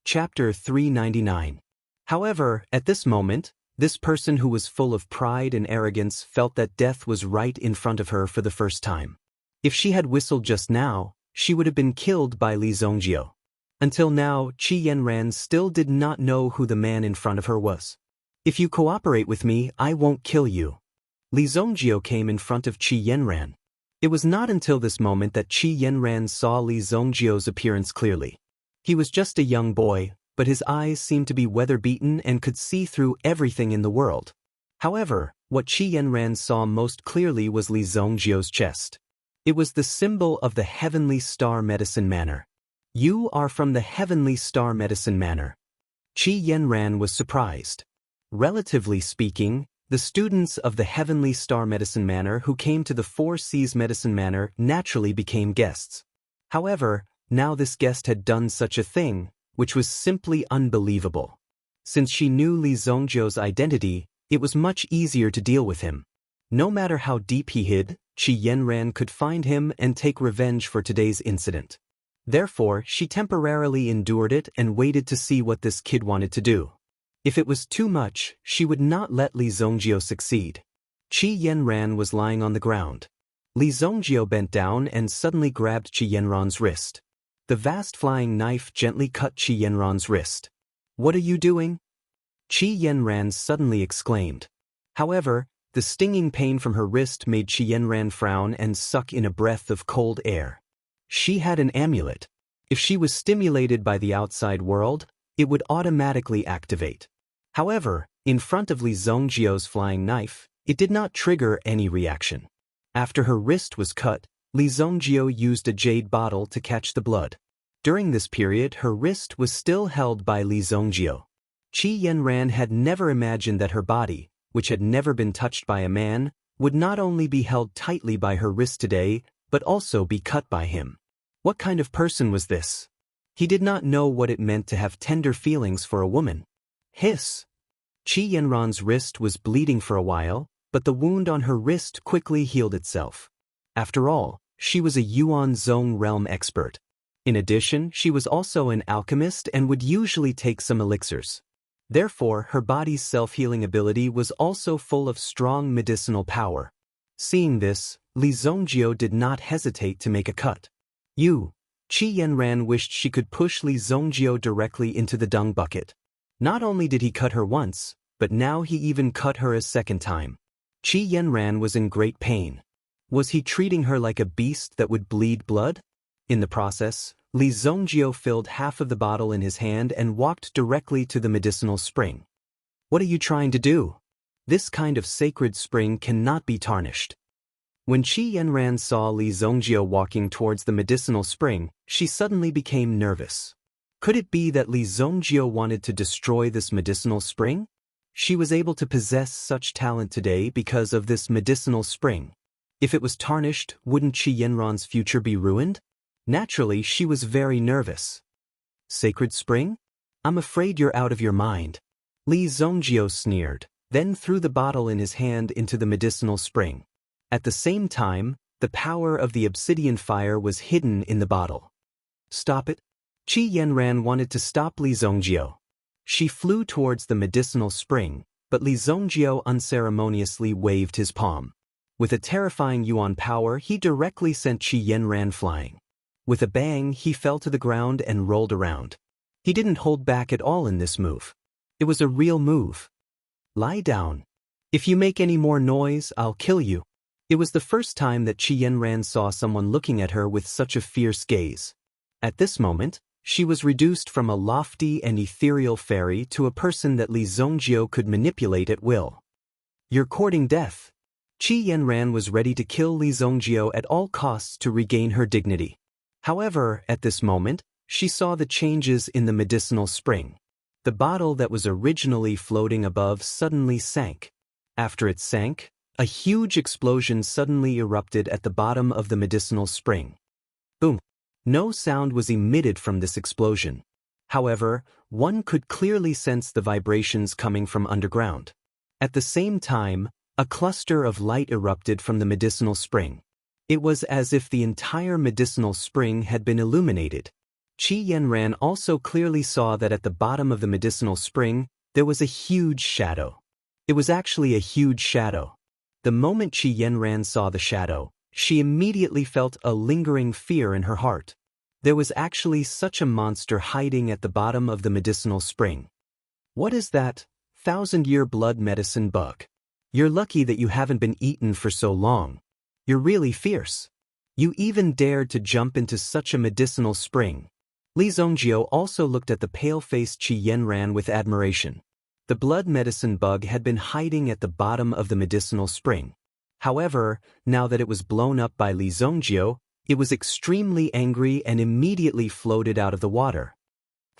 Chapter 399. However, at this moment, this person who was full of pride and arrogance felt that death was right in front of her for the first time. If she had whistled just now, she would have been killed by Li Zongjio. Until now, Qi Yanran still did not know who the man in front of her was. If you cooperate with me, I won't kill you. Li Zongjio came in front of Qi Yanran. It was not until this moment that Qi Yanran saw Li Zongjio's appearance clearly. He was just a young boy, but his eyes seemed to be weather-beaten and could see through everything in the world. However, what Qi Yanran saw most clearly was Li Zongjio's chest. It was the symbol of the Heavenly Star Medicine Manor. You are from the Heavenly Star Medicine Manor. Qi Yanran was surprised. Relatively speaking, the students of the Heavenly Star Medicine Manor who came to the Four Seas Medicine Manor naturally became guests. However, now this guest had done such a thing, which was simply unbelievable. Since she knew Li Zongjio's identity, it was much easier to deal with him. No matter how deep he hid, Qi Yanran could find him and take revenge for today's incident. Therefore, she temporarily endured it and waited to see what this kid wanted to do. If it was too much, she would not let Li Zongjio succeed. Qi Yanran was lying on the ground. Li Zongjio bent down and suddenly grabbed Qi Yanran's wrist. The vast flying knife gently cut Qi Yanran's wrist. "What are you doing?" Qi Yanran suddenly exclaimed. However, the stinging pain from her wrist made Qi Yanran frown and suck in a breath of cold air. She had an amulet. If she was stimulated by the outside world, it would automatically activate. However, in front of Li Zongjio's flying knife, it did not trigger any reaction. After her wrist was cut, Li Zongjio used a jade bottle to catch the blood. During this period, her wrist was still held by Li Zongjio. Qi Yanran had never imagined that her body, which had never been touched by a man, would not only be held tightly by her wrist today, but also be cut by him. What kind of person was this? He did not know what it meant to have tender feelings for a woman. Hiss! Qi Yanran's wrist was bleeding for a while, but the wound on her wrist quickly healed itself. After all, she was a Yuan Zong realm expert. In addition, she was also an alchemist and would usually take some elixirs. Therefore, her body's self-healing ability was also full of strong medicinal power. Seeing this, Li Zongjio did not hesitate to make a cut. Qi Yanran wished she could push Li Zongjio directly into the dung bucket. Not only did he cut her once, but now he even cut her a second time. Qi Yanran was in great pain. Was he treating her like a beast that would bleed blood? In the process, Li Zongjio filled half of the bottle in his hand and walked directly to the medicinal spring. What are you trying to do? This kind of sacred spring cannot be tarnished. When Qi Yanran saw Li Zongjio walking towards the medicinal spring, she suddenly became nervous. Could it be that Li Zongjio wanted to destroy this medicinal spring? She was able to possess such talent today because of this medicinal spring. If it was tarnished, wouldn't Qi Yanran's future be ruined? Naturally, she was very nervous. Sacred spring? I'm afraid you're out of your mind. Li Zongjio sneered, then threw the bottle in his hand into the medicinal spring. At the same time, the power of the obsidian fire was hidden in the bottle. Stop it! Qi Yanran wanted to stop Li Zongjio. She flew towards the medicinal spring, but Li Zongjio unceremoniously waved his palm. With a terrifying yuan power, he directly sent Qi Yanran flying. With a bang, he fell to the ground and rolled around. He didn't hold back at all in this move. It was a real move. Lie down. If you make any more noise, I'll kill you. It was the first time that Qi Yanran saw someone looking at her with such a fierce gaze. At this moment, she was reduced from a lofty and ethereal fairy to a person that Li Zongjio could manipulate at will. You're courting death. Qi Yanran was ready to kill Li Zongjio at all costs to regain her dignity. However, at this moment, she saw the changes in the medicinal spring. The bottle that was originally floating above suddenly sank. After it sank, a huge explosion suddenly erupted at the bottom of the medicinal spring. Boom! No sound was emitted from this explosion. However, one could clearly sense the vibrations coming from underground. At the same time, a cluster of light erupted from the medicinal spring. It was as if the entire medicinal spring had been illuminated. Qi Yanran also clearly saw that at the bottom of the medicinal spring, there was a huge shadow. It was actually a huge shadow. The moment Qi Yanran saw the shadow, she immediately felt a lingering fear in her heart. There was actually such a monster hiding at the bottom of the medicinal spring. What is that? 1,000-year blood medicine bug. You're lucky that you haven't been eaten for so long. You're really fierce. You even dared to jump into such a medicinal spring. Li Zhongjiu also looked at the pale-faced Qi Yanran with admiration. The blood medicine bug had been hiding at the bottom of the medicinal spring. However, now that it was blown up by Li Zhongjiu, it was extremely angry and immediately floated out of the water.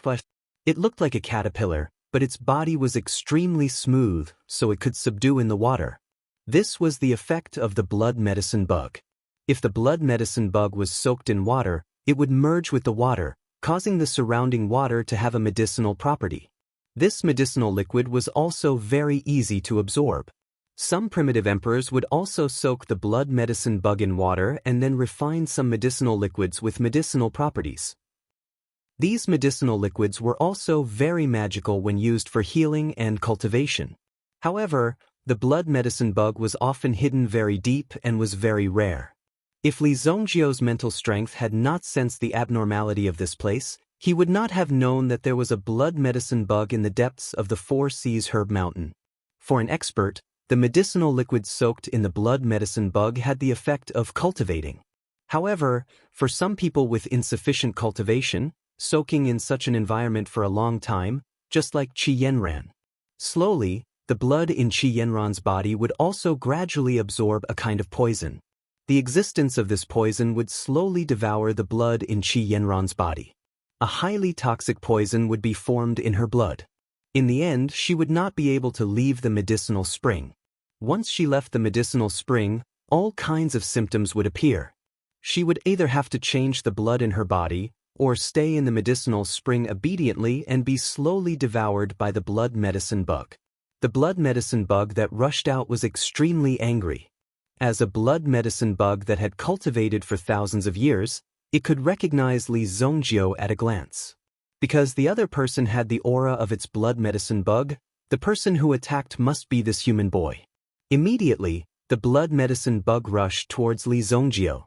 But it looked like a caterpillar, but its body was extremely smooth, so it could subdue in the water. This was the effect of the blood medicine bug. If the blood medicine bug was soaked in water, it would merge with the water, causing the surrounding water to have a medicinal property. This medicinal liquid was also very easy to absorb. Some primitive emperors would also soak the blood medicine bug in water and then refine some medicinal liquids with medicinal properties. These medicinal liquids were also very magical when used for healing and cultivation. However, the blood medicine bug was often hidden very deep and was very rare. If Li Zhongjiu's mental strength had not sensed the abnormality of this place, he would not have known that there was a blood medicine bug in the depths of the Four Seas Herb Mountain. For an expert, the medicinal liquid soaked in the blood medicine bug had the effect of cultivating. However, for some people with insufficient cultivation, soaking in such an environment for a long time, just like Qi Yanran. Slowly, the blood in Qi Yanran's body would also gradually absorb a kind of poison. The existence of this poison would slowly devour the blood in Qi Yanran's body. A highly toxic poison would be formed in her blood. In the end, she would not be able to leave the medicinal spring. Once she left the medicinal spring, all kinds of symptoms would appear. She would either have to change the blood in her body, or stay in the medicinal spring obediently and be slowly devoured by the blood medicine bug. The blood medicine bug that rushed out was extremely angry. As a blood medicine bug that had cultivated for thousands of years, it could recognize Li Zhongjiu at a glance. Because the other person had the aura of its blood medicine bug, the person who attacked must be this human boy. Immediately, the blood medicine bug rushed towards Li Zhongjiu.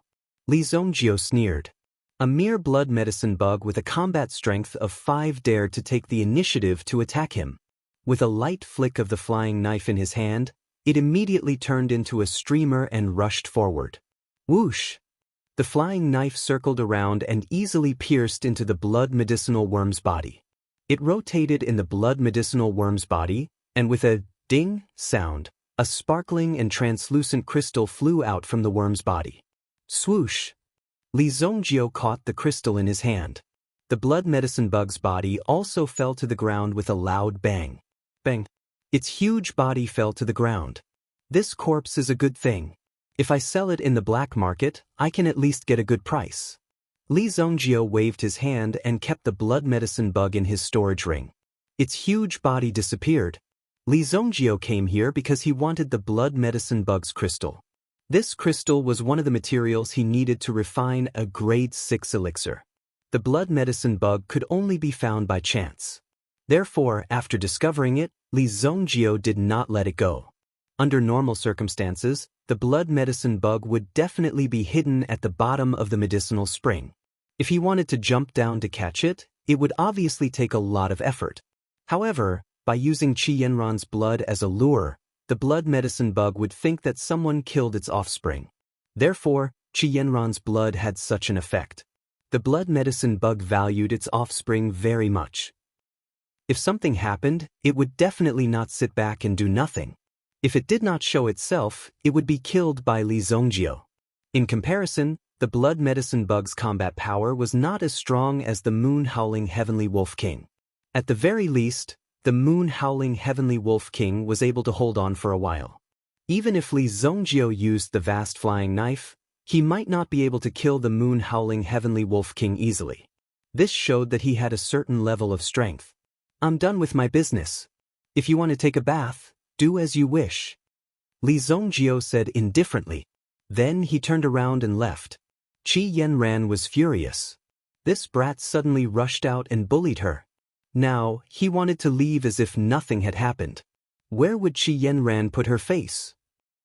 Li Zhongjiu sneered. A mere blood medicine bug with a combat strength of 5 dared to take the initiative to attack him. With a light flick of the flying knife in his hand, it immediately turned into a streamer and rushed forward. Whoosh! The flying knife circled around and easily pierced into the blood medicinal worm's body. It rotated in the blood medicinal worm's body, and with a ding sound, a sparkling and translucent crystal flew out from the worm's body. Swoosh! Li Zhongjiu caught the crystal in his hand. The blood medicine bug's body also fell to the ground with a loud bang. Bang! Its huge body fell to the ground. This corpse is a good thing. If I sell it in the black market, I can at least get a good price. Li Zhongjiu waved his hand and kept the blood medicine bug in his storage ring. Its huge body disappeared. Li Zhongjiu came here because he wanted the blood medicine bug's crystal. This crystal was one of the materials he needed to refine a grade 6 elixir. The blood medicine bug could only be found by chance. Therefore, after discovering it, Li Zhongjiu did not let it go. Under normal circumstances, the blood medicine bug would definitely be hidden at the bottom of the medicinal spring. If he wanted to jump down to catch it, it would obviously take a lot of effort. However, by using Qi Yanran's blood as a lure, the blood medicine bug would think that someone killed its offspring. Therefore, Qi Yanran's blood had such an effect. The blood medicine bug valued its offspring very much. If something happened, it would definitely not sit back and do nothing. If it did not show itself, it would be killed by Li Zhongjiu. In comparison, the blood medicine bug's combat power was not as strong as the moon-howling heavenly wolf king. At the very least, the moon-howling heavenly wolf king was able to hold on for a while. Even if Li Zhongjiu used the vast flying knife, he might not be able to kill the moon-howling heavenly wolf king easily. This showed that he had a certain level of strength. I'm done with my business. If you want to take a bath, do as you wish. Li Zhongjiu said indifferently. Then he turned around and left. Qi Yanran was furious. This brat suddenly rushed out and bullied her. Now, he wanted to leave as if nothing had happened. Where would Qi Yanran put her face?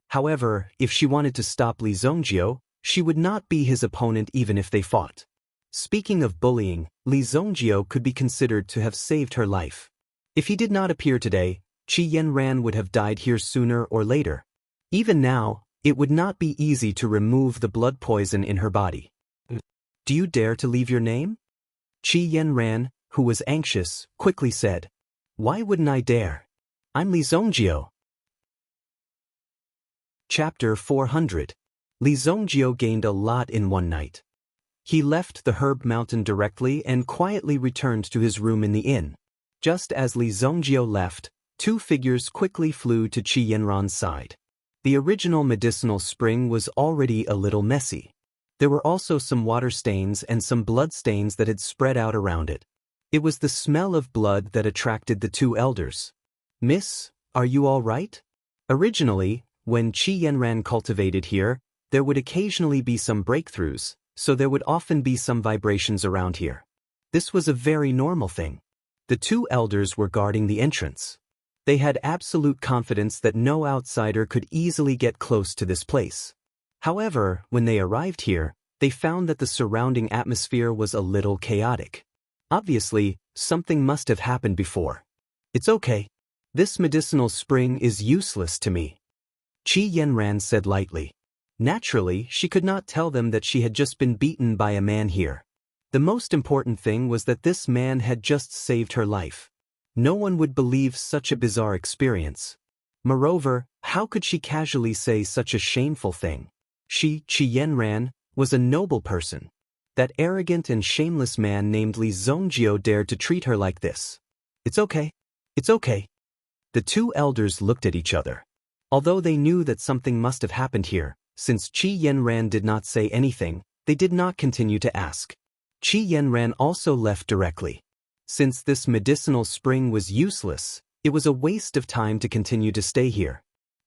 However, if she wanted to stop Li Zongjio, she would not be his opponent even if they fought. Speaking of bullying, Li Zongjio could be considered to have saved her life. If he did not appear today, Qi Yanran would have died here sooner or later. Even now, it would not be easy to remove the blood poison in her body. Do you dare to leave your name? Qi Yanran, who was anxious, quickly said. Why wouldn't I dare? I'm Li Zongjio. Chapter 400. Li Zongjio gained a lot in one night. He left the herb mountain directly and quietly returned to his room in the inn. Just as Li Zongjio left, two figures quickly flew to Qi Yanran's side. The original medicinal spring was already a little messy. There were also some water stains and some blood stains that had spread out around it. It was the smell of blood that attracted the two elders. Miss, are you all right? Originally, when Qi Yanran cultivated here, there would occasionally be some breakthroughs, so there would often be some vibrations around here. This was a very normal thing. The two elders were guarding the entrance. They had absolute confidence that no outsider could easily get close to this place. However, when they arrived here, they found that the surrounding atmosphere was a little chaotic. Obviously, something must have happened before. It's okay. This medicinal spring is useless to me, Qi Yanran said lightly. Naturally, she could not tell them that she had just been beaten by a man here. The most important thing was that this man had just saved her life. No one would believe such a bizarre experience. Moreover, how could she casually say such a shameful thing? She, Qi Yanran, was a noble person. That arrogant and shameless man named Li Zongjio dared to treat her like this. It's okay. It's okay. The two elders looked at each other. Although they knew that something must have happened here, since Qi Yanran did not say anything, they did not continue to ask. Qi Yanran also left directly. Since this medicinal spring was useless, it was a waste of time to continue to stay here.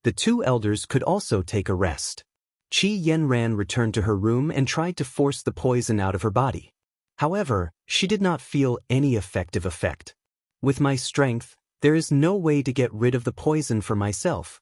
The two elders could also take a rest. Qi Yanran returned to her room and tried to force the poison out of her body. However, she did not feel any effective effect. With my strength, there is no way to get rid of the poison for myself.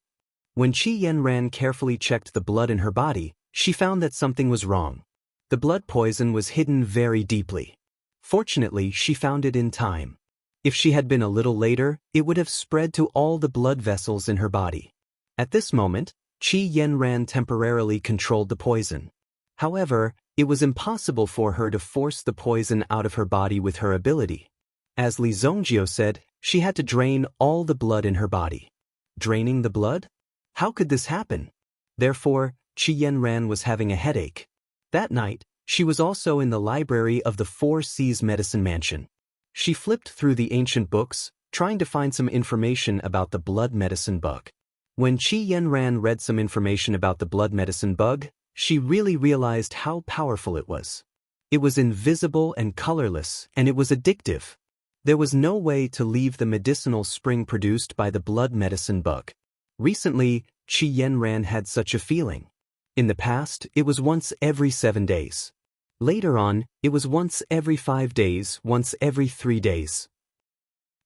When Qi Yanran carefully checked the blood in her body, she found that something was wrong. The blood poison was hidden very deeply. Fortunately, she found it in time. If she had been a little later, it would have spread to all the blood vessels in her body. At this moment, Qi Yanran temporarily controlled the poison. However, it was impossible for her to force the poison out of her body with her ability. As Li Zongjio said, she had to drain all the blood in her body. Draining the blood? How could this happen? Therefore, Qi Yanran was having a headache. That night, she was also in the library of the Four Seas Medicine Mansion. She flipped through the ancient books, trying to find some information about the blood medicine bug. When Qi Yanran read some information about the blood medicine bug, she really realized how powerful it was. It was invisible and colorless, and it was addictive. There was no way to leave the medicinal spring produced by the blood medicine bug. Recently, Qi Yanran had such a feeling. In the past, it was once every 7 days. Later on, it was once every 5 days, once every 3 days.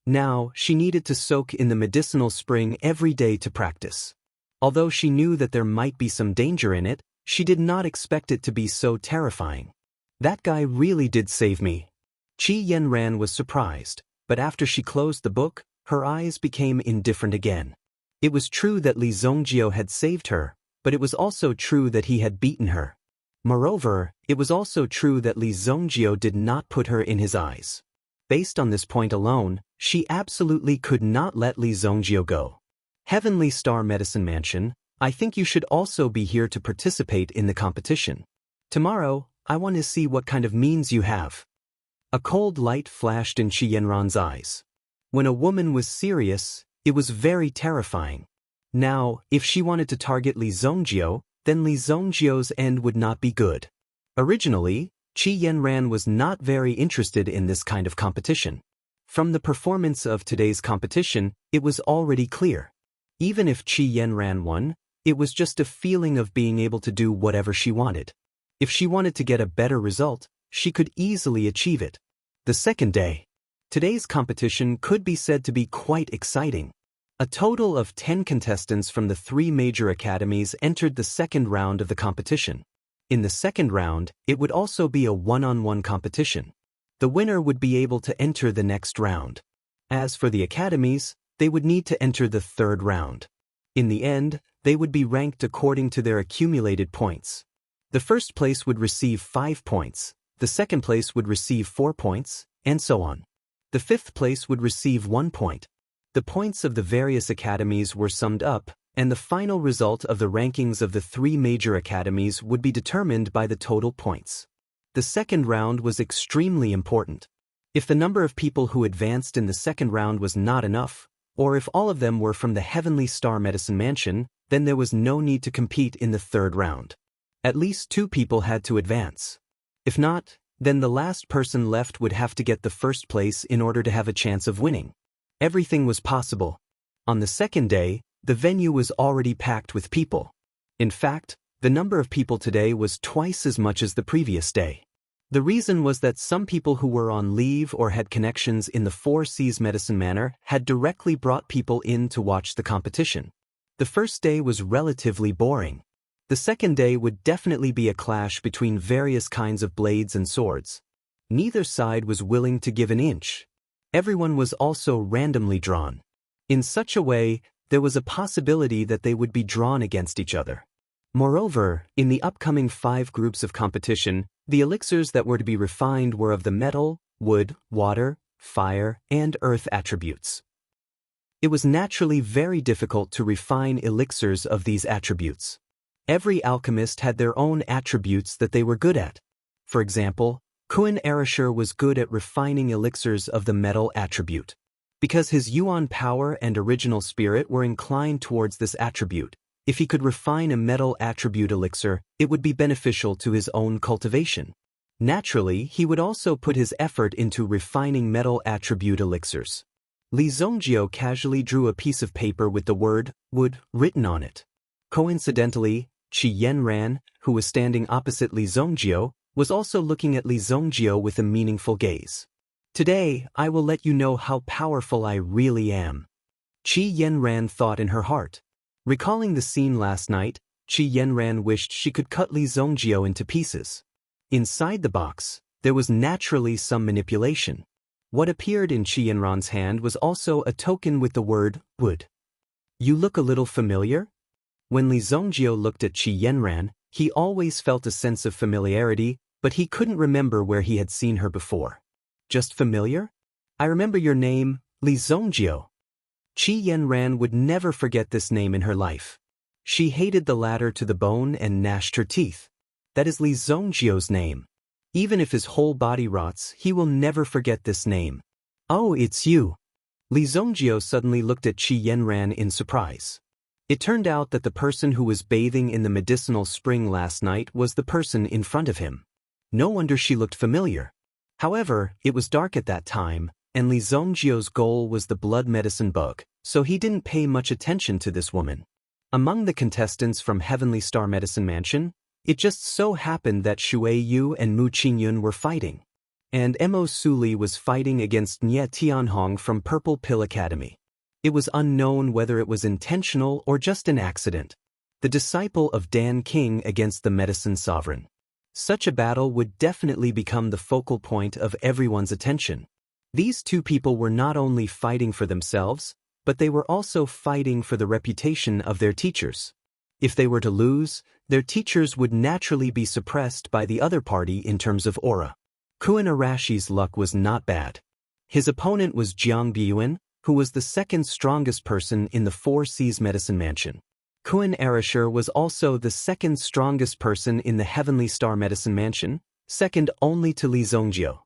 Now, she needed to soak in the medicinal spring every day to practice. Although she knew that there might be some danger in it, she did not expect it to be so terrifying. That guy really did save me. Qi Yanran was surprised, but after she closed the book, her eyes became indifferent again. It was true that Li Zongjio had saved her, but it was also true that he had beaten her. Moreover, it was also true that Li Zongjio did not put her in his eyes. Based on this point alone, she absolutely could not let Li Zongjio go. Heavenly Star Medicine Mansion, I think you should also be here to participate in the competition. Tomorrow, I want to see what kind of means you have. A cold light flashed in Qi Yanran's eyes. When a woman was serious, it was very terrifying. Now, if she wanted to target Li Zongjio, then Li Zongjio's end would not be good. Originally, Qi Yanran was not very interested in this kind of competition. From the performance of today's competition, it was already clear. Even if Qi Yanran won, it was just a feeling of being able to do whatever she wanted. If she wanted to get a better result, she could easily achieve it. The second day. Today's competition could be said to be quite exciting. A total of 10 contestants from the 3 major academies entered the second round of the competition. In the second round, it would also be a one-on-one competition. The winner would be able to enter the next round. As for the academies, they would need to enter the third round. In the end, they would be ranked according to their accumulated points. The first place would receive 5 points, the second place would receive 4 points, and so on. The fifth place would receive 1 point. The points of the various academies were summed up, and the final result of the rankings of the 3 major academies would be determined by the total points. The second round was extremely important. If the number of people who advanced in the second round was not enough, or if all of them were from the Heavenly Star Medicine Mansion, then there was no need to compete in the third round. At least 2 people had to advance. If not, then the last person left would have to get the first place in order to have a chance of winning. Everything was possible. On the second day, the venue was already packed with people. In fact, the number of people today was twice as much as the previous day. The reason was that some people who were on leave or had connections in the 4 Seas Medicine Manor had directly brought people in to watch the competition. The first day was relatively boring. The second day would definitely be a clash between various kinds of blades and swords. Neither side was willing to give an inch. Everyone was also randomly drawn. In such a way, there was a possibility that they would be drawn against each other. Moreover, in the upcoming 5 groups of competition, the elixirs that were to be refined were of the metal, wood, water, fire, and earth attributes. It was naturally very difficult to refine elixirs of these attributes. Every alchemist had their own attributes that they were good at. For example, Kuan Erishur was good at refining elixirs of the metal attribute. Because his yuan power and original spirit were inclined towards this attribute, if he could refine a metal attribute elixir, it would be beneficial to his own cultivation. Naturally, he would also put his effort into refining metal attribute elixirs. Li Zongjio casually drew a piece of paper with the word wood written on it. Coincidentally, Qi Yenran, who was standing opposite Li Zongjio, was also looking at Li Zongjio with a meaningful gaze. Today, I will let you know how powerful I really am. Qi Yenran thought in her heart. Recalling the scene last night, Qi Yenran wished she could cut Li Zongjio into pieces. Inside the box, there was naturally some manipulation. What appeared in Qi Yenran's hand was also a token with the word wood. You look a little familiar? When Li Zongjio looked at Qi Yenran, he always felt a sense of familiarity, but he couldn't remember where he had seen her before. Just familiar? I remember your name, Li Zongjio. Qi Yenran would never forget this name in her life. She hated the latter to the bone and gnashed her teeth. That is Li Zongjio's name. Even if his whole body rots, he will never forget this name. Oh, it's you. Li Zongjio suddenly looked at Qi Yenran in surprise. It turned out that the person who was bathing in the medicinal spring last night was the person in front of him. No wonder she looked familiar. However, it was dark at that time, and Li Zongjio's goal was the blood medicine bug, so he didn't pay much attention to this woman. Among the contestants from Heavenly Star Medicine Mansion, it just so happened that Xue Yu and Mu Qingyun were fighting, and Mo Suli was fighting against Nye Tianhong from Purple Pill Academy. It was unknown whether it was intentional or just an accident. The disciple of Dan King against the Medicine Sovereign. Such a battle would definitely become the focal point of everyone's attention. These 2 people were not only fighting for themselves, but they were also fighting for the reputation of their teachers. If they were to lose, their teachers would naturally be suppressed by the other party in terms of aura. Kuan Arashi's luck was not bad. His opponent was Jiang Biyuan, who was the second strongest person in the 4 Seas Medicine Mansion. Kuan Erishur was also the second strongest person in the Heavenly Star Medicine Mansion, second only to Li Zongjio.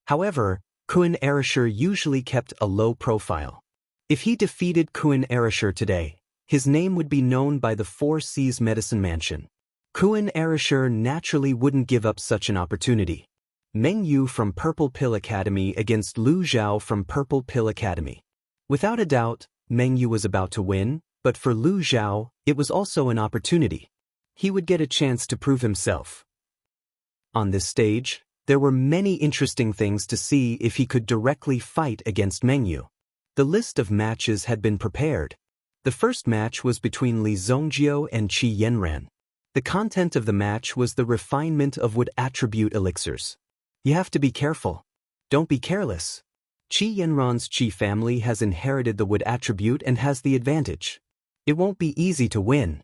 However, Kuan Erishur usually kept a low profile. If he defeated Kuan Erishur today, his name would be known by the 4 Seas Medicine Mansion. Kuan Erishur naturally wouldn't give up such an opportunity. Meng Yu from Purple Pill Academy against Lu Zhao from Purple Pill Academy. Without a doubt, Meng Yu was about to win, but for Lu Zhao, it was also an opportunity. He would get a chance to prove himself. On this stage, There were many interesting things to see if he could directly fight against Mengyu. The list of matches had been prepared. The first match was between Li Zongjio and Qi Yanran. The content of the match was the refinement of wood attribute elixirs. You have to be careful. Don't be careless. Qi Yanran's Qi family has inherited the wood attribute and has the advantage. It won't be easy to win.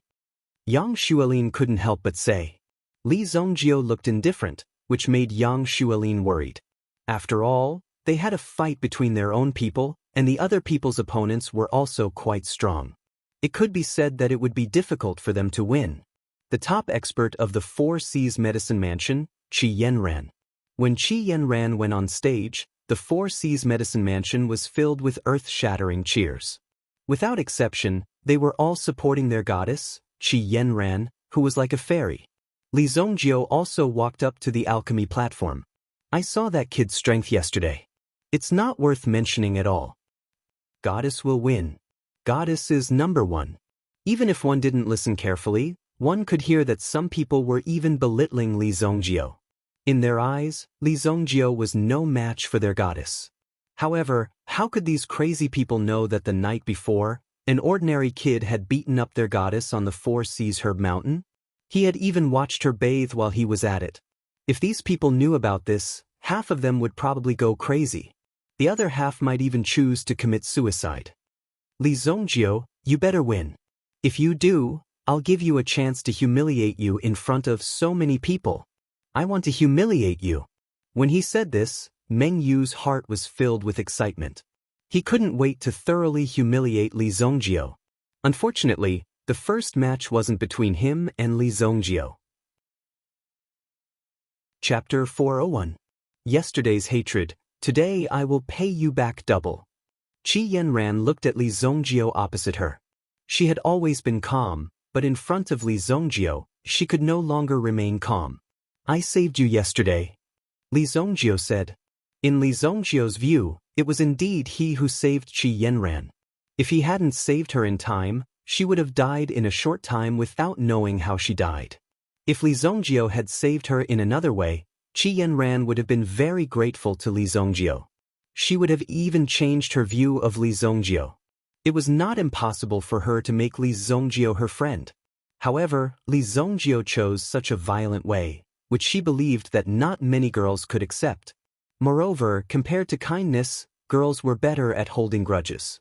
Yang Xuelin couldn't help but say. Li Zongjio looked indifferent, which made Yang Xuelin worried. After all, they had a fight between their own people, and the other people's opponents were also quite strong. It could be said that it would be difficult for them to win. The top expert of the Four Seas Medicine Mansion, Qi Yanran. When Qi Yanran went on stage, the Four Seas Medicine Mansion was filled with earth-shattering cheers. Without exception, they were all supporting their goddess, Qi Yanran, who was like a fairy. Li Zongjio also walked up to the alchemy platform. I saw that kid's strength yesterday. It's not worth mentioning at all. Goddess will win. Goddess is number one. Even if one didn't listen carefully, one could hear that some people were even belittling Li Zongjio. In their eyes, Li Zongjio was no match for their goddess. However, how could these crazy people know that the night before, an ordinary kid had beaten up their goddess on the Four Seas Herb Mountain? He had even watched her bathe while he was at it. If these people knew about this, half of them would probably go crazy. The other half might even choose to commit suicide. Li Zongjio, you better win. If you do, I'll give you a chance to humiliate you in front of so many people. I want to humiliate you. When he said this, Meng Yu's heart was filled with excitement. He couldn't wait to thoroughly humiliate Li Zongjio. Unfortunately, the first match wasn't between him and Li Zongjio. Chapter 401. Yesterday's hatred, today I will pay you back double. Qi Yanran looked at Li Zongjio opposite her. She had always been calm, but in front of Li Zongjio, she could no longer remain calm. I saved you yesterday, Li Zongjio said. In Li Zongjio's view, it was indeed he who saved Qi Yanran. If he hadn't saved her in time, she would have died in a short time without knowing how she died. If Li Zongjio had saved her in another way, Qi Yanran would have been very grateful to Li Zongjio. She would have even changed her view of Li Zongjio. It was not impossible for her to make Li Zongjio her friend. However, Li Zongjio chose such a violent way, which she believed that not many girls could accept. Moreover, compared to kindness, girls were better at holding grudges.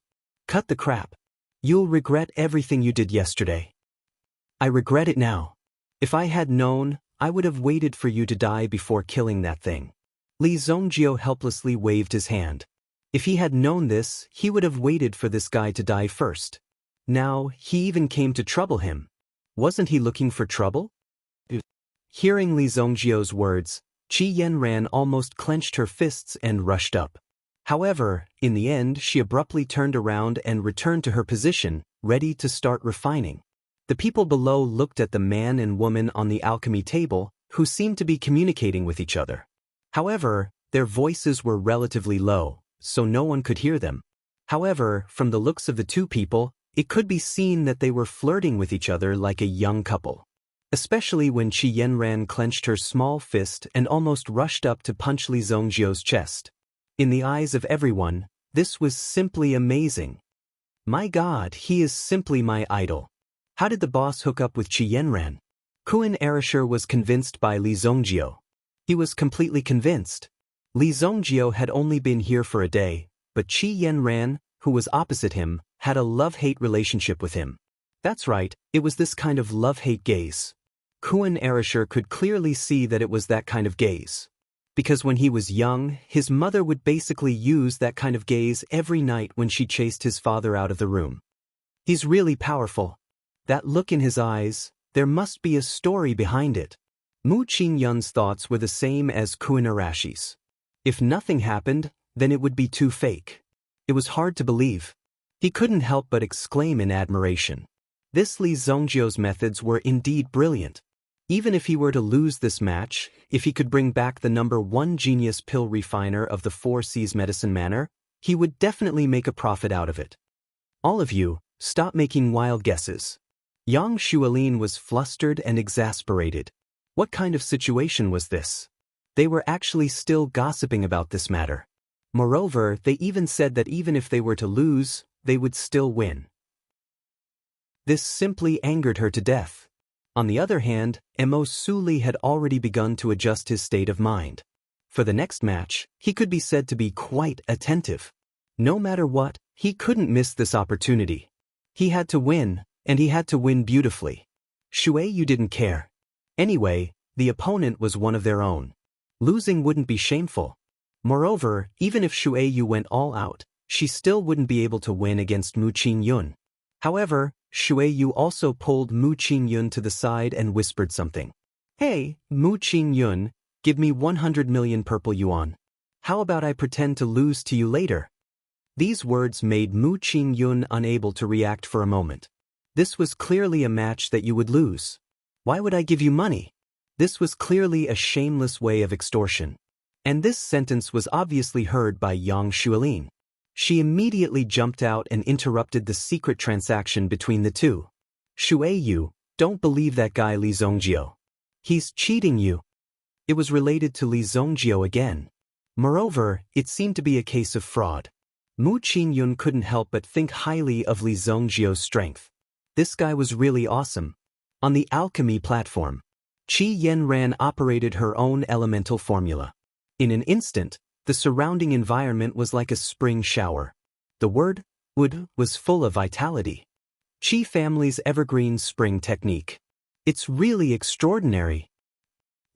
Cut the crap. You'll regret everything you did yesterday. I regret it now. If I had known, I would have waited for you to die before killing that thing. Li Zongjio helplessly waved his hand. If he had known this, he would have waited for this guy to die first. Now, he even came to trouble him. Wasn't he looking for trouble? Hearing Li Zongjio's words, Qi Yanran almost clenched her fists and rushed up. However, in the end she abruptly turned around and returned to her position, ready to start refining. The people below looked at the man and woman on the alchemy table, who seemed to be communicating with each other. However, their voices were relatively low, so no one could hear them. However, from the looks of the two people, it could be seen that they were flirting with each other like a young couple. Especially when Qi Yanran clenched her small fist and almost rushed up to punch Li Zongjio's chest. In the eyes of everyone, this was simply amazing. My God, he is simply my idol. How did the boss hook up with Qi Yanran? Kuan Erasher was convinced by Li Zongjio. He was completely convinced. Li Zongjio had only been here for a day, but Qi Yanran, who was opposite him, had a love-hate relationship with him. That's right, it was this kind of love-hate gaze. Kuan Erasher could clearly see that it was that kind of gaze. Because when he was young, his mother would basically use that kind of gaze every night when she chased his father out of the room. He's really powerful. That look in his eyes, there must be a story behind it. Mu Qingyun's thoughts were the same as Kuan Erashi's. If nothing happened, then it would be too fake. It was hard to believe. He couldn't help but exclaim in admiration. This Li Zongjio's methods were indeed brilliant. Even if he were to lose this match, if he could bring back the #1 genius pill refiner of the Four Seas Medicine Manor, he would definitely make a profit out of it. All of you, stop making wild guesses. Yang Xuelin was flustered and exasperated. What kind of situation was this? They were actually still gossiping about this matter. Moreover, they even said that even if they were to lose, they would still win. This simply angered her to death. On the other hand, Emo Suli had already begun to adjust his state of mind. For the next match, he could be said to be quite attentive. No matter what, he couldn't miss this opportunity. He had to win, and he had to win beautifully. Shueyu didn't care. Anyway, the opponent was one of their own. Losing wouldn't be shameful. Moreover, even if Shueyu went all out, she still wouldn't be able to win against Mu Qingyun. However, Shueyu also pulled Mu Qingyun to the side and whispered something. "Hey, Mu Qingyun, give me 100 million purple yuan. How about I pretend to lose to you later?" These words made Mu Qingyun unable to react for a moment. This was clearly a match that you would lose. Why would I give you money? This was clearly a shameless way of extortion. And this sentence was obviously heard by Yang Xuelin. She immediately jumped out and interrupted the secret transaction between the two. "Shueyu, don't believe that guy Li Zongjio. He's cheating you." It was related to Li Zongjio again. Moreover, it seemed to be a case of fraud. Mu Qingyun couldn't help but think highly of Li Zongjio's strength. This guy was really awesome. On the alchemy platform, Qi Yanran operated her own elemental formula. In an instant, the surrounding environment was like a spring shower. The word, wood, was full of vitality. Qi family's evergreen spring technique. It's really extraordinary.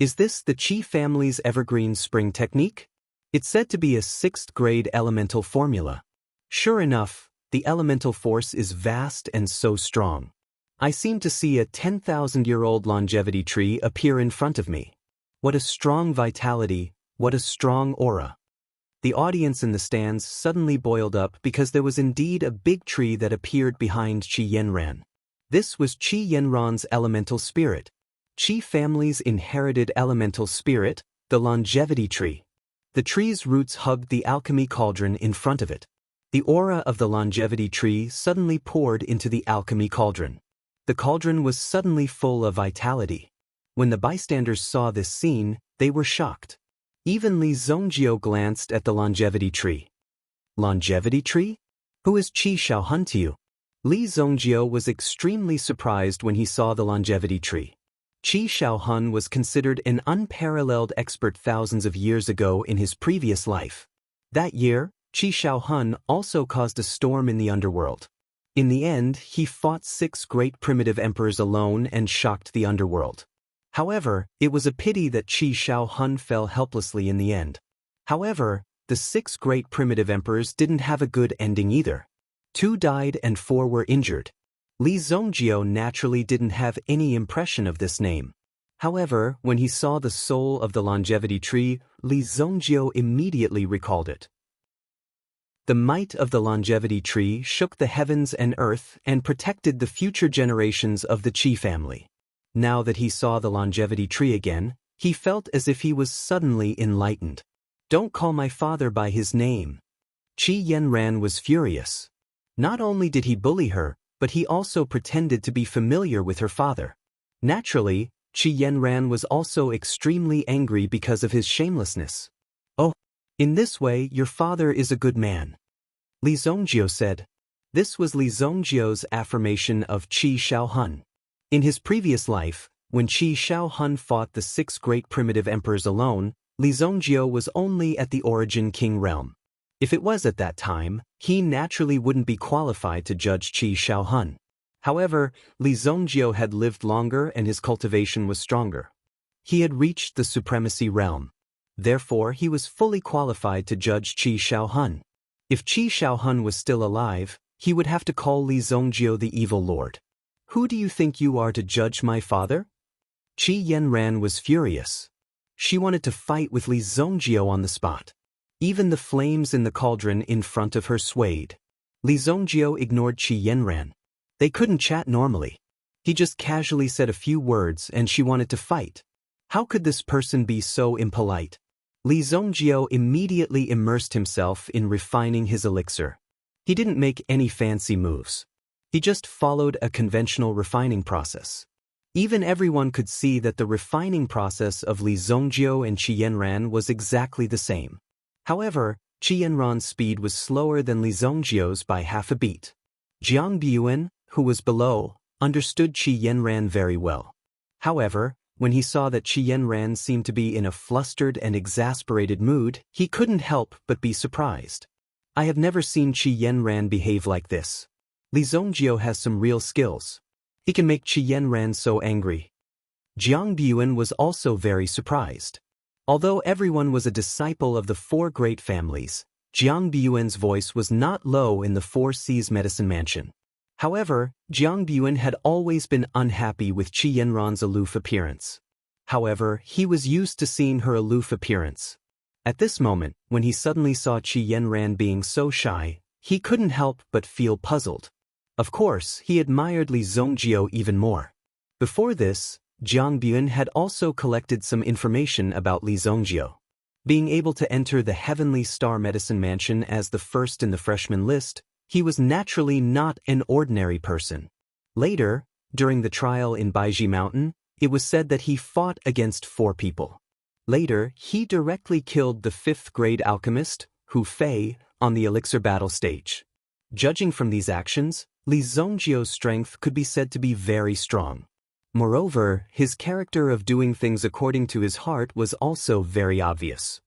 Is this the Qi family's evergreen spring technique? It's said to be a 6th grade elemental formula. Sure enough, the elemental force is vast and so strong. I seem to see a 10,000-year-old longevity tree appear in front of me. What a strong vitality, what a strong aura. The audience in the stands suddenly boiled up because there was indeed a big tree that appeared behind Qi Yanran. This was Qi Yanran's elemental spirit. Qi family's inherited elemental spirit, the longevity tree. The tree's roots hugged the alchemy cauldron in front of it. The aura of the longevity tree suddenly poured into the alchemy cauldron. The cauldron was suddenly full of vitality. When the bystanders saw this scene, they were shocked. Even Li Zongjio glanced at the longevity tree. "Longevity tree? Who is Qi Shaohun to you?" Li Zongjio was extremely surprised when he saw the longevity tree. Qi Shaohun was considered an unparalleled expert thousands of years ago in his previous life. That year, Qi Shaohun also caused a storm in the underworld. In the end, he fought 6 great primitive emperors alone and shocked the underworld. However, it was a pity that Qi Shaohun fell helplessly in the end. However, the 6 great primitive emperors didn't have a good ending either. 2 died and 4 were injured. Li Zongjio naturally didn't have any impression of this name. However, when he saw the soul of the longevity tree, Li Zongjio immediately recalled it. The might of the longevity tree shook the heavens and earth and protected the future generations of the Qi family. Now that he saw the longevity tree again, he felt as if he was suddenly enlightened. "Don't call my father by his name." Qi Yanran was furious. Not only did he bully her, but he also pretended to be familiar with her father. Naturally, Qi Yanran was also extremely angry because of his shamelessness. "Oh, in this way your father is a good man," Li Zongjio said. This was Li Zongjio's affirmation of Qi Shaohun. In his previous life, when Qi Shaohun fought the 6 great primitive emperors alone, Li Zongjio was only at the origin king realm. If it was at that time, he naturally wouldn't be qualified to judge Qi Shaohun. However, Li Zongjio had lived longer and his cultivation was stronger. He had reached the supremacy realm. Therefore, he was fully qualified to judge Qi Shaohun. If Qi Shaohun was still alive, he would have to call Li Zongjio the evil lord. "Who do you think you are to judge my father?" Qi Yanran was furious. She wanted to fight with Li Zongjio on the spot. Even the flames in the cauldron in front of her swayed. Li Zongjio ignored Qi Yanran. They couldn't chat normally. He just casually said a few words and she wanted to fight. How could this person be so impolite? Li Zongjio immediately immersed himself in refining his elixir. He didn't make any fancy moves. He just followed a conventional refining process. Even everyone could see that the refining process of Li Zhongjiu and Qi Yanran was exactly the same. However, Qi Yanran's speed was slower than Li Zhongjiu's by half a beat. Jiang Biyuan, who was below, understood Qi Yanran very well. However, when he saw that Qi Yanran seemed to be in a flustered and exasperated mood, he couldn't help but be surprised. I have never seen Qi Yanran behave like this. Li Zhongjiu has some real skills. He can make Qi Yanran so angry. Jiang Biyuan was also very surprised. Although everyone was a disciple of the four great families, Jiang Biyuan's voice was not low in the Four Seas Medicine Mansion. However, Jiang Biyuan had always been unhappy with Qi Yanran's aloof appearance. However, he was used to seeing her aloof appearance. At this moment, when he suddenly saw Qi Yanran being so shy, he couldn't help but feel puzzled. Of course, he admired Li Zhongjiu even more. Before this, Jiang Biyuan had also collected some information about Li Zhongjiu. Being able to enter the Heavenly Star Medicine Mansion as the first in the freshman list, he was naturally not an ordinary person. Later, during the trial in Baiji Mountain, it was said that he fought against 4 people. Later, he directly killed the 5th-grade alchemist, Hu Fei, on the elixir battle stage. Judging from these actions, Li Zhongjiu's strength could be said to be very strong. Moreover, his character of doing things according to his heart was also very obvious.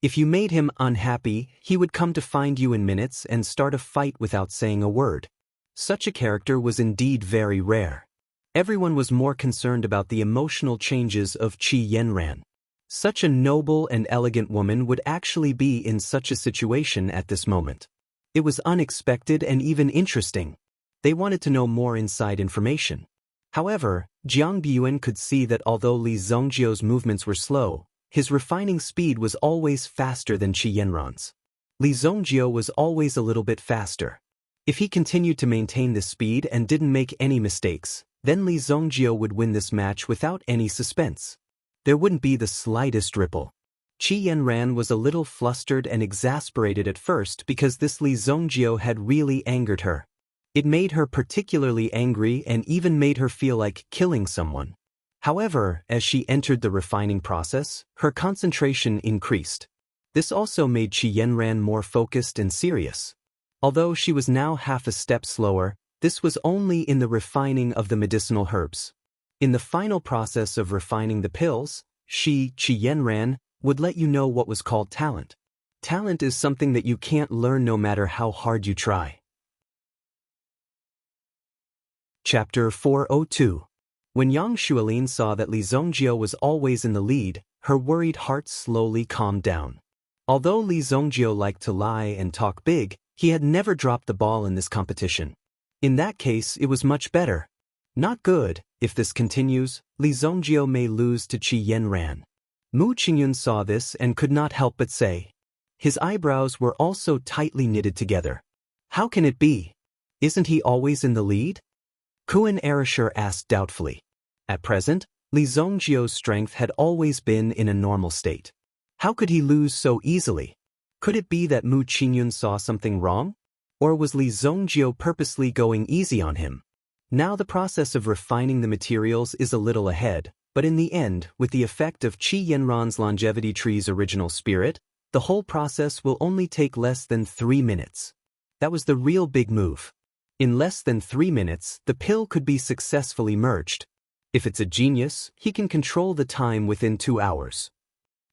If you made him unhappy, he would come to find you in minutes and start a fight without saying a word. Such a character was indeed very rare. Everyone was more concerned about the emotional changes of Qi Yanran. Such a noble and elegant woman would actually be in such a situation at this moment. It was unexpected and even interesting. They wanted to know more inside information. However, Jiang Biyuan could see that although Li Zhongjiu's movements were slow, his refining speed was always faster than Qi Yanran's. Li Zhongjiu was always a little bit faster. If he continued to maintain this speed and didn't make any mistakes, then Li Zhongjiu would win this match without any suspense. There wouldn't be the slightest ripple. Qi Yanran was a little flustered and exasperated at first because this Li Zhongjiu had really angered her. It made her particularly angry and even made her feel like killing someone. However, as she entered the refining process, her concentration increased. This also made Qi Yanran more focused and serious. Although she was now half a step slower, this was only in the refining of the medicinal herbs. In the final process of refining the pills, Qi Yanran would let you know what was called talent. Talent is something that you can't learn no matter how hard you try. Chapter 402. When Yang Xuelin saw that Li Zhongjiu was always in the lead, her worried heart slowly calmed down. Although Li Zhongjiu liked to lie and talk big, he had never dropped the ball in this competition. In that case, it was much better. Not good. If this continues, Li Zhongjiu may lose to Qi Yanran. Mu Qingyun saw this and could not help but say. His eyebrows were also tightly knitted together. How can it be? Isn't he always in the lead? Kuan Erishur asked doubtfully. At present, Li Zhongjiu's strength had always been in a normal state. How could he lose so easily? Could it be that Mu Qingyun saw something wrong? Or was Li Zhongjiu purposely going easy on him? Now the process of refining the materials is a little ahead, but in the end, with the effect of Qi Yanran's longevity tree's original spirit, the whole process will only take less than 3 minutes. That was the real big move. In less than 3 minutes, the pill could be successfully merged. If it's a genius, he can control the time within 2 hours.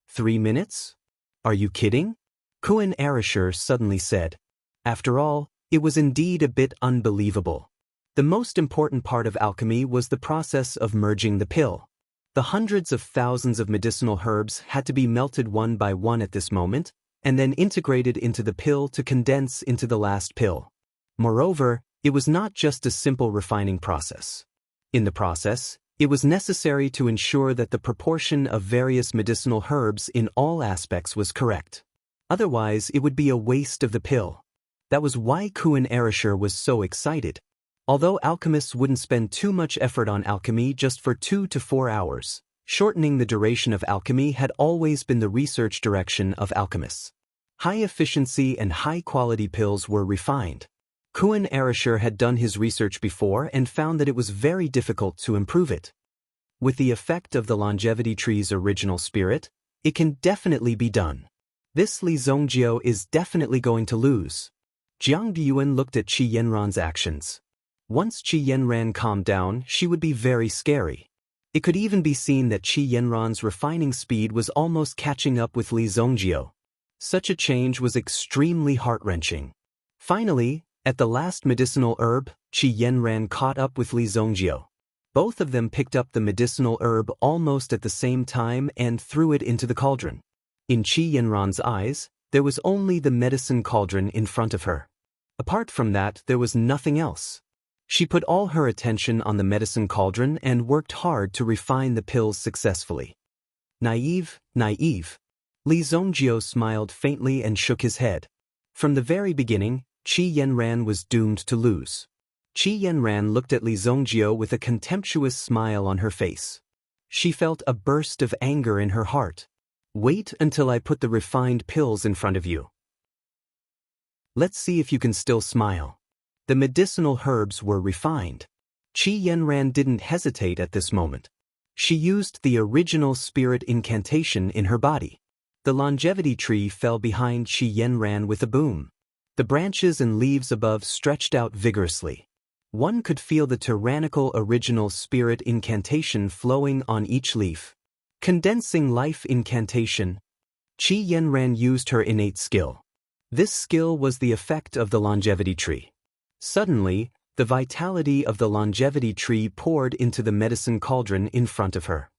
3 minutes? Are you kidding? Kuan Erishur suddenly said. After all, it was indeed a bit unbelievable. The most important part of alchemy was the process of merging the pill. The hundreds of thousands of medicinal herbs had to be melted one by one at this moment, and then integrated into the pill to condense into the last pill. Moreover, it was not just a simple refining process. In the process, it was necessary to ensure that the proportion of various medicinal herbs in all aspects was correct. Otherwise, it would be a waste of the pill. That was why Kuan Erishur was so excited. Although alchemists wouldn't spend too much effort on alchemy just for 2 to 4 hours, shortening the duration of alchemy had always been the research direction of alchemists. High-efficiency and high-quality pills were refined. Kuan Erasure had done his research before and found that it was very difficult to improve it. With the effect of the longevity tree's original spirit, it can definitely be done. This Li Zongjiu is definitely going to lose. Jiang Yuan looked at Qi Yanran's actions. Once Qi Yanran calmed down, she would be very scary. It could even be seen that Qi Yanran's refining speed was almost catching up with Li Zongjiu. Such a change was extremely heart-wrenching. Finally, at the last medicinal herb, Qi Yanran caught up with Li Zongjiu. Both of them picked up the medicinal herb almost at the same time and threw it into the cauldron. In Qi Yanran's eyes, there was only the medicine cauldron in front of her. Apart from that, there was nothing else. She put all her attention on the medicine cauldron and worked hard to refine the pills successfully. Naive, naive. Li Zongjiu smiled faintly and shook his head. From the very beginning, Qi Yanran was doomed to lose. Qi Yanran looked at Li Zongjiu with a contemptuous smile on her face. She felt a burst of anger in her heart. Wait until I put the refined pills in front of you. Let's see if you can still smile. The medicinal herbs were refined. Qi Yanran didn't hesitate at this moment. She used the original spirit incantation in her body. The longevity tree fell behind Qi Yanran with a boom. The branches and leaves above stretched out vigorously. One could feel the tyrannical original spirit incantation flowing on each leaf. Condensing life incantation. Qi Yanran used her innate skill. This skill was the effect of the longevity tree. Suddenly, the vitality of the longevity tree poured into the medicine cauldron in front of her.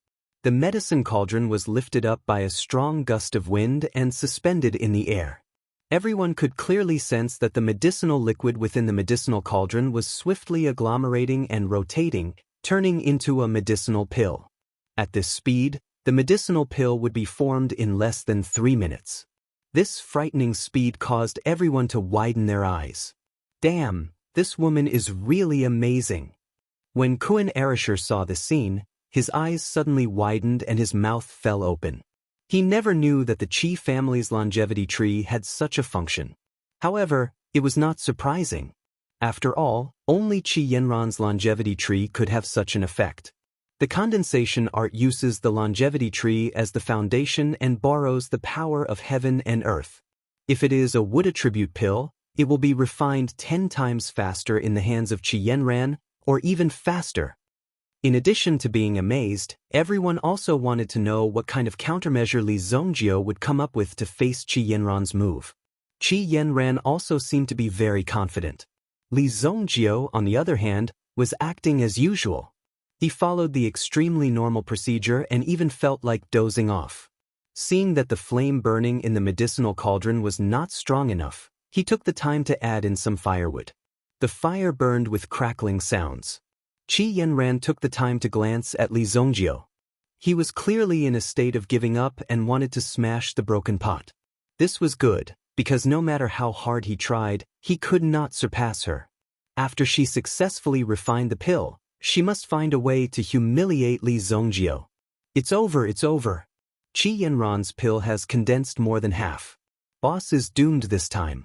The medicine cauldron was lifted up by a strong gust of wind and suspended in the air. Everyone could clearly sense that the medicinal liquid within the medicinal cauldron was swiftly agglomerating and rotating, turning into a medicinal pill. At this speed, the medicinal pill would be formed in less than 3 minutes. This frightening speed caused everyone to widen their eyes. Damn, this woman is really amazing. When Kuan Erasure saw the scene, his eyes suddenly widened and his mouth fell open. He never knew that the Qi family's longevity tree had such a function. However, it was not surprising. After all, only Qi Yanran's longevity tree could have such an effect. The condensation art uses the longevity tree as the foundation and borrows the power of heaven and earth. If it is a wood attribute pill, it will be refined 10 times faster in the hands of Qi Yanran, or even faster. In addition to being amazed, everyone also wanted to know what kind of countermeasure Li Zongjiu would come up with to face Qi Yanran's move. Qi Yanran also seemed to be very confident. Li Zongjiu, on the other hand, was acting as usual. He followed the extremely normal procedure and even felt like dozing off. Seeing that the flame burning in the medicinal cauldron was not strong enough, he took the time to add in some firewood. The fire burned with crackling sounds. Qi Yanran took the time to glance at Li Zongjiu. He was clearly in a state of giving up and wanted to smash the broken pot. This was good, because no matter how hard he tried, he could not surpass her. After she successfully refined the pill, she must find a way to humiliate Li Zongjiu. It's over, it's over. Qi Yanran's pill has condensed more than half. Boss is doomed this time.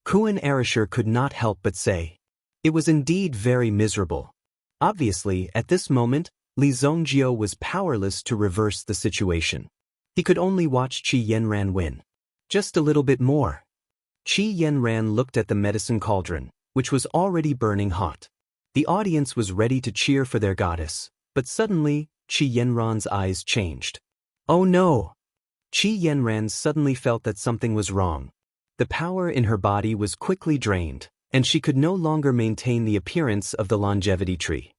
Kuan Erasure could not help but say. It was indeed very miserable. Obviously, at this moment, Li Zongjiu was powerless to reverse the situation. He could only watch Qi Yanran win. Just a little bit more. Qi Yanran looked at the medicine cauldron, which was already burning hot. The audience was ready to cheer for their goddess, but suddenly, Qi Yanran's eyes changed. Oh no! Qi Yanran suddenly felt that something was wrong. The power in her body was quickly drained, and she could no longer maintain the appearance of the longevity tree.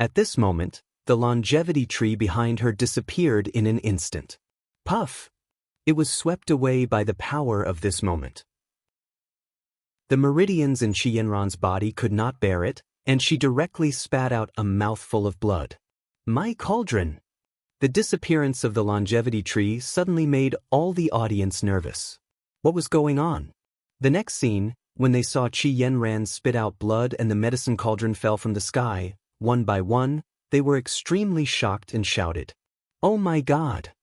At this moment, the longevity tree behind her disappeared in an instant. Puff! It was swept away by the power of this moment. The meridians in Qi Yanran's body could not bear it, and she directly spat out a mouthful of blood. My cauldron! The disappearance of the longevity tree suddenly made all the audience nervous. What was going on? The next scene, when they saw Qi Yanran spit out blood and the medicine cauldron fell from the sky, one by one, they were extremely shocked and shouted, "Oh my God!"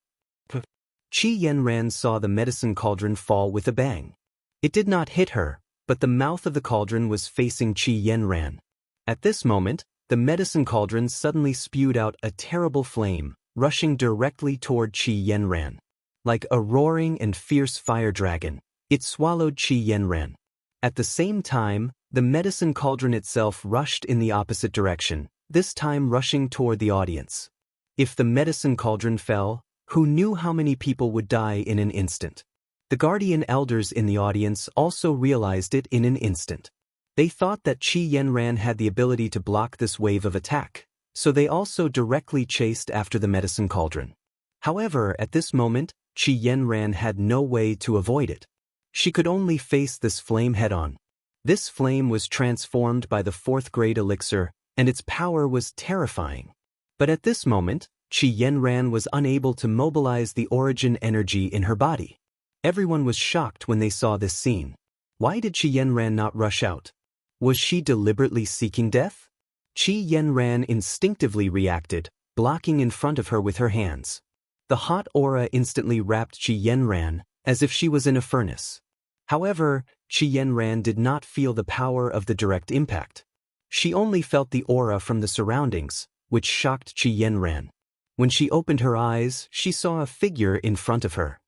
Qi Yanran saw the medicine cauldron fall with a bang. It did not hit her, but the mouth of the cauldron was facing Qi Yanran. At this moment, the medicine cauldron suddenly spewed out a terrible flame, rushing directly toward Qi Yanran. Like a roaring and fierce fire dragon, it swallowed Qi Yanran. At the same time, the medicine cauldron itself rushed in the opposite direction, this time rushing toward the audience. If the medicine cauldron fell, who knew how many people would die in an instant? The guardian elders in the audience also realized it in an instant. They thought that Qi Yanran had the ability to block this wave of attack, so they also directly chased after the medicine cauldron. However, at this moment, Qi Yanran had no way to avoid it. She could only face this flame head-on. This flame was transformed by the 4th grade elixir, and its power was terrifying. But at this moment, Qi Yanran was unable to mobilize the origin energy in her body. Everyone was shocked when they saw this scene. Why did Qi Yanran not rush out? Was she deliberately seeking death? Qi Yanran instinctively reacted, blocking in front of her with her hands. The hot aura instantly wrapped Qi Yanran, as if she was in a furnace. However, Qi Yanran did not feel the power of the direct impact. She only felt the aura from the surroundings, which shocked Qi Yanran. When she opened her eyes, she saw a figure in front of her.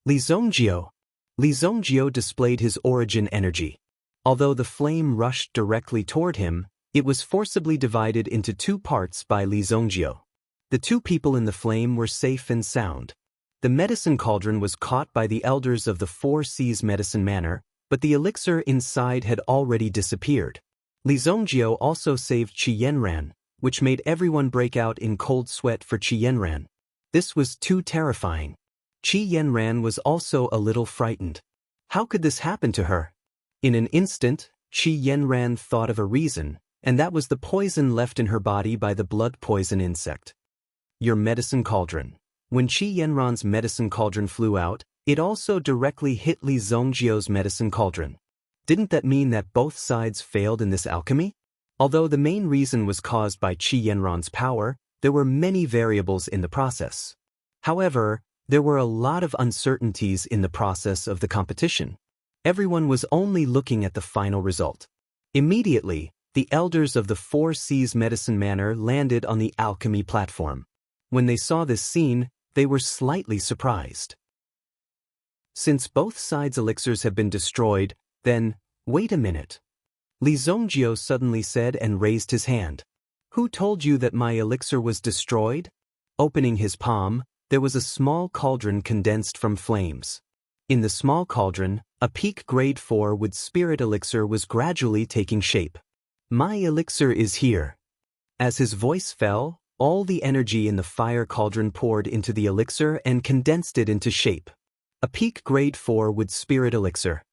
Li Zongjio. Li Zongjio displayed his origin energy. Although the flame rushed directly toward him, it was forcibly divided into 2 parts by Li Zongjio. The 2 people in the flame were safe and sound. The medicine cauldron was caught by the elders of the 4 Seas Medicine Manor, but the elixir inside had already disappeared. Li Zongjio also saved Qi Yanran, which made everyone break out in cold sweat for Qi Yanran. This was too terrifying. Qi Yanran was also a little frightened. How could this happen to her? In an instant, Qi Yanran thought of a reason, and that was the poison left in her body by the blood poison insect. Your medicine cauldron. When Qi Yanran's medicine cauldron flew out, it also directly hit Li Zongjio's medicine cauldron. Didn't that mean that both sides failed in this alchemy? Although the main reason was caused by Qi Yanran's power, there were many variables in the process. However, there were a lot of uncertainties in the process of the competition. Everyone was only looking at the final result. Immediately, the elders of the 4 Seas Medicine Manor landed on the alchemy platform. When they saw this scene, they were slightly surprised. Since both sides' elixirs have been destroyed, then, wait a minute. Li Zongjio suddenly said and raised his hand. Who told you that my elixir was destroyed? Opening his palm, there was a small cauldron condensed from flames. In the small cauldron, a peak grade 4 wood spirit elixir was gradually taking shape. My elixir is here. As his voice fell, all the energy in the fire cauldron poured into the elixir and condensed it into shape. A peak grade 4 wood spirit elixir.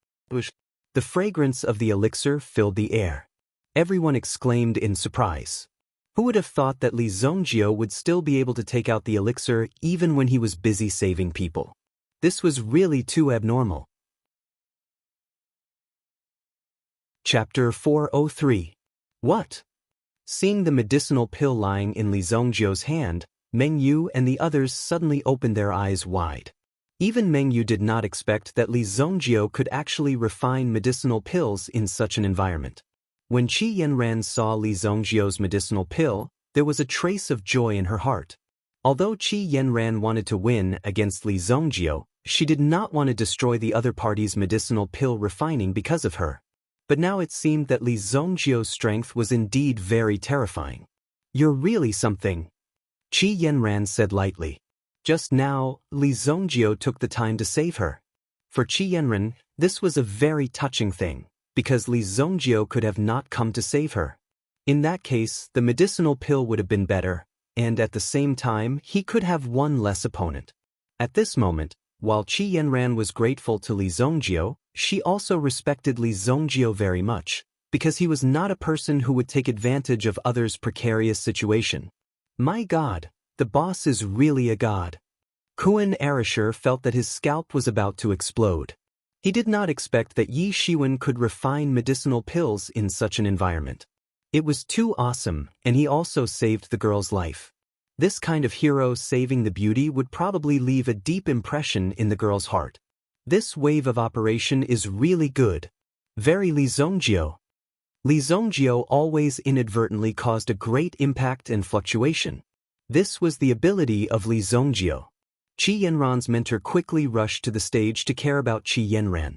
The fragrance of the elixir filled the air. Everyone exclaimed in surprise. Who would have thought that Li Zongjio would still be able to take out the elixir even when he was busy saving people? This was really too abnormal. Chapter 403. What? Seeing the medicinal pill lying in Li Zongjio's hand, Meng Yu and the others suddenly opened their eyes wide. Even Meng Yu did not expect that Li Zongjio could actually refine medicinal pills in such an environment. When Qi Yanran saw Li Zongjio's medicinal pill, there was a trace of joy in her heart. Although Qi Yanran wanted to win against Li Zongjio, she did not want to destroy the other party's medicinal pill refining because of her. But now it seemed that Li Zongjio's strength was indeed very terrifying. You're really something, Qi Yanran said lightly. Just now, Li Zongjio took the time to save her. For Qi Yanran, this was a very touching thing, because Li Zongjio could have not come to save her. In that case, the medicinal pill would have been better, and at the same time, he could have one less opponent. At this moment, while Qi Yanran was grateful to Li Zongjio, she also respected Li Zongjio very much, because he was not a person who would take advantage of others' precarious situation. My God, the boss is really a god. Kuan Arashir felt that his scalp was about to explode. He did not expect that Yi Shiwen could refine medicinal pills in such an environment. It was too awesome, and he also saved the girl's life. This kind of hero saving the beauty would probably leave a deep impression in the girl's heart. This wave of operation is really good. Very Li Zongjio. Li Zongjio always inadvertently caused a great impact and fluctuation. This was the ability of Li Zongjio. Qi Yanran's mentor quickly rushed to the stage to care about Qi Yanran.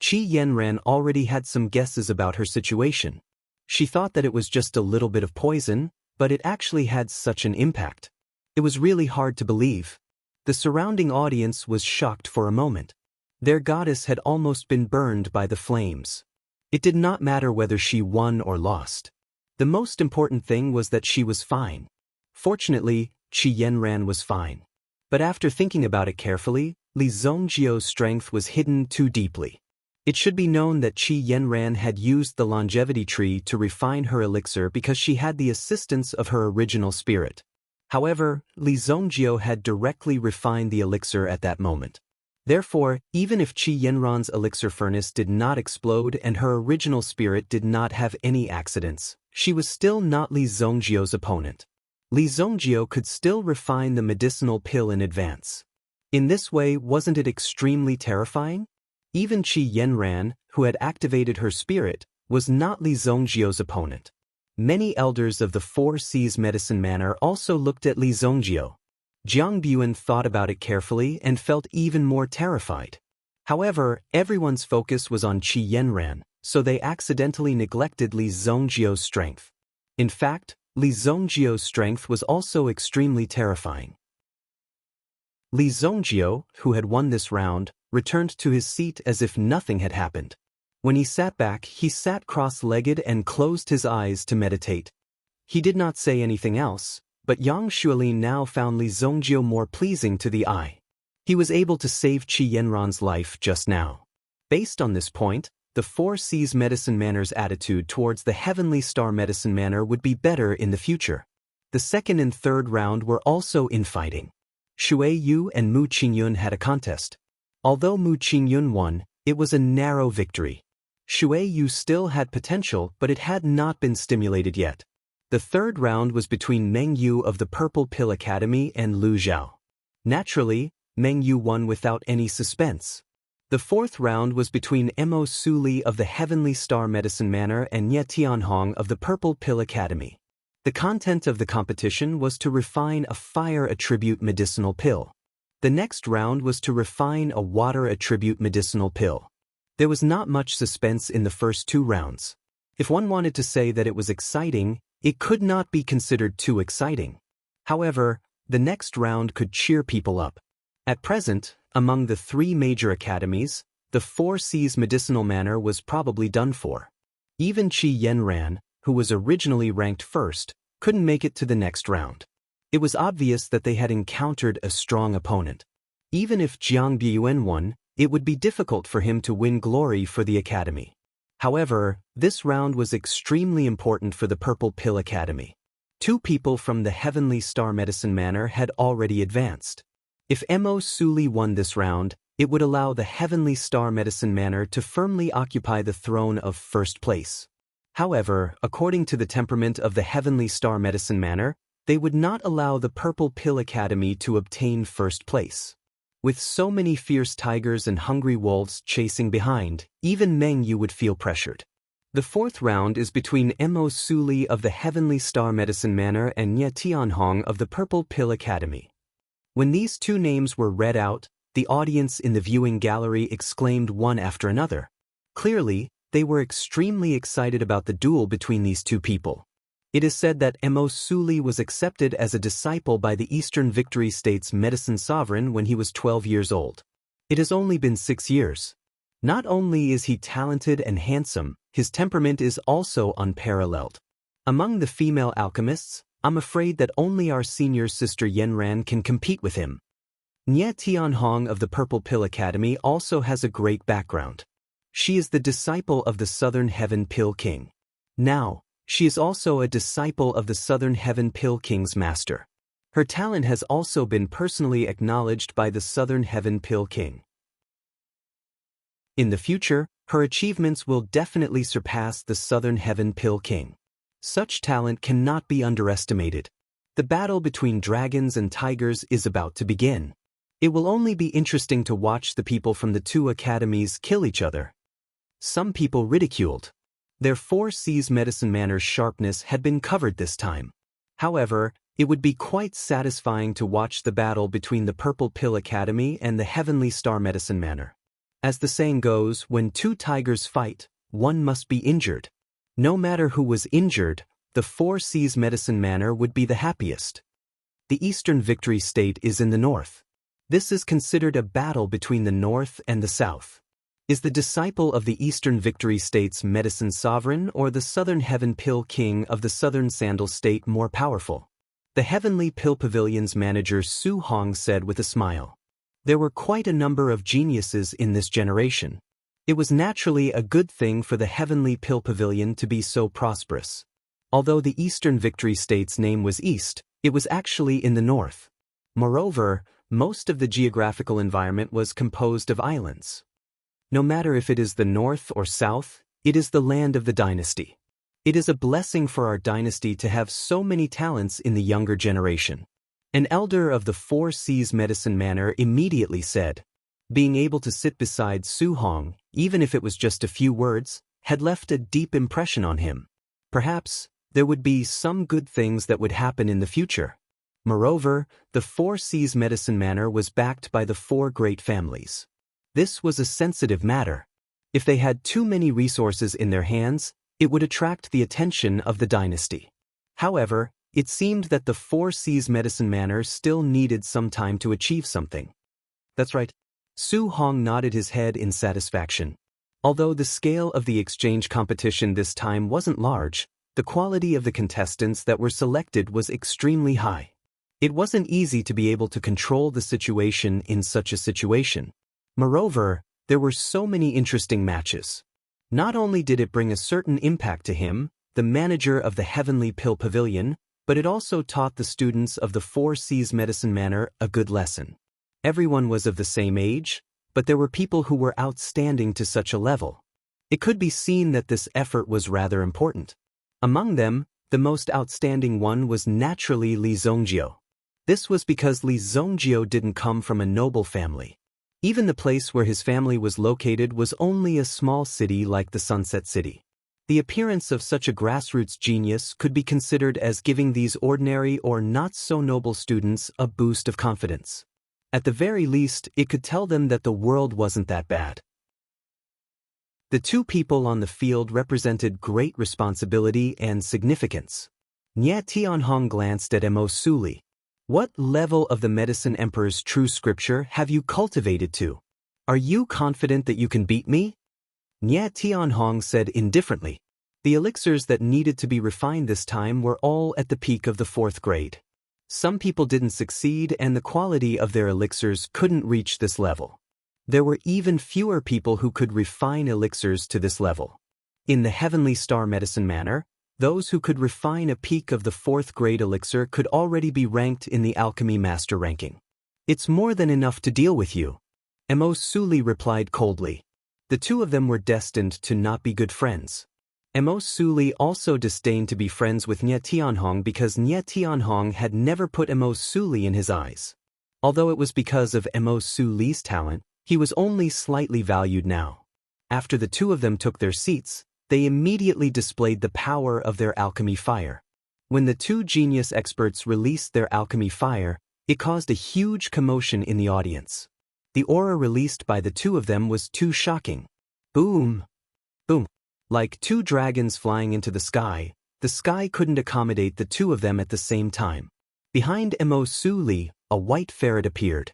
Qi Yanran already had some guesses about her situation. She thought that it was just a little bit of poison, but it actually had such an impact. It was really hard to believe. The surrounding audience was shocked for a moment. Their goddess had almost been burned by the flames. It did not matter whether she won or lost. The most important thing was that she was fine. Fortunately, Qi Yanran was fine. But after thinking about it carefully, Li Zongjio's strength was hidden too deeply. It should be known that Qi Yanran had used the longevity tree to refine her elixir because she had the assistance of her original spirit. However, Li Zongjio had directly refined the elixir at that moment. Therefore, even if Qi Yanran's elixir furnace did not explode and her original spirit did not have any accidents, she was still not Li Zongjio's opponent. Li Zongjio could still refine the medicinal pill in advance. In this way, wasn't it extremely terrifying? Even Qi Yanran, who had activated her spirit, was not Li Zongjio's opponent. Many elders of the Four Seas Medicine Manor also looked at Li Zongjio. Jiang Buan thought about it carefully and felt even more terrified. However, everyone's focus was on Qi Yanran, so they accidentally neglected Li Zongjio's strength. In fact, Li Zongjio's strength was also extremely terrifying. Li Zongjio, who had won this round, returned to his seat as if nothing had happened. When he sat back, he sat cross-legged and closed his eyes to meditate. He did not say anything else, but Yang Xuelin now found Li Zongjio more pleasing to the eye. He was able to save Qi Yanran's life just now. Based on this point, the Four Seas Medicine Manor's attitude towards the Heavenly Star Medicine Manor would be better in the future. The second and third round were also infighting. Xue Yu and Mu Qingyun had a contest. Although Mu Qingyun won, it was a narrow victory. Xue Yu still had potential, but it had not been stimulated yet. The third round was between Meng Yu of the Purple Pill Academy and Lu Zhao. Naturally, Meng Yu won without any suspense. The fourth round was between Mo Su Li of the Heavenly Star Medicine Manor and Ye Tianhong of the Purple Pill Academy. The content of the competition was to refine a fire attribute medicinal pill. The next round was to refine a water attribute medicinal pill. There was not much suspense in the first two rounds. If one wanted to say that it was exciting, it could not be considered too exciting. However, the next round could cheer people up. At present, among the three major academies, the Four Seas Medicinal Manor was probably done for. Even Qi Yanran, who was originally ranked first, couldn't make it to the next round. It was obvious that they had encountered a strong opponent. Even if Jiang Buan won, it would be difficult for him to win glory for the academy. However, this round was extremely important for the Purple Pill Academy. Two people from the Heavenly Star Medicine Manor had already advanced. If Mo Su Li won this round, it would allow the Heavenly Star Medicine Manor to firmly occupy the throne of first place. However, according to the temperament of the Heavenly Star Medicine Manor, they would not allow the Purple Pill Academy to obtain first place. With so many fierce tigers and hungry wolves chasing behind, even Meng Yu would feel pressured. The fourth round is between Mo Su Li of the Heavenly Star Medicine Manor and Ye Tianhong of the Purple Pill Academy. When these two names were read out, the audience in the viewing gallery exclaimed one after another. Clearly, they were extremely excited about the duel between these two people. It is said that Mo Su Li was accepted as a disciple by the Eastern Victory State's medicine sovereign when he was 12 years old. It has only been 6 years. Not only is he talented and handsome, his temperament is also unparalleled. Among the female alchemists, I'm afraid that only our senior sister Yanran can compete with him. Nye Tianhong of the Purple Pill Academy also has a great background. She is the disciple of the Southern Heaven Pill King. Now, she is also a disciple of the Southern Heaven Pill King's master. Her talent has also been personally acknowledged by the Southern Heaven Pill King. In the future, her achievements will definitely surpass the Southern Heaven Pill King. Such talent cannot be underestimated. The battle between dragons and tigers is about to begin. It will only be interesting to watch the people from the two academies kill each other. Some people ridiculed. Their 4C's medicine manner's sharpness had been covered this time. However, it would be quite satisfying to watch the battle between the Purple Pill Academy and the Heavenly Star Medicine Manor. As the saying goes, when two tigers fight, one must be injured. No matter who was injured, the 4C's Medicine Manor would be the happiest. The Eastern Victory State is in the north. This is considered a battle between the north and the south. Is the disciple of the Eastern Victory State's medicine sovereign or the Southern Heaven Pill King of the Southern Sandal State more powerful? The Heavenly Pill Pavilion's manager Su Hong said with a smile. There were quite a number of geniuses in this generation. It was naturally a good thing for the Heavenly Pill Pavilion to be so prosperous. Although the Eastern Victory State's name was East, it was actually in the north. Moreover, most of the geographical environment was composed of islands. No matter if it is the north or south, it is the land of the dynasty. It is a blessing for our dynasty to have so many talents in the younger generation. An elder of the 4C's Medicine Manor immediately said. Being able to sit beside Su Hong, even if it was just a few words, had left a deep impression on him. Perhaps there would be some good things that would happen in the future. Moreover, the 4C's Medicine Manor was backed by the 4 great families. This was a sensitive matter. If they had too many resources in their hands, it would attract the attention of the dynasty. However, it seemed that the 4C's Medicine Manor still needed some time to achieve something. That's right. Su Hong nodded his head in satisfaction. Although the scale of the exchange competition this time wasn't large, the quality of the contestants that were selected was extremely high. It wasn't easy to be able to control the situation in such a situation. Moreover, there were so many interesting matches. Not only did it bring a certain impact to him, the manager of the Heavenly Pill Pavilion, but it also taught the students of the 4C's Medicine Manor a good lesson. Everyone was of the same age, but there were people who were outstanding to such a level. It could be seen that this effort was rather important. Among them, the most outstanding one was naturally Li Zongjio. This was because Li Zongjio didn't come from a noble family. Even the place where his family was located was only a small city like the Sunset City. The appearance of such a grassroots genius could be considered as giving these ordinary or not-so-noble students a boost of confidence. At the very least, it could tell them that the world wasn't that bad. The two people on the field represented great responsibility and significance. Nye Tianhong glanced at Mo Suli. What level of the Medicine Emperor's true scripture have you cultivated to? Are you confident that you can beat me? Nye Tianhong said indifferently. The elixirs that needed to be refined this time were all at the peak of the 4th grade. Some people didn't succeed and the quality of their elixirs couldn't reach this level. There were even fewer people who could refine elixirs to this level. In the Heavenly Star Medicine Manor, those who could refine a peak of the 4th grade elixir could already be ranked in the Alchemy Master ranking. It's more than enough to deal with you. Mo Suli replied coldly. The two of them were destined to not be good friends. Mo Suli also disdained to be friends with Nye Tianhong because Nye Tianhong had never put Mo Suli in his eyes. Although it was because of Mo Suli's talent, he was only slightly valued now. After the two of them took their seats, they immediately displayed the power of their alchemy fire. When the two genius experts released their alchemy fire, it caused a huge commotion in the audience. The aura released by the two of them was too shocking. Boom! Boom! Like two dragons flying into the sky couldn't accommodate the two of them at the same time. Behind Mo Suli, a white ferret appeared.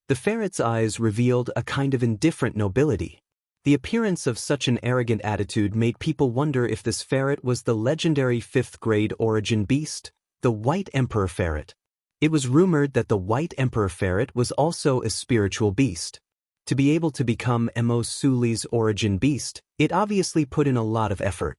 The ferret's eyes revealed a kind of indifferent nobility. The appearance of such an arrogant attitude made people wonder if this ferret was the legendary 5th grade origin beast, the White Emperor Ferret. It was rumored that the White Emperor Ferret was also a spiritual beast. To be able to become Mo Suli's origin beast, it obviously put in a lot of effort.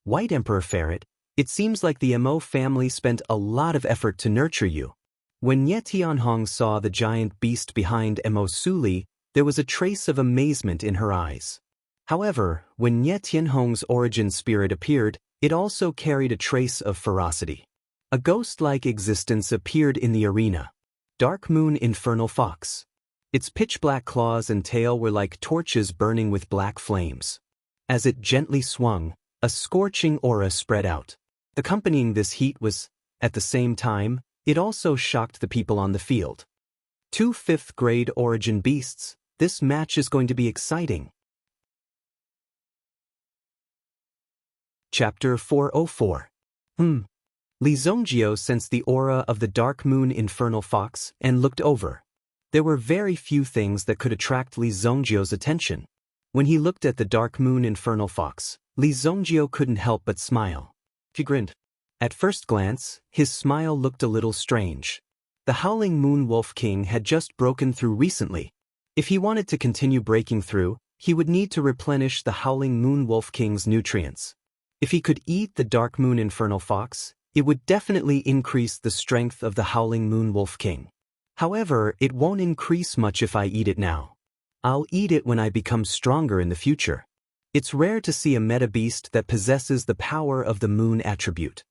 White Emperor Ferret, it seems like the Mo family spent a lot of effort to nurture you. When Nye Tianhong saw the giant beast behind Mo Suli, there was a trace of amazement in her eyes. However, when Nye Tianhong's origin spirit appeared, it also carried a trace of ferocity. A ghost-like existence appeared in the arena. Dark Moon Infernal Fox. Its pitch-black claws and tail were like torches burning with black flames. As it gently swung, a scorching aura spread out. Accompanying this heat was, at the same time, it also shocked the people on the field. 2 5th-grade origin beasts, this match is going to be exciting. Chapter 404. Li Zongjio sensed the aura of the Dark Moon Infernal Fox and looked over. There were very few things that could attract Li Zongjio's attention. When he looked at the Dark Moon Infernal Fox, Li Zongjio couldn't help but smile. He grinned. At first glance, his smile looked a little strange. The Howling Moon Wolf King had just broken through recently. If he wanted to continue breaking through, he would need to replenish the Howling Moon Wolf King's nutrients. If he could eat the Dark Moon Infernal Fox, it would definitely increase the strength of the Howling Moon Wolf King. However, it won't increase much if I eat it now. I'll eat it when I become stronger in the future. It's rare to see a meta beast that possesses the power of the moon attribute.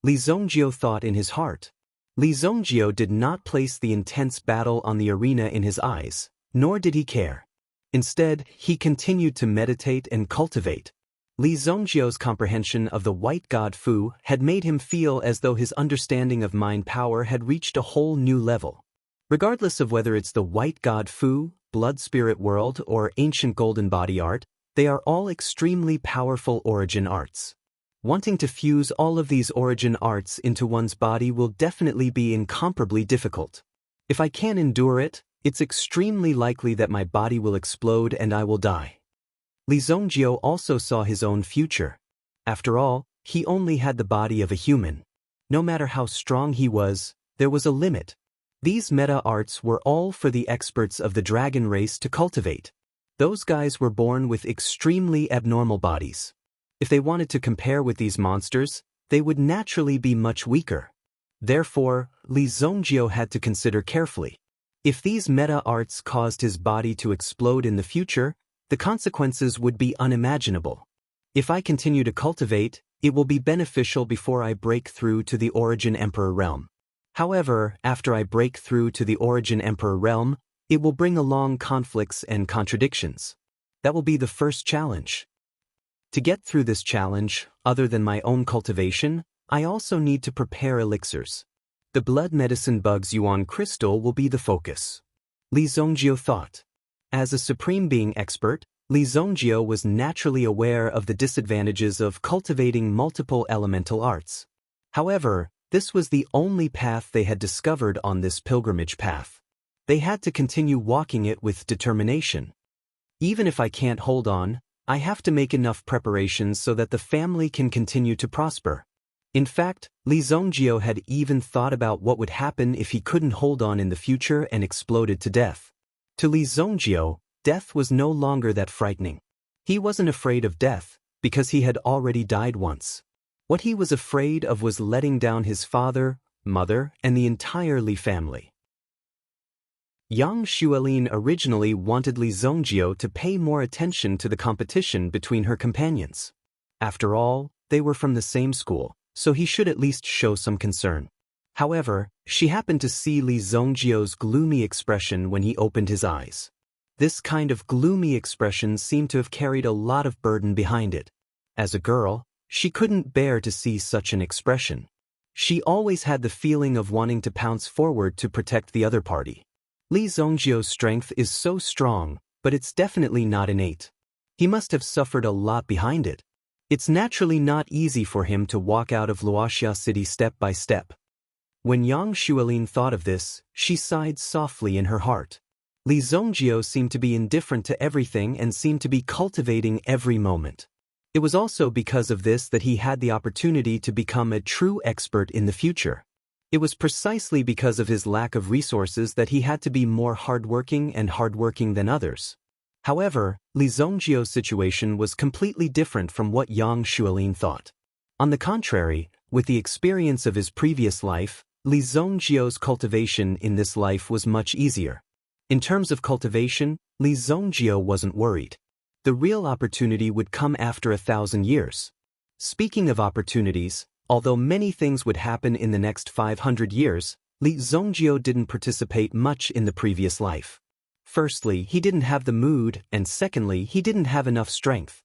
Li Zongjio thought in his heart. Li Zongjio did not place the intense battle on the arena in his eyes, nor did he care. Instead, he continued to meditate and cultivate. Li Zongjio's comprehension of the white god Fu had made him feel as though his understanding of mind power had reached a whole new level. Regardless of whether it's the white god Fu, blood spirit world, or ancient golden body art, they are all extremely powerful origin arts. Wanting to fuse all of these origin arts into one's body will definitely be incomparably difficult. If I can't endure it, it's extremely likely that my body will explode and I will die. Li Zongjio also saw his own future. After all, he only had the body of a human. No matter how strong he was, there was a limit. These meta arts were all for the experts of the dragon race to cultivate. Those guys were born with extremely abnormal bodies. If they wanted to compare with these monsters, they would naturally be much weaker. Therefore, Li Zongjio had to consider carefully. If these meta arts caused his body to explode in the future, the consequences would be unimaginable. If I continue to cultivate, it will be beneficial before I break through to the Origin Emperor realm. However, after I break through to the Origin Emperor realm, it will bring along conflicts and contradictions. That will be the first challenge. To get through this challenge, other than my own cultivation, I also need to prepare elixirs. The blood medicine bug's Yuan crystal will be the focus. Li Zongjio thought. As a supreme being expert, Li Zongjio was naturally aware of the disadvantages of cultivating multiple elemental arts. However, this was the only path they had discovered on this pilgrimage path. They had to continue walking it with determination. Even if I can't hold on, I have to make enough preparations so that the family can continue to prosper. In fact, Li Zongjio had even thought about what would happen if he couldn't hold on in the future and exploded to death. To Li Zongjio, death was no longer that frightening. He wasn't afraid of death, because he had already died once. What he was afraid of was letting down his father, mother, and the entire Li family. Yang Xuelin originally wanted Li Zongjio to pay more attention to the competition between her companions. After all, they were from the same school, so he should at least show some concern. However, she happened to see Li Zongjio's gloomy expression when he opened his eyes. This kind of gloomy expression seemed to have carried a lot of burden behind it. As a girl, she couldn't bear to see such an expression. She always had the feeling of wanting to pounce forward to protect the other party. Li Zongjio's strength is so strong, but it's definitely not innate. He must have suffered a lot behind it. It's naturally not easy for him to walk out of Luoxia City step by step. When Yang Xuelin thought of this, she sighed softly in her heart. Li Zongjio seemed to be indifferent to everything and seemed to be cultivating every moment. It was also because of this that he had the opportunity to become a true expert in the future. It was precisely because of his lack of resources that he had to be more hardworking than others. However, Li Zongjio's situation was completely different from what Yang Xuelin thought. On the contrary, with the experience of his previous life, Li Zongjio's cultivation in this life was much easier. In terms of cultivation, Li Zongjio wasn't worried. The real opportunity would come after 1,000 years. Speaking of opportunities, although many things would happen in the next 500 years, Li Zongjio didn't participate much in the previous life. Firstly, he didn't have the mood, and secondly, he didn't have enough strength.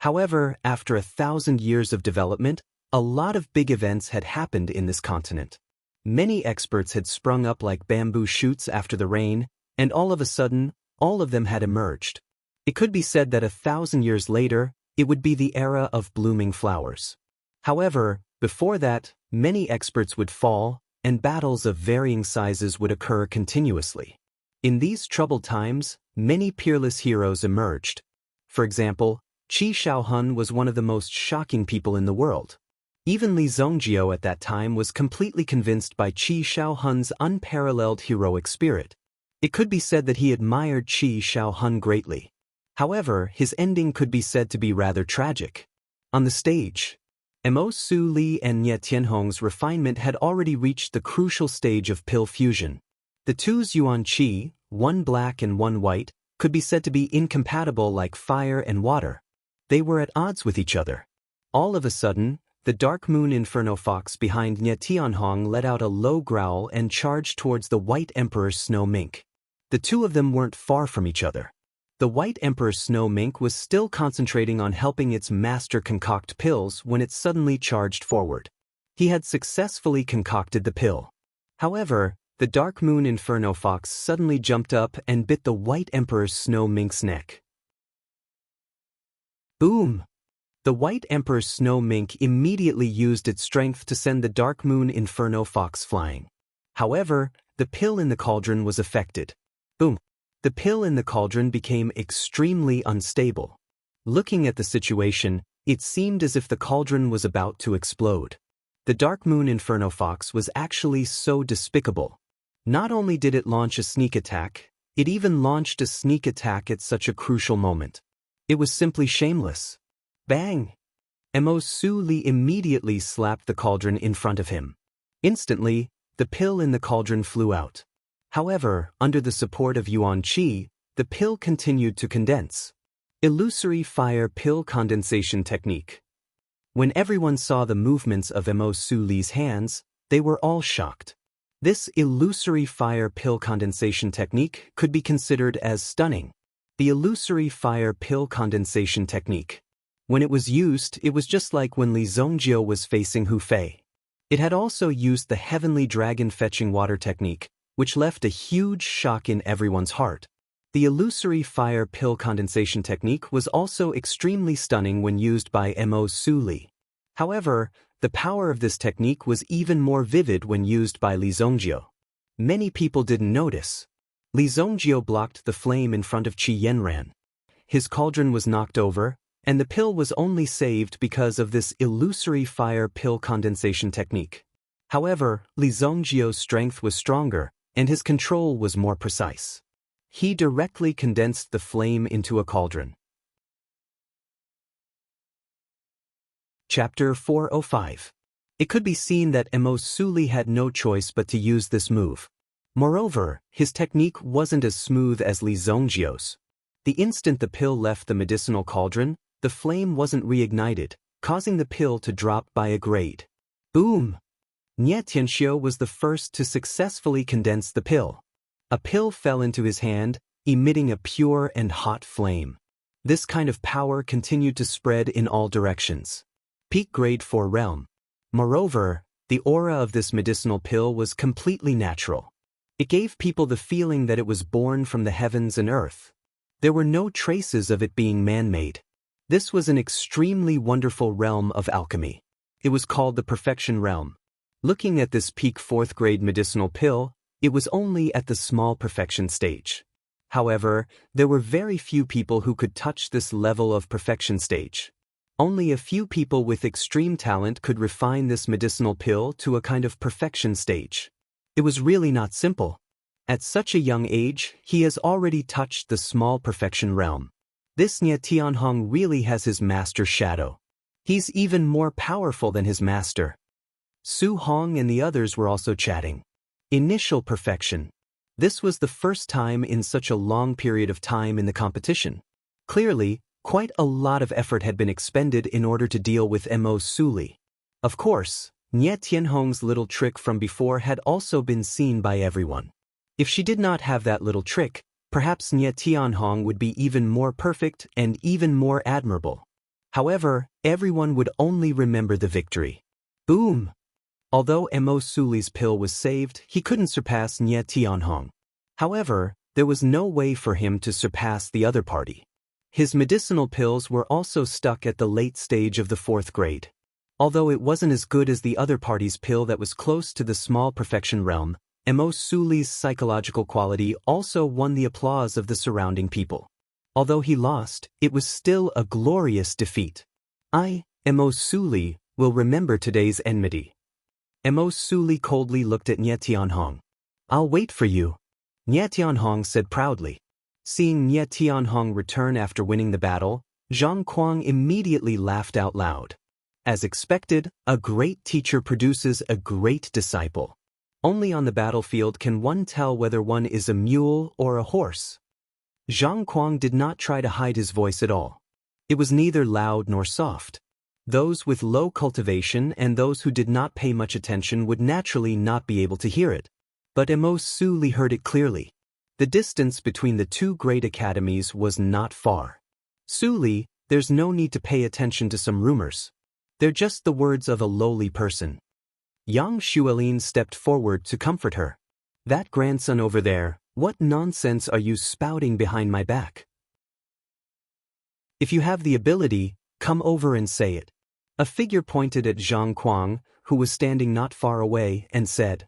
However, after 1,000 years of development, a lot of big events had happened in this continent. Many experts had sprung up like bamboo shoots after the rain, and all of a sudden, all of them had emerged. It could be said that 1,000 years later, it would be the era of blooming flowers. However, before that, many experts would fall, and battles of varying sizes would occur continuously. In these troubled times, many peerless heroes emerged. For example, Qi Shaohun was one of the most shocking people in the world. Even Li Zhongjio at that time was completely convinced by Qi Shaohun's unparalleled heroic spirit. It could be said that he admired Qi Shaohun greatly. However, his ending could be said to be rather tragic. On the stage, Mo Su Li and Nie Tianhong's refinement had already reached the crucial stage of pill fusion. The two's Yuan Qi, one black and one white, could be said to be incompatible like fire and water. They were at odds with each other. All of a sudden, the Dark Moon Inferno Fox behind Nie Tianhong let out a low growl and charged towards the White Emperor's snow mink. The two of them weren't far from each other. The White Emperor's snow mink was still concentrating on helping its master concoct pills when it suddenly charged forward. He had successfully concocted the pill. However, the Dark Moon Inferno Fox suddenly jumped up and bit the White Emperor's snow mink's neck. Boom! The White Emperor's snow mink immediately used its strength to send the Dark Moon Inferno Fox flying. However, the pill in the cauldron was affected. Boom! The pill in the cauldron became extremely unstable. Looking at the situation, it seemed as if the cauldron was about to explode. The Dark Moon Inferno Fox was actually so despicable. Not only did it launch a sneak attack, it even launched a sneak attack at such a crucial moment. It was simply shameless. Bang! Mo Su Li immediately slapped the cauldron in front of him. Instantly, the pill in the cauldron flew out. However, under the support of Yuan Qi, the pill continued to condense. Illusory fire pill condensation technique. When everyone saw the movements of Mo Su Li's hands, they were all shocked. This illusory fire pill condensation technique could be considered as stunning. The illusory fire pill condensation technique. When it was used, it was just like when Li Zhongjio was facing Hu Fei. It had also used the heavenly dragon fetching water technique, which left a huge shock in everyone's heart. The illusory fire pill condensation technique was also extremely stunning when used by Mo Su Li. However, the power of this technique was even more vivid when used by Li Zhongjio. Many people didn't notice. Li Zhongjio blocked the flame in front of Qi Yanran. His cauldron was knocked over, and the pill was only saved because of this illusory fire pill condensation technique. However, Li Zhongjio's strength was stronger, and his control was more precise. He directly condensed the flame into a cauldron. Chapter 405. It could be seen that Mo Su Li had no choice but to use this move. Moreover, his technique wasn't as smooth as Li Zhongjio's. The instant the pill left the medicinal cauldron, the flame wasn't reignited, causing the pill to drop by a grade. Boom! Nie Tianxiu was the first to successfully condense the pill. A pill fell into his hand, emitting a pure and hot flame. This kind of power continued to spread in all directions. Peak grade 4 realm. Moreover, the aura of this medicinal pill was completely natural. It gave people the feeling that it was born from the heavens and earth. There were no traces of it being man-made. This was an extremely wonderful realm of alchemy. It was called the Perfection Realm. Looking at this peak 4th grade medicinal pill, it was only at the small perfection stage. However, there were very few people who could touch this level of perfection stage. Only a few people with extreme talent could refine this medicinal pill to a kind of perfection stage. It was really not simple. At such a young age, he has already touched the small perfection realm. This Nie Tianhong really has his master shadow. He's even more powerful than his master. Su Hong and the others were also chatting. Initial perfection. This was the first time in such a long period of time in the competition. Clearly, quite a lot of effort had been expended in order to deal with Mo Su Li. Of course, Nie Tianhong's little trick from before had also been seen by everyone. If she did not have that little trick, perhaps Nie Tianhong would be even more perfect and even more admirable. However, everyone would only remember the victory. Boom! Although Mo Suli's pill was saved, he couldn't surpass Nye Tianhong. However, there was no way for him to surpass the other party. His medicinal pills were also stuck at the late stage of the 4th grade. Although it wasn't as good as the other party's pill that was close to the small perfection realm, Mo Suli's psychological quality also won the applause of the surrounding people. Although he lost, it was still a glorious defeat. Mo Suli, will remember today's enmity. Mo Suli coldly looked at Nye Tianhong. I'll wait for you, Nye Tianhong said proudly. Seeing Nye Tianhong return after winning the battle, Zhang Kuang immediately laughed out loud. As expected, a great teacher produces a great disciple. Only on the battlefield can one tell whether one is a mule or a horse. Zhang Kuang did not try to hide his voice at all. It was neither loud nor soft. Those with low cultivation and those who did not pay much attention would naturally not be able to hear it. But Mo Suli heard it clearly. The distance between the two great academies was not far. Suli, there's no need to pay attention to some rumors. They're just the words of a lowly person. Yang Xuelin stepped forward to comfort her. That grandson over there, what nonsense are you spouting behind my back? If you have the ability, come over and say it. A figure pointed at Zhang Kuang, who was standing not far away, and said,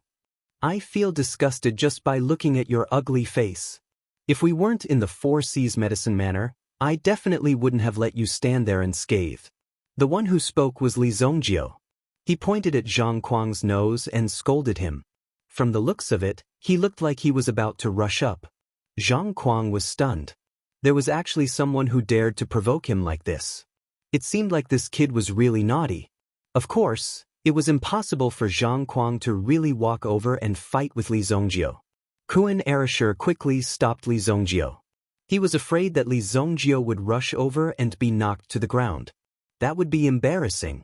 I feel disgusted just by looking at your ugly face. If we weren't in the 4 C's medicine manor, I definitely wouldn't have let you stand there and scathe. The one who spoke was Li Zongjio. He pointed at Zhang Kuang's nose and scolded him. From the looks of it, he looked like he was about to rush up. Zhang Kuang was stunned. There was actually someone who dared to provoke him like this. It seemed like this kid was really naughty. Of course, it was impossible for Zhang Kuang to really walk over and fight with Li Zongjio. Kuan Erashur quickly stopped Li Zongjio. He was afraid that Li Zongjio would rush over and be knocked to the ground. That would be embarrassing.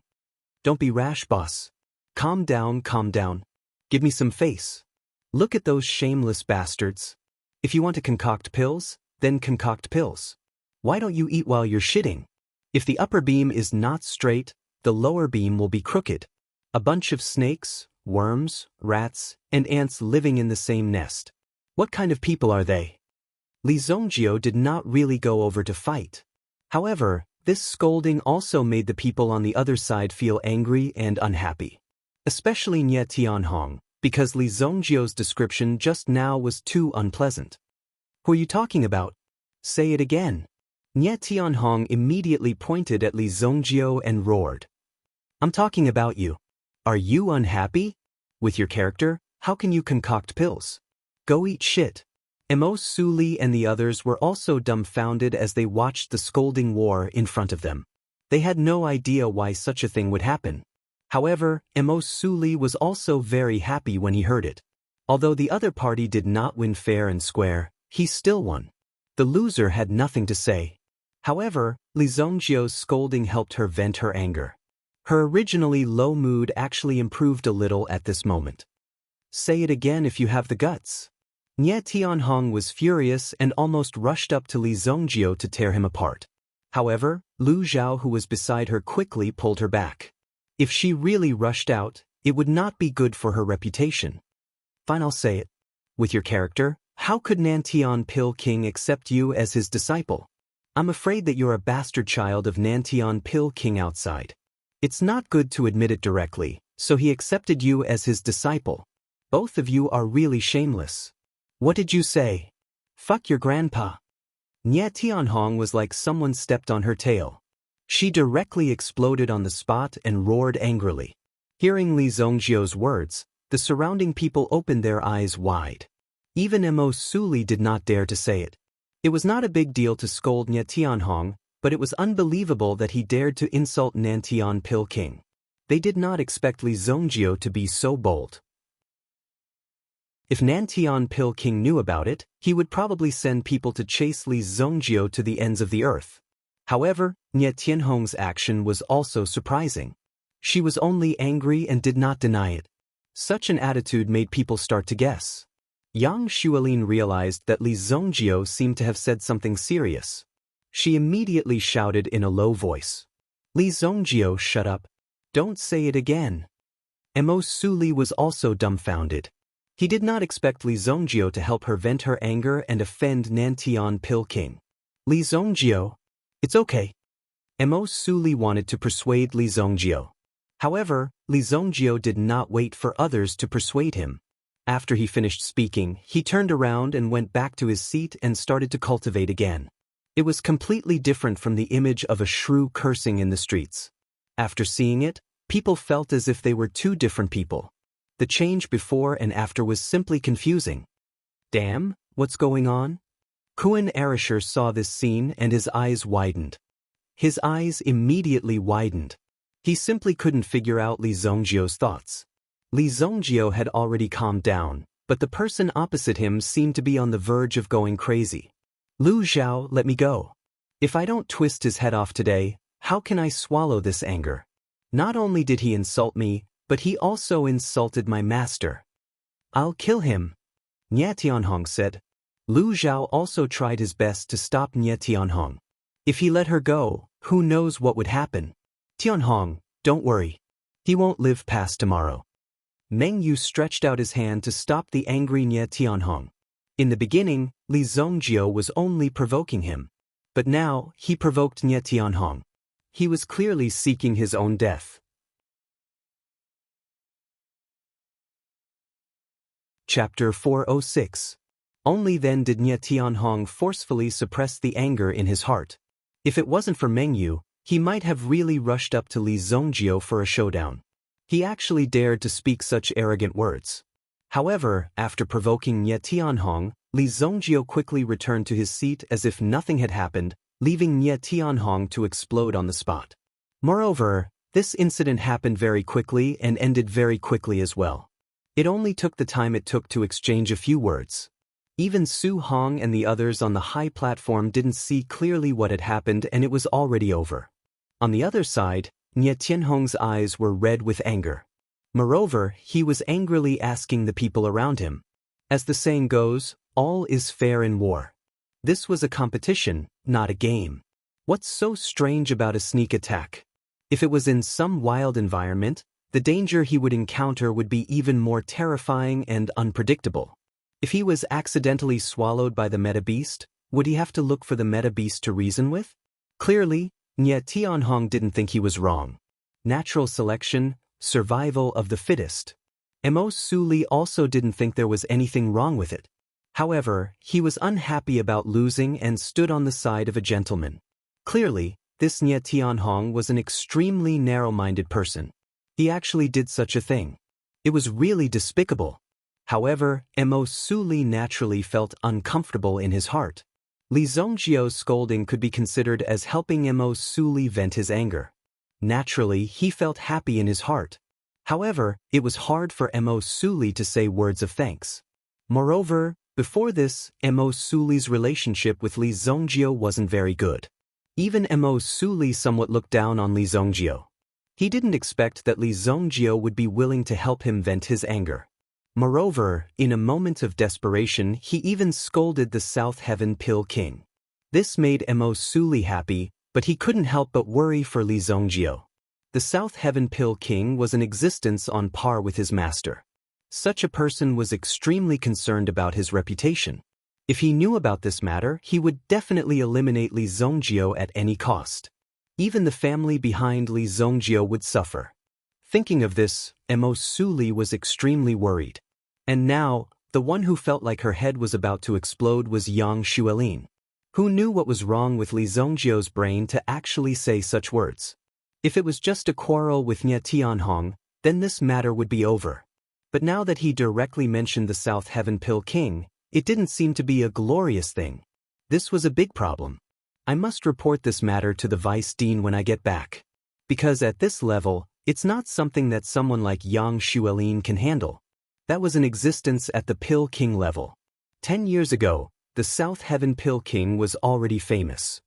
Don't be rash, boss. Calm down, calm down. Give me some face. Look at those shameless bastards. If you want to concoct pills, then concoct pills. Why don't you eat while you're shitting? If the upper beam is not straight, the lower beam will be crooked. A bunch of snakes, worms, rats, and ants living in the same nest. What kind of people are they? Li Zongjio did not really go over to fight. However, this scolding also made the people on the other side feel angry and unhappy. Especially Nye Tianhong, because Li Zongjio's description just now was too unpleasant. Who are you talking about? Say it again. Nye Tianhong immediately pointed at Li Zongjio and roared. I'm talking about you. Are you unhappy? With your character, how can you concoct pills? Go eat shit. Mo Suli and the others were also dumbfounded as they watched the scolding war in front of them. They had no idea why such a thing would happen. However, Mo Suli was also very happy when he heard it. Although the other party did not win fair and square, he still won. The loser had nothing to say. However, Li Zongjio's scolding helped her vent her anger. Her originally low mood actually improved a little at this moment. Say it again if you have the guts. Nye Tianhong was furious and almost rushed up to Li Zongjio to tear him apart. However, Lu Zhao, who was beside her, quickly pulled her back. If she really rushed out, it would not be good for her reputation. Fine, I'll say it. With your character, how could Nantian Pil King accept you as his disciple? I'm afraid that you're a bastard child of Nantian Pil King outside. It's not good to admit it directly, so he accepted you as his disciple. Both of you are really shameless. What did you say? Fuck your grandpa. Nye Tianhong was like someone stepped on her tail. She directly exploded on the spot and roared angrily. Hearing Li Zongjio's words, the surrounding people opened their eyes wide. Even Mo Suli did not dare to say it. It was not a big deal to scold Nye Tianhong, but it was unbelievable that he dared to insult Nantian Pil King. They did not expect Li Zongjio to be so bold. If Nantian Pil King knew about it, he would probably send people to chase Li Zongjio to the ends of the earth. However, Nye Tianhong's action was also surprising. She was only angry and did not deny it. Such an attitude made people start to guess. Yang Xuelin realized that Li Zongjio seemed to have said something serious. She immediately shouted in a low voice. Li Zongjio, shut up. Don't say it again. Mo Suli was also dumbfounded. He did not expect Li Zongjio to help her vent her anger and offend Nantian Pil King. Li Zongjio. It's okay. Mo Suli wanted to persuade Li Zongjio. However, Li Zongjio did not wait for others to persuade him. After he finished speaking, he turned around and went back to his seat and started to cultivate again. It was completely different from the image of a shrew cursing in the streets. After seeing it, people felt as if they were two different people. The change before and after was simply confusing. Damn, what's going on? Kuan Arisher saw this scene and his eyes widened. His eyes immediately widened. He simply couldn't figure out Li Zongjio's thoughts. Li Zongjio had already calmed down, but the person opposite him seemed to be on the verge of going crazy. Lu Zhao, let me go. If I don't twist his head off today, how can I swallow this anger? Not only did he insult me, but he also insulted my master. I'll kill him. Nye Tianhong said. Lu Zhao also tried his best to stop Nye Tianhong. If he let her go, who knows what would happen? Tianhong, don't worry. He won't live past tomorrow. Meng Yu stretched out his hand to stop the angry Nye Tianhong. In the beginning, Li Zongjio was only provoking him. But now, he provoked Nye Tianhong. He was clearly seeking his own death. Chapter 406. Only then did Nye Tianhong forcefully suppress the anger in his heart. If it wasn't for Meng Yu, he might have really rushed up to Li Zongjio for a showdown. He actually dared to speak such arrogant words. However, after provoking Nye Tianhong, Li Zongjio quickly returned to his seat as if nothing had happened, leaving Nye Tianhong to explode on the spot. Moreover, this incident happened very quickly and ended very quickly as well. It only took the time it took to exchange a few words. Even Su Hong and the others on the high platform didn't see clearly what had happened and it was already over. On the other side, Nye Tianhong's eyes were red with anger. Moreover, he was angrily asking the people around him. As the saying goes, all is fair in war. This was a competition, not a game. What's so strange about a sneak attack? If it was in some wild environment, the danger he would encounter would be even more terrifying and unpredictable. If he was accidentally swallowed by the meta beast, would he have to look for the meta beast to reason with? Clearly, Nye Tianhong didn't think he was wrong. Natural selection, survival of the fittest. Mo Suli also didn't think there was anything wrong with it. However, he was unhappy about losing and stood on the side of a gentleman. Clearly, this Nye Tianhong was an extremely narrow-minded person. He actually did such a thing. It was really despicable. However, Mo Suli naturally felt uncomfortable in his heart. Li Zongjio's scolding could be considered as helping Mo Suli vent his anger. Naturally, he felt happy in his heart. However, it was hard for Mo Suli to say words of thanks. Moreover, before this, Mo Suli's relationship with Li Zongjio wasn't very good. Even Mo Suli somewhat looked down on Li Zongjio. He didn't expect that Li Zongjio would be willing to help him vent his anger. Moreover, in a moment of desperation, he even scolded the South Heaven Pil King. This made Mo Suli happy, but he couldn't help but worry for Li Zongjio. The South Heaven Pil King was an existence on par with his master. Such a person was extremely concerned about his reputation. If he knew about this matter, he would definitely eliminate Li Zongjio at any cost. Even the family behind Li Zongjio would suffer. Thinking of this, Mo Suli was extremely worried. And now, the one who felt like her head was about to explode was Yang Xuelin. Who knew what was wrong with Li Zongjio's brain to actually say such words? If it was just a quarrel with Nye Tianhong, then this matter would be over. But now that he directly mentioned the South Heaven Pil King, it didn't seem to be a glorious thing. This was a big problem. I must report this matter to the Vice Dean when I get back. Because at this level, it's not something that someone like Yang Xuelin can handle. That was an existence at the Pil King level. 10 years ago, the South Heaven Pil King was already famous.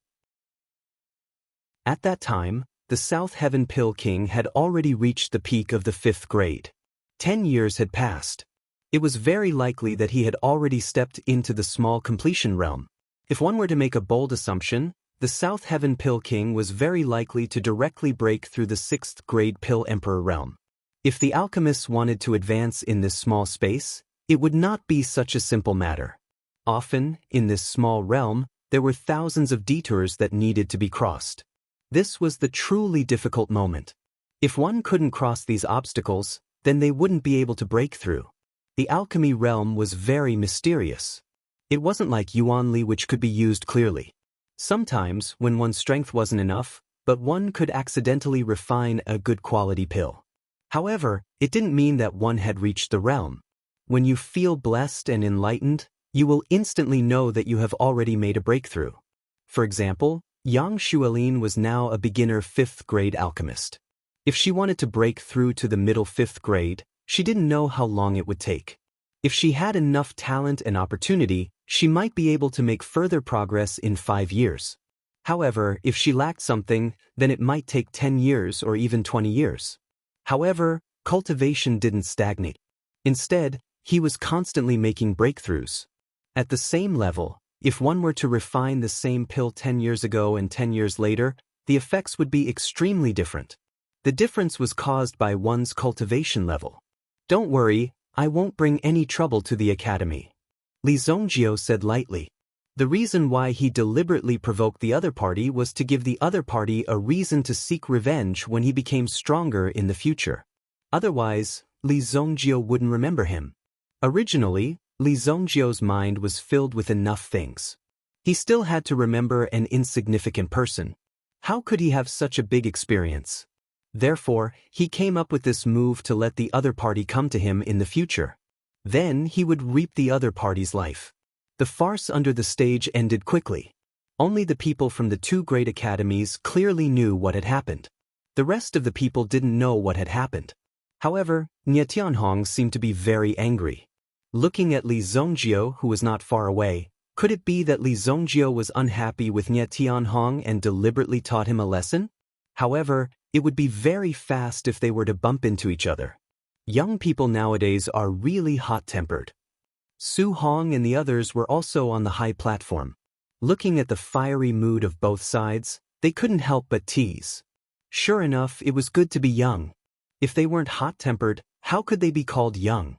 At that time, the South Heaven Pil King had already reached the peak of the 5th grade. 10 years had passed. It was very likely that he had already stepped into the small completion realm. If one were to make a bold assumption, the South Heaven Pill King was very likely to directly break through the 6th grade Pill Emperor realm. If the alchemists wanted to advance in this small space, it would not be such a simple matter. Often, in this small realm, there were thousands of detours that needed to be crossed. This was the truly difficult moment. If one couldn't cross these obstacles, then they wouldn't be able to break through. The alchemy realm was very mysterious. It wasn't like Yuanli, which could be used clearly. Sometimes, when one's strength wasn't enough, but one could accidentally refine a good quality pill. However, it didn't mean that one had reached the realm. When you feel blessed and enlightened, you will instantly know that you have already made a breakthrough. For example, Yang Xuelin was now a beginner 5th grade alchemist. If she wanted to break through to the middle 5th grade, she didn't know how long it would take. If she had enough talent and opportunity, she might be able to make further progress in 5 years. However, if she lacked something, then it might take 10 years or even 20 years. However, cultivation didn't stagnate. Instead, he was constantly making breakthroughs. At the same level, if one were to refine the same pill 10 years ago and 10 years later, the effects would be extremely different. The difference was caused by one's cultivation level. "Don't worry, I won't bring any trouble to the academy," Li Zongjio said lightly. The reason why he deliberately provoked the other party was to give the other party a reason to seek revenge when he became stronger in the future. Otherwise, Li Zongjio wouldn't remember him. Originally, Li Zongjio's mind was filled with enough things. He still had to remember an insignificant person. How could he have such a big experience? Therefore, he came up with this move to let the other party come to him in the future. Then he would reap the other party's life. The farce under the stage ended quickly. Only the people from the 2 great academies clearly knew what had happened. The rest of the people didn't know what had happened. However, Nie Tianhong seemed to be very angry. Looking at Li Zongjio, who was not far away, could it be that Li Zongjio was unhappy with Nie Tianhong and deliberately taught him a lesson? However, it would be very fast if they were to bump into each other. Young people nowadays are really hot-tempered. Su Hong and the others were also on the high platform. Looking at the fiery mood of both sides, they couldn't help but tease. Sure enough, it was good to be young. If they weren't hot-tempered, how could they be called young?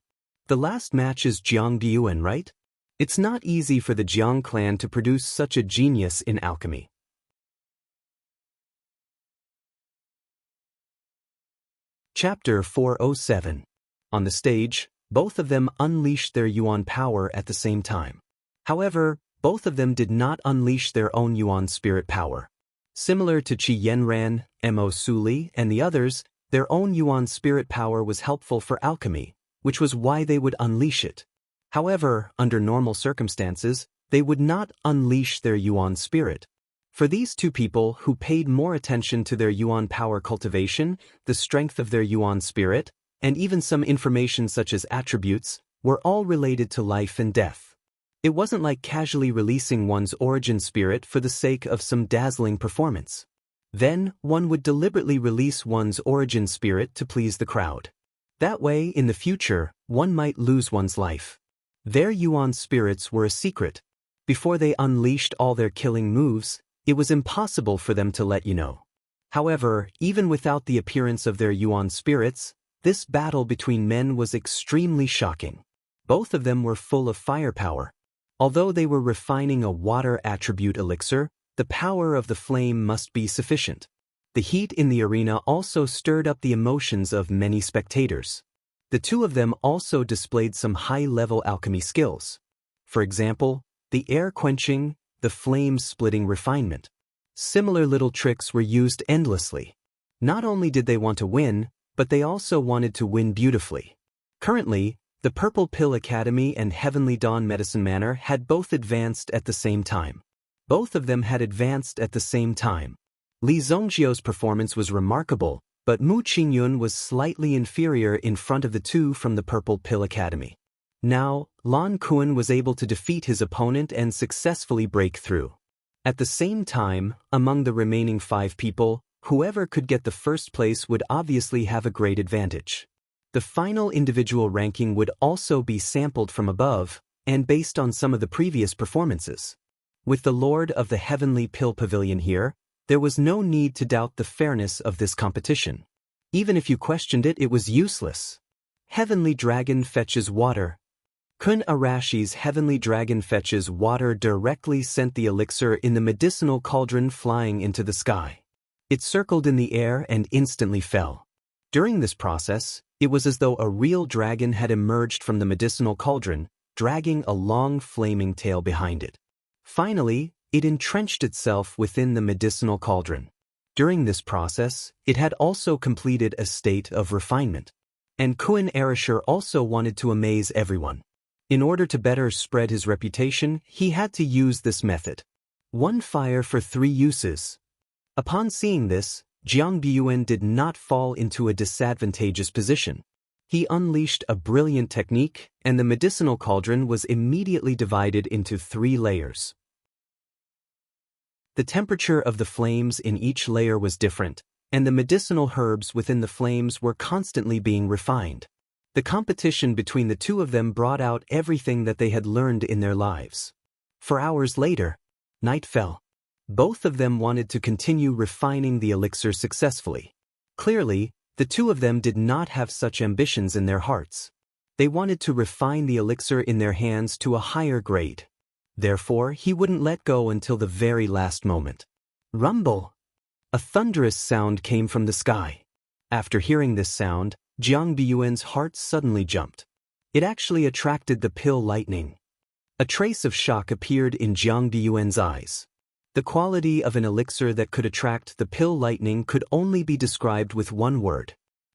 The last match is Jiang Diuan, right? It's not easy for the Jiang clan to produce such a genius in alchemy. Chapter 407. On the stage, both of them unleashed their Yuan power at the same time. However, both of them did not unleash their own Yuan spirit power. Similar to Qi Yanran, Mo Suli, and the others, their own Yuan spirit power was helpful for alchemy, which was why they would unleash it. However, under normal circumstances, they would not unleash their Yuan spirit. For these two people who paid more attention to their Yuan power cultivation, the strength of their Yuan spirit, and even some information such as attributes, were all related to life and death. It wasn't like casually releasing one's origin spirit for the sake of some dazzling performance. Then, one would deliberately release one's origin spirit to please the crowd. That way, in the future, one might lose one's life. Their Yuan spirits were a secret. Before they unleashed all their killing moves, it was impossible for them to let you know. However, even without the appearance of their Yuan spirits, this battle between men was extremely shocking. Both of them were full of firepower. Although they were refining a water attribute elixir, the power of the flame must be sufficient. The heat in the arena also stirred up the emotions of many spectators. The two of them also displayed some high-level alchemy skills. For example, the air quenching, the flame-splitting refinement. Similar little tricks were used endlessly. Not only did they want to win, but they also wanted to win beautifully. Currently, the Purple Pill Academy and Heavenly Dawn Medicine Manor had both advanced at the same time. Both of them had advanced at the same time. Li Zongjio's performance was remarkable, but Mu Qingyun was slightly inferior in front of the two from the Purple Pill Academy. Now, Lan Kuan was able to defeat his opponent and successfully break through. At the same time, among the remaining 5 people, whoever could get the first place would obviously have a great advantage. The final individual ranking would also be sampled from above, and based on some of the previous performances. With the Lord of the Heavenly Pill Pavilion here, there was no need to doubt the fairness of this competition. Even if you questioned it, it was useless. Heavenly Dragon fetches water. Kun Arashi's Heavenly Dragon fetches water directly sent the elixir in the medicinal cauldron flying into the sky. It circled in the air and instantly fell. During this process, it was as though a real dragon had emerged from the medicinal cauldron, dragging a long flaming tail behind it. Finally, it entrenched itself within the medicinal cauldron. During this process, it had also completed a state of refinement. And Kun Arashir also wanted to amaze everyone. In order to better spread his reputation, he had to use this method. One fire for 3 uses. Upon seeing this, Jiang Biyuan did not fall into a disadvantageous position. He unleashed a brilliant technique, and the medicinal cauldron was immediately divided into 3 layers. The temperature of the flames in each layer was different, and the medicinal herbs within the flames were constantly being refined. The competition between the 2 of them brought out everything that they had learned in their lives. 4 hours later, night fell. Both of them wanted to continue refining the elixir successfully. Clearly, the 2 of them did not have such ambitions in their hearts. They wanted to refine the elixir in their hands to a higher grade. Therefore, he wouldn't let go until the very last moment. Rumble! A thunderous sound came from the sky. After hearing this sound, Jiang Biyuan's heart suddenly jumped. It actually attracted the pill lightning. A trace of shock appeared in Jiang Biyuan's eyes. The quality of an elixir that could attract the pill lightning could only be described with one word.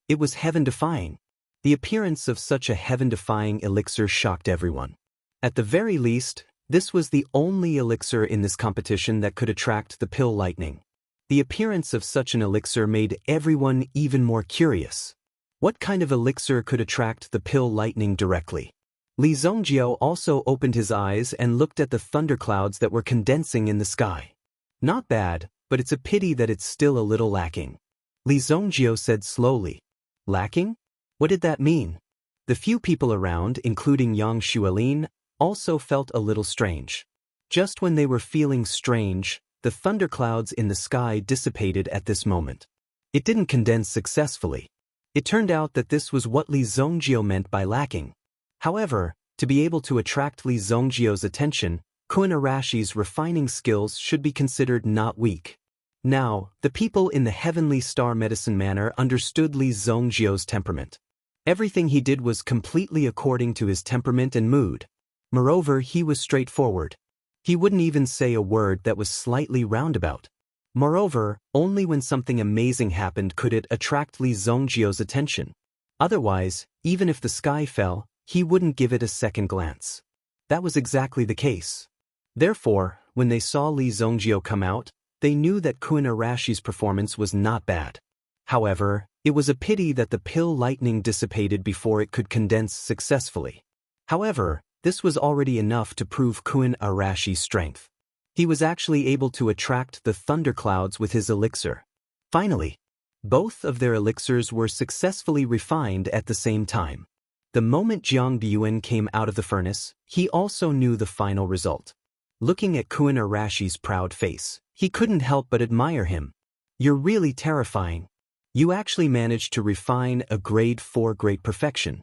It was heaven-defying. The appearance of such a heaven-defying elixir shocked everyone. At the very least, this was the only elixir in this competition that could attract the pill lightning. The appearance of such an elixir made everyone even more curious. What kind of elixir could attract the pill lightning directly? Li Zongjiao also opened his eyes and looked at the thunderclouds that were condensing in the sky. Not bad, but it's a pity that it's still a little lacking. Li Zongjiao said slowly. Lacking? What did that mean? The few people around, including Yang Xuelin, also felt a little strange. Just when they were feeling strange, the thunderclouds in the sky dissipated at this moment. It didn't condense successfully. It turned out that this was what Li Zongjiao meant by lacking. However, to be able to attract Li Zongjiao's attention, Kun Arashi's refining skills should be considered not weak. Now, the people in the Heavenly Star Medicine Manor understood Li Zongjiao's temperament. Everything he did was completely according to his temperament and mood. Moreover, he was straightforward. He wouldn't even say a word that was slightly roundabout. Moreover, only when something amazing happened could it attract Li Zongjiao's attention. Otherwise, even if the sky fell, he wouldn't give it a second glance. That was exactly the case. Therefore, when they saw Li Zongjiao come out, they knew that Kun Arashi's performance was not bad. However, it was a pity that the pill lightning dissipated before it could condense successfully. However, this was already enough to prove Kun Arashi's strength. He was actually able to attract the thunderclouds with his elixir. Finally, both of their elixirs were successfully refined at the same time. The moment Jiang Biyuan came out of the furnace, he also knew the final result. Looking at Kun Arashi's proud face, he couldn't help but admire him. You're really terrifying. You actually managed to refine a grade 4 great perfection.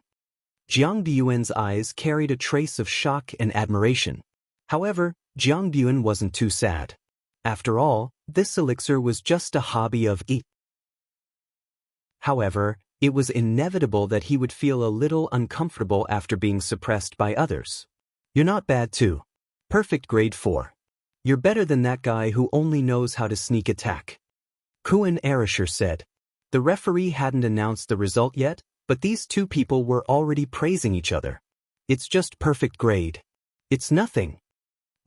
Jiang Biyuan's eyes carried a trace of shock and admiration. However, Jiang Biyuan wasn't too sad. After all, this elixir was just a hobby of E. However, it was inevitable that he would feel a little uncomfortable after being suppressed by others. You're not bad too. Perfect grade 4. You're better than that guy who only knows how to sneak attack. Kun Arashir said. The referee hadn't announced the result yet, but these 2 people were already praising each other. It's just perfect grade. It's nothing.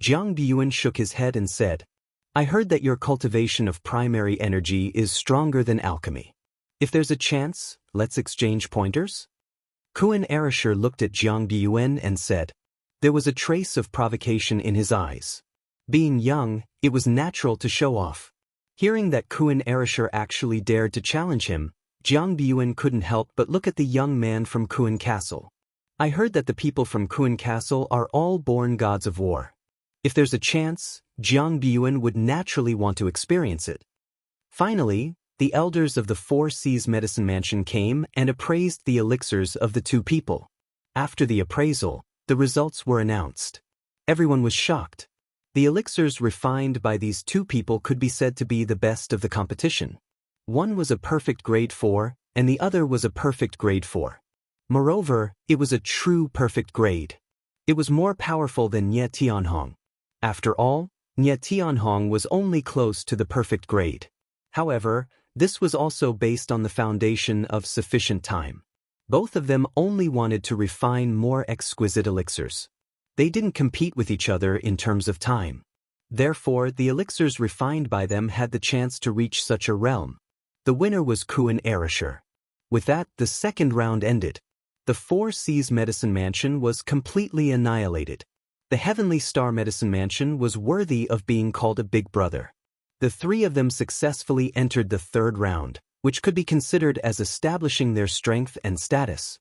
Jiang Biyuan shook his head and said, I heard that your cultivation of primary energy is stronger than alchemy. If there's a chance, let's exchange pointers? Kun Arashir looked at Jiang Biyuan and said. There was a trace of provocation in his eyes. Being young, it was natural to show off. Hearing that Kun Arashir actually dared to challenge him, Jiang Biyuan couldn't help but look at the young man from Kun Castle. I heard that the people from Kun Castle are all born gods of war. If there's a chance, Jiang Biyuan would naturally want to experience it. Finally, the elders of the Four Seas Medicine Mansion came and appraised the elixirs of the two people. After the appraisal, the results were announced. Everyone was shocked. The elixirs refined by these two people could be said to be the best of the competition. One was a perfect grade 4, and the other was a perfect grade 4. Moreover, it was a true perfect grade. It was more powerful than Nye Tianhong. After all, Nye Tianhong was only close to the perfect grade. However, this was also based on the foundation of sufficient time. Both of them only wanted to refine more exquisite elixirs. They didn't compete with each other in terms of time. Therefore, the elixirs refined by them had the chance to reach such a realm. The winner was Kuan Erisher. With that, the second round ended. The Four Seas Medicine Mansion was completely annihilated. The Heavenly Star Medicine Mansion was worthy of being called a big brother. The three of them successfully entered the third round, which could be considered as establishing their strength and status.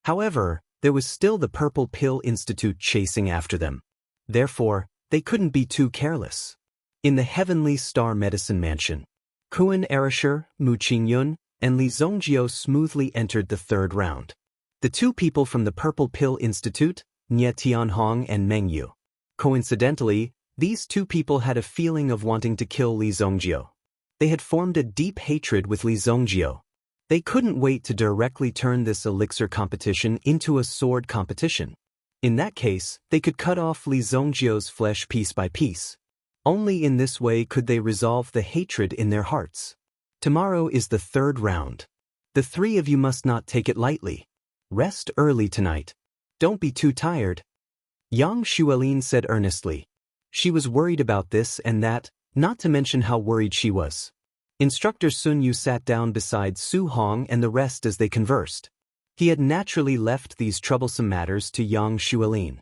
However, there was still the Purple Pill Institute chasing after them. Therefore, they couldn't be too careless. In the Heavenly Star Medicine Mansion, Kuan Erisher, Mu Qingyun, and Li Zongjiu smoothly entered the third round. The two people from the Purple Pill Institute, Nye Tianhong and Meng Yu. Coincidentally, these two people had a feeling of wanting to kill Li Zongjiu. They had formed a deep hatred with Li Zongjiu. They couldn't wait to directly turn this elixir competition into a sword competition. In that case, they could cut off Li Zongjiu's flesh piece by piece. Only in this way could they resolve the hatred in their hearts. Tomorrow is the third round. The three of you must not take it lightly. Rest early tonight. Don't be too tired. Yang Xuelin said earnestly. She was worried about this and that, not to mention how worried she was. Instructor Sun Yu sat down beside Su Hong and the rest as they conversed. He had naturally left these troublesome matters to Yang Xuelin.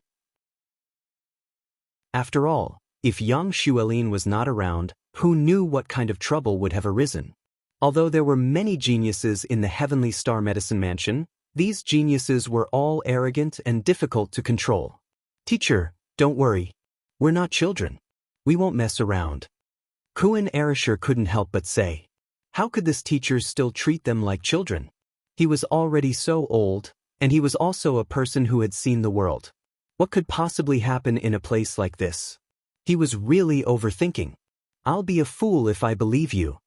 After all, if Yang Xuelin was not around, who knew what kind of trouble would have arisen? Although there were many geniuses in the Heavenly Star Medicine Mansion, these geniuses were all arrogant and difficult to control. Teacher, don't worry. We're not children. We won't mess around. Kuan Erisher couldn't help but say. How could this teacher still treat them like children? He was already so old, and he was also a person who had seen the world. What could possibly happen in a place like this? He was really overthinking. I'll be a fool if I believe you.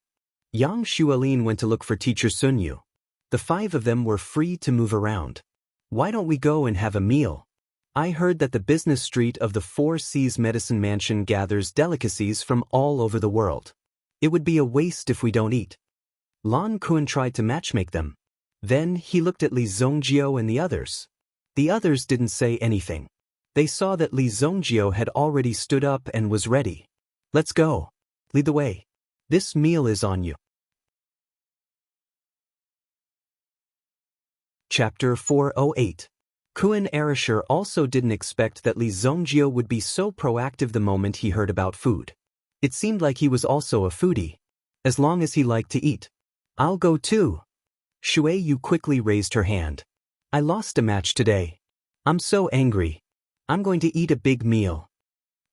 Yang Xuelin went to look for Teacher Sun Yu. The five of them were free to move around. Why don't we go and have a meal? I heard that the business street of the Four Seas Medicine Mansion gathers delicacies from all over the world. It would be a waste if we don't eat. Lan Kuan tried to matchmake them. Then he looked at Li Zongjiu and the others. The others didn't say anything. They saw that Li Zongjiu had already stood up and was ready. Let's go. Lead the way. This meal is on you. Chapter 408. Kuan Erisher also didn't expect that Li Zongjiu would be so proactive the moment he heard about food. It seemed like he was also a foodie. As long as he liked to eat. I'll go too. Shui Yu quickly raised her hand. I lost a match today. I'm so angry. I'm going to eat a big meal.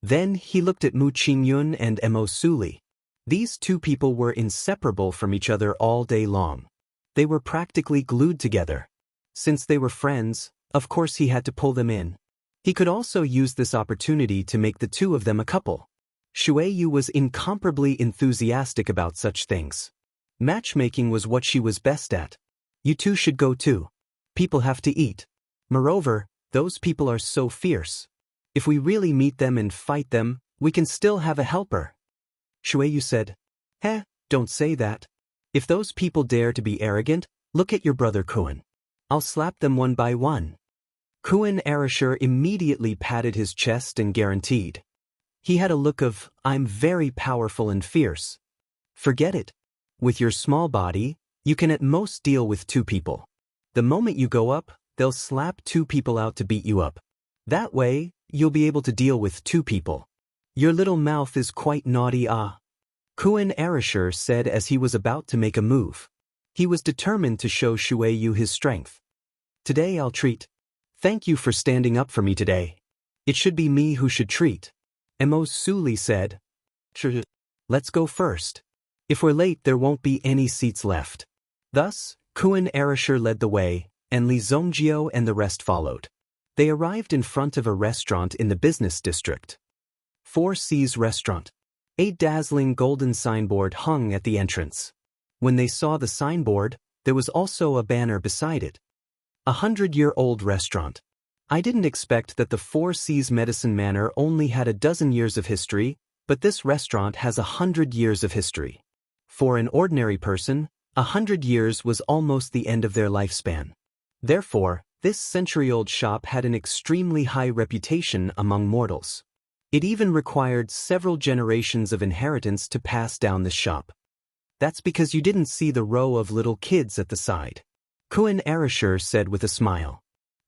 Then he looked at Mu Qingyun and Mo Suli. These two people were inseparable from each other all day long. They were practically glued together. Since they were friends, of course he had to pull them in. He could also use this opportunity to make the two of them a couple. Shui Yu was incomparably enthusiastic about such things. Matchmaking was what she was best at. You two should go too. People have to eat. Moreover, those people are so fierce. If we really meet them and fight them, we can still have a helper. Shui Yu said. Don't say that. If those people dare to be arrogant, look at your brother Kuan. I'll slap them one by one. Kuan Erisher immediately patted his chest and guaranteed. He had a look of, I'm very powerful and fierce. Forget it. With your small body, you can at most deal with two people. The moment you go up, they'll slap two people out to beat you up. That way, you'll be able to deal with two people. Your little mouth is quite naughty, Kuan Erisher said as he was about to make a move. He was determined to show Shui Yu his strength. Today I'll treat. Thank you for standing up for me today. It should be me who should treat. Emo Suli said. Sure. Let's go first. If we're late there won't be any seats left. Thus, Kuan Erasher led the way, and Li Zongjio and the rest followed. They arrived in front of a restaurant in the business district. Four Seas Restaurant. A dazzling golden signboard hung at the entrance. When they saw the signboard, there was also a banner beside it. 100-year-old restaurant. I didn't expect that the Four Seas Medicine Manor only had a dozen years of history, but this restaurant has 100 years of history. For an ordinary person, 100 years was almost the end of their lifespan. Therefore, this century-old shop had an extremely high reputation among mortals. It even required several generations of inheritance to pass down the shop. That's because you didn't see the row of little kids at the side. Kuan Erasher said with a smile.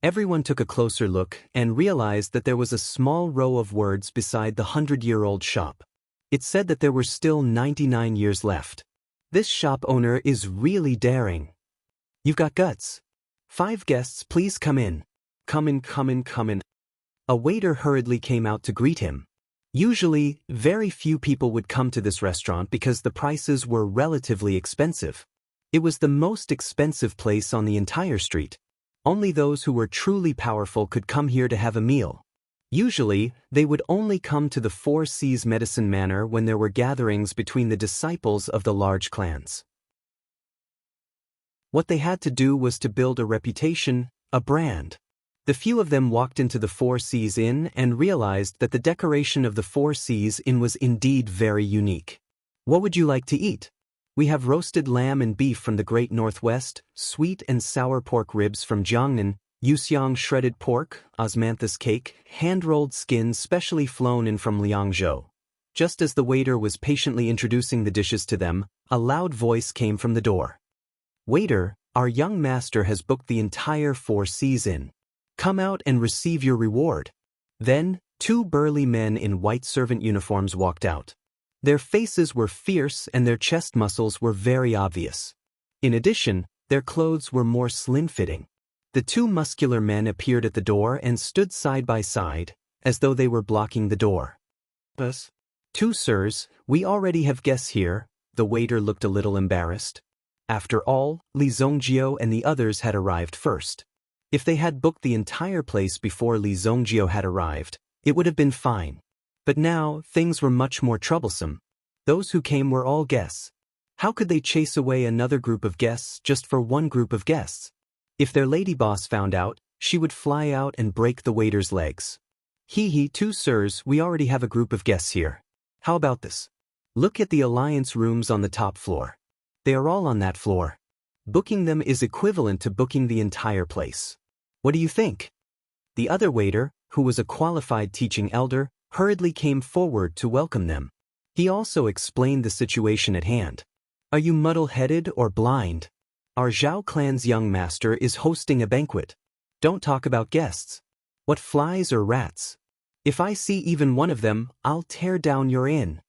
Everyone took a closer look and realized that there was a small row of words beside the 100-year-old shop. It said that there were still 99 years left. This shop owner is really daring. You've got guts. 5 guests, please come in. Come in, come in, come in. A waiter hurriedly came out to greet him. Usually, very few people would come to this restaurant because the prices were relatively expensive. It was the most expensive place on the entire street. Only those who were truly powerful could come here to have a meal. Usually, they would only come to the Four Seas Medicine Manor when there were gatherings between the disciples of the large clans. What they had to do was to build a reputation, a brand. The few of them walked into the Four Seas Inn and realized that the decoration of the Four Seas Inn was indeed very unique. What would you like to eat? We have roasted lamb and beef from the Great Northwest, sweet and sour pork ribs from Jiangnan, Yuxiang shredded pork, osmanthus cake, hand-rolled skins specially flown in from Liangzhou. Just as the waiter was patiently introducing the dishes to them, a loud voice came from the door. Waiter, our young master has booked the entire Four Seas Inn. Come out and receive your reward. Then, 2 burly men in white servant uniforms walked out. Their faces were fierce and their chest muscles were very obvious. In addition, their clothes were more slim-fitting. The 2 muscular men appeared at the door and stood side by side, as though they were blocking the door. Us? 2 sirs, we already have guests here. The waiter looked a little embarrassed. After all, Li Zongjio and the others had arrived first. If they had booked the entire place before Li Zongjio had arrived, it would have been fine. But now, things were much more troublesome. Those who came were all guests. How could they chase away another group of guests just for one group of guests? If their lady boss found out, she would fly out and break the waiter's legs. Hee 2 sirs, we already have a group of guests here. How about this? Look at the alliance rooms on the top floor. They are all on that floor. Booking them is equivalent to booking the entire place. What do you think? The other waiter, who was a qualified teaching elder, hurriedly came forward to welcome them. He also explained the situation at hand. Are you muddle-headed or blind? Our Zhao clan's young master is hosting a banquet. Don't talk about guests. What flies or rats? If I see even one of them, I'll tear down your inn.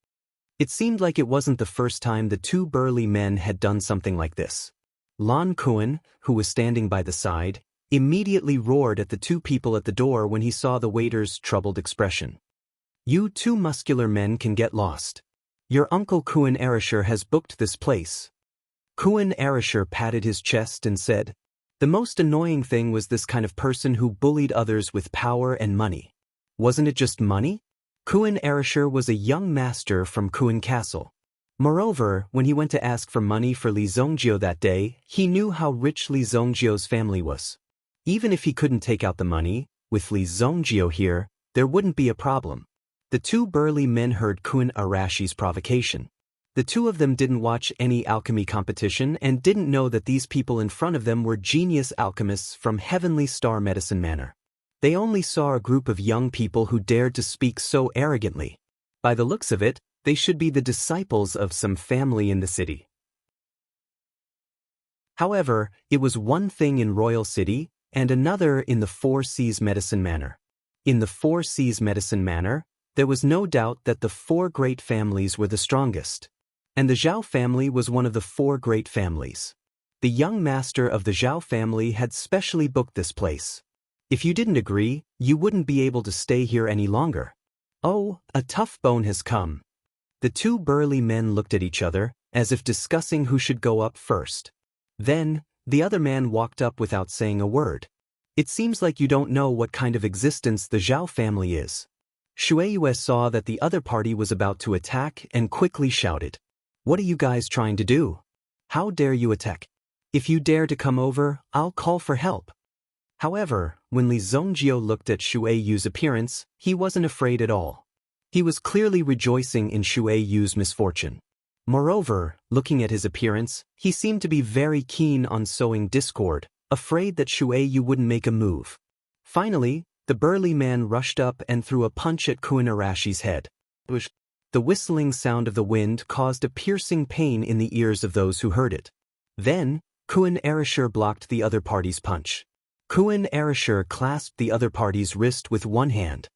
It seemed like it wasn't the first time the 2 burly men had done something like this. Lan Kuan, who was standing by the side, immediately roared at the 2 people at the door when he saw the waiter's troubled expression. You 2 muscular men can get lost. Your uncle Kuan Erasher has booked this place. Kuan Erasher patted his chest and said, the most annoying thing was this kind of person who bullied others with power and money. Wasn't it just money? Kuan Erasher was a young master from Kuan Castle. Moreover, when he went to ask for money for Li Zongjio that day, he knew how rich Li Zongjio's family was. Even if he couldn't take out the money, with Li Zongjio here, there wouldn't be a problem. The 2 burly men heard Kuan Arashi's provocation. The 2 of them didn't watch any alchemy competition and didn't know that these people in front of them were genius alchemists from Heavenly Star Medicine Manor. They only saw a group of young people who dared to speak so arrogantly. By the looks of it, they should be the disciples of some family in the city. However, it was one thing in Royal City, and another in the Four Seas Medicine Manor. In the Four Seas Medicine Manor, there was no doubt that the 4 great families were the strongest. And the Zhao family was one of the 4 great families. The young master of the Zhao family had specially booked this place. If you didn't agree, you wouldn't be able to stay here any longer. Oh, a tough bone has come. The two burly men looked at each other, as if discussing who should go up first. Then, the other man walked up without saying a word. It seems like you don't know what kind of existence the Zhao family is. Shueyue saw that the other party was about to attack and quickly shouted. What are you guys trying to do? How dare you attack? If you dare to come over, I'll call for help. However, when Li Zongjio looked at Shueyu's appearance, he wasn't afraid at all. He was clearly rejoicing in Shueyu's misfortune. Moreover, looking at his appearance, he seemed to be very keen on sowing discord, afraid that Shueyu wouldn't make a move. Finally, the burly man rushed up and threw a punch at Kuin Arashi's head. The whistling sound of the wind caused a piercing pain in the ears of those who heard it. Then, Kuin Arashi blocked the other party's punch. Kuin Arashi clasped the other party's wrist with one hand.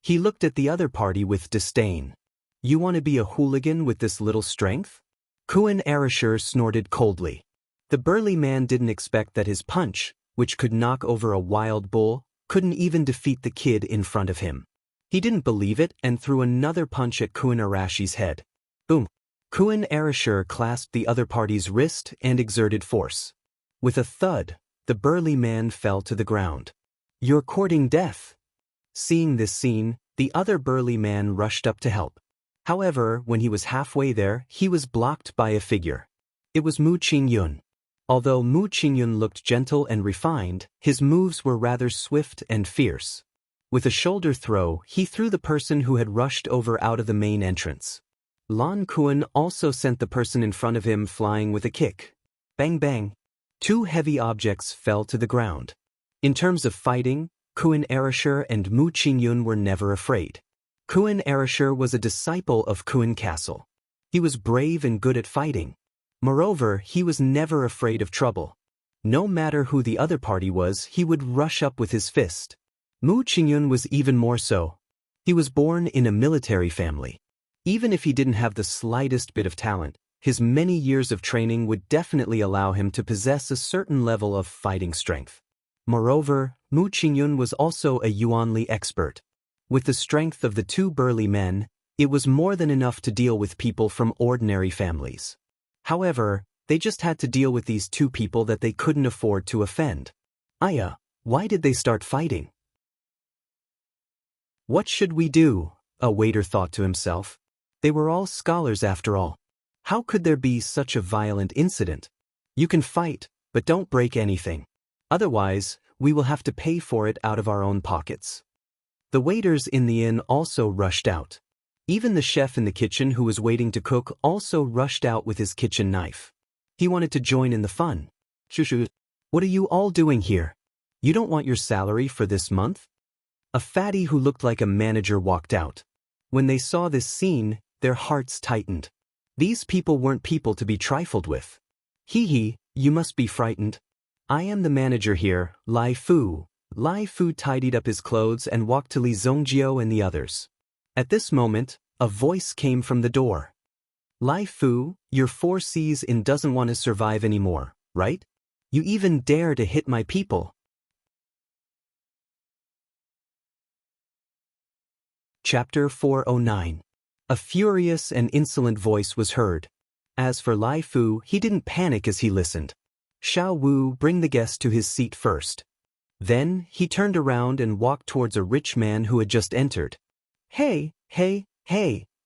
He looked at the other party with disdain. You want to be a hooligan with this little strength? Kuin Arashi snorted coldly. The burly man didn't expect that his punch, which could knock over a wild bull, couldn't even defeat the kid in front of him. He didn't believe it and threw another punch at Kuin Arashi's head. Boom! Kuin Arashi clasped the other party's wrist and exerted force. With a thud, the burly man fell to the ground. You're courting death. Seeing this scene, the other burly man rushed up to help. However, when he was halfway there, he was blocked by a figure. It was Mu Qingyun. Although Mu Qingyun looked gentle and refined, his moves were rather swift and fierce. With a shoulder throw, he threw the person who had rushed over out of the main entrance. Lan Kun also sent the person in front of him flying with a kick. Bang bang. Two heavy objects fell to the ground. In terms of fighting, Kuin Arashi and Mu Qingyun were never afraid. Kuin Arashi was a disciple of Kuin Castle. He was brave and good at fighting. Moreover, he was never afraid of trouble. No matter who the other party was, he would rush up with his fist. Mu Qingyun was even more so. He was born in a military family. Even if he didn't have the slightest bit of talent, his many years of training would definitely allow him to possess a certain level of fighting strength. Moreover, Mu Qingyun was also a Yuanli expert. With the strength of the two burly men, it was more than enough to deal with people from ordinary families. However, they just had to deal with these two people that they couldn't afford to offend. Aya, why did they start fighting? What should we do? A waiter thought to himself. They were all scholars after all. How could there be such a violent incident? You can fight, but don't break anything. Otherwise, we will have to pay for it out of our own pockets. The waiters in the inn also rushed out. Even the chef in the kitchen who was waiting to cook also rushed out with his kitchen knife. He wanted to join in the fun. Shushu, what are you all doing here? You don't want your salary for this month? A fatty who looked like a manager walked out. When they saw this scene, their hearts tightened. These people weren't people to be trifled with. Hee, you must be frightened. I am the manager here, Lai Fu. Lai Fu tidied up his clothes and walked to Li Zongjio and the others. At this moment, a voice came from the door. Lai Fu, your 4Cs in doesn't want to survive anymore, right? You even dare to hit my people. Chapter 409. A furious and insolent voice was heard. As for Lai Fu, he didn't panic as he listened. Xiao Wu, bring the guest to his seat first. Then, he turned around and walked towards a rich man who had just entered. Hey,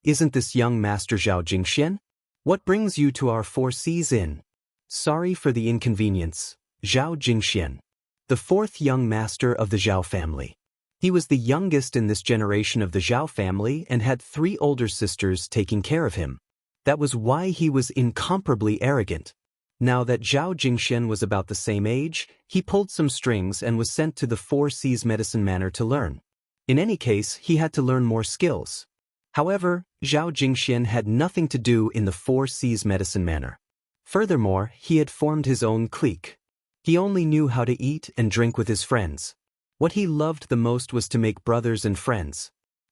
isn't this young Master Zhao Jingxian? What brings you to our 4Cs inn? Sorry for the inconvenience, Zhao Jingxian. The fourth young master of the Zhao family. He was the youngest in this generation of the Zhao family and had 3 older sisters taking care of him. That was why he was incomparably arrogant. Now that Zhao Jingxian was about the same age, he pulled some strings and was sent to the 4Cs medicine manor to learn. In any case, he had to learn more skills. However, Zhao Jingxian had nothing to do in the 4Cs medicine manor. Furthermore, he had formed his own clique. He only knew how to eat and drink with his friends. What he loved the most was to make brothers and friends.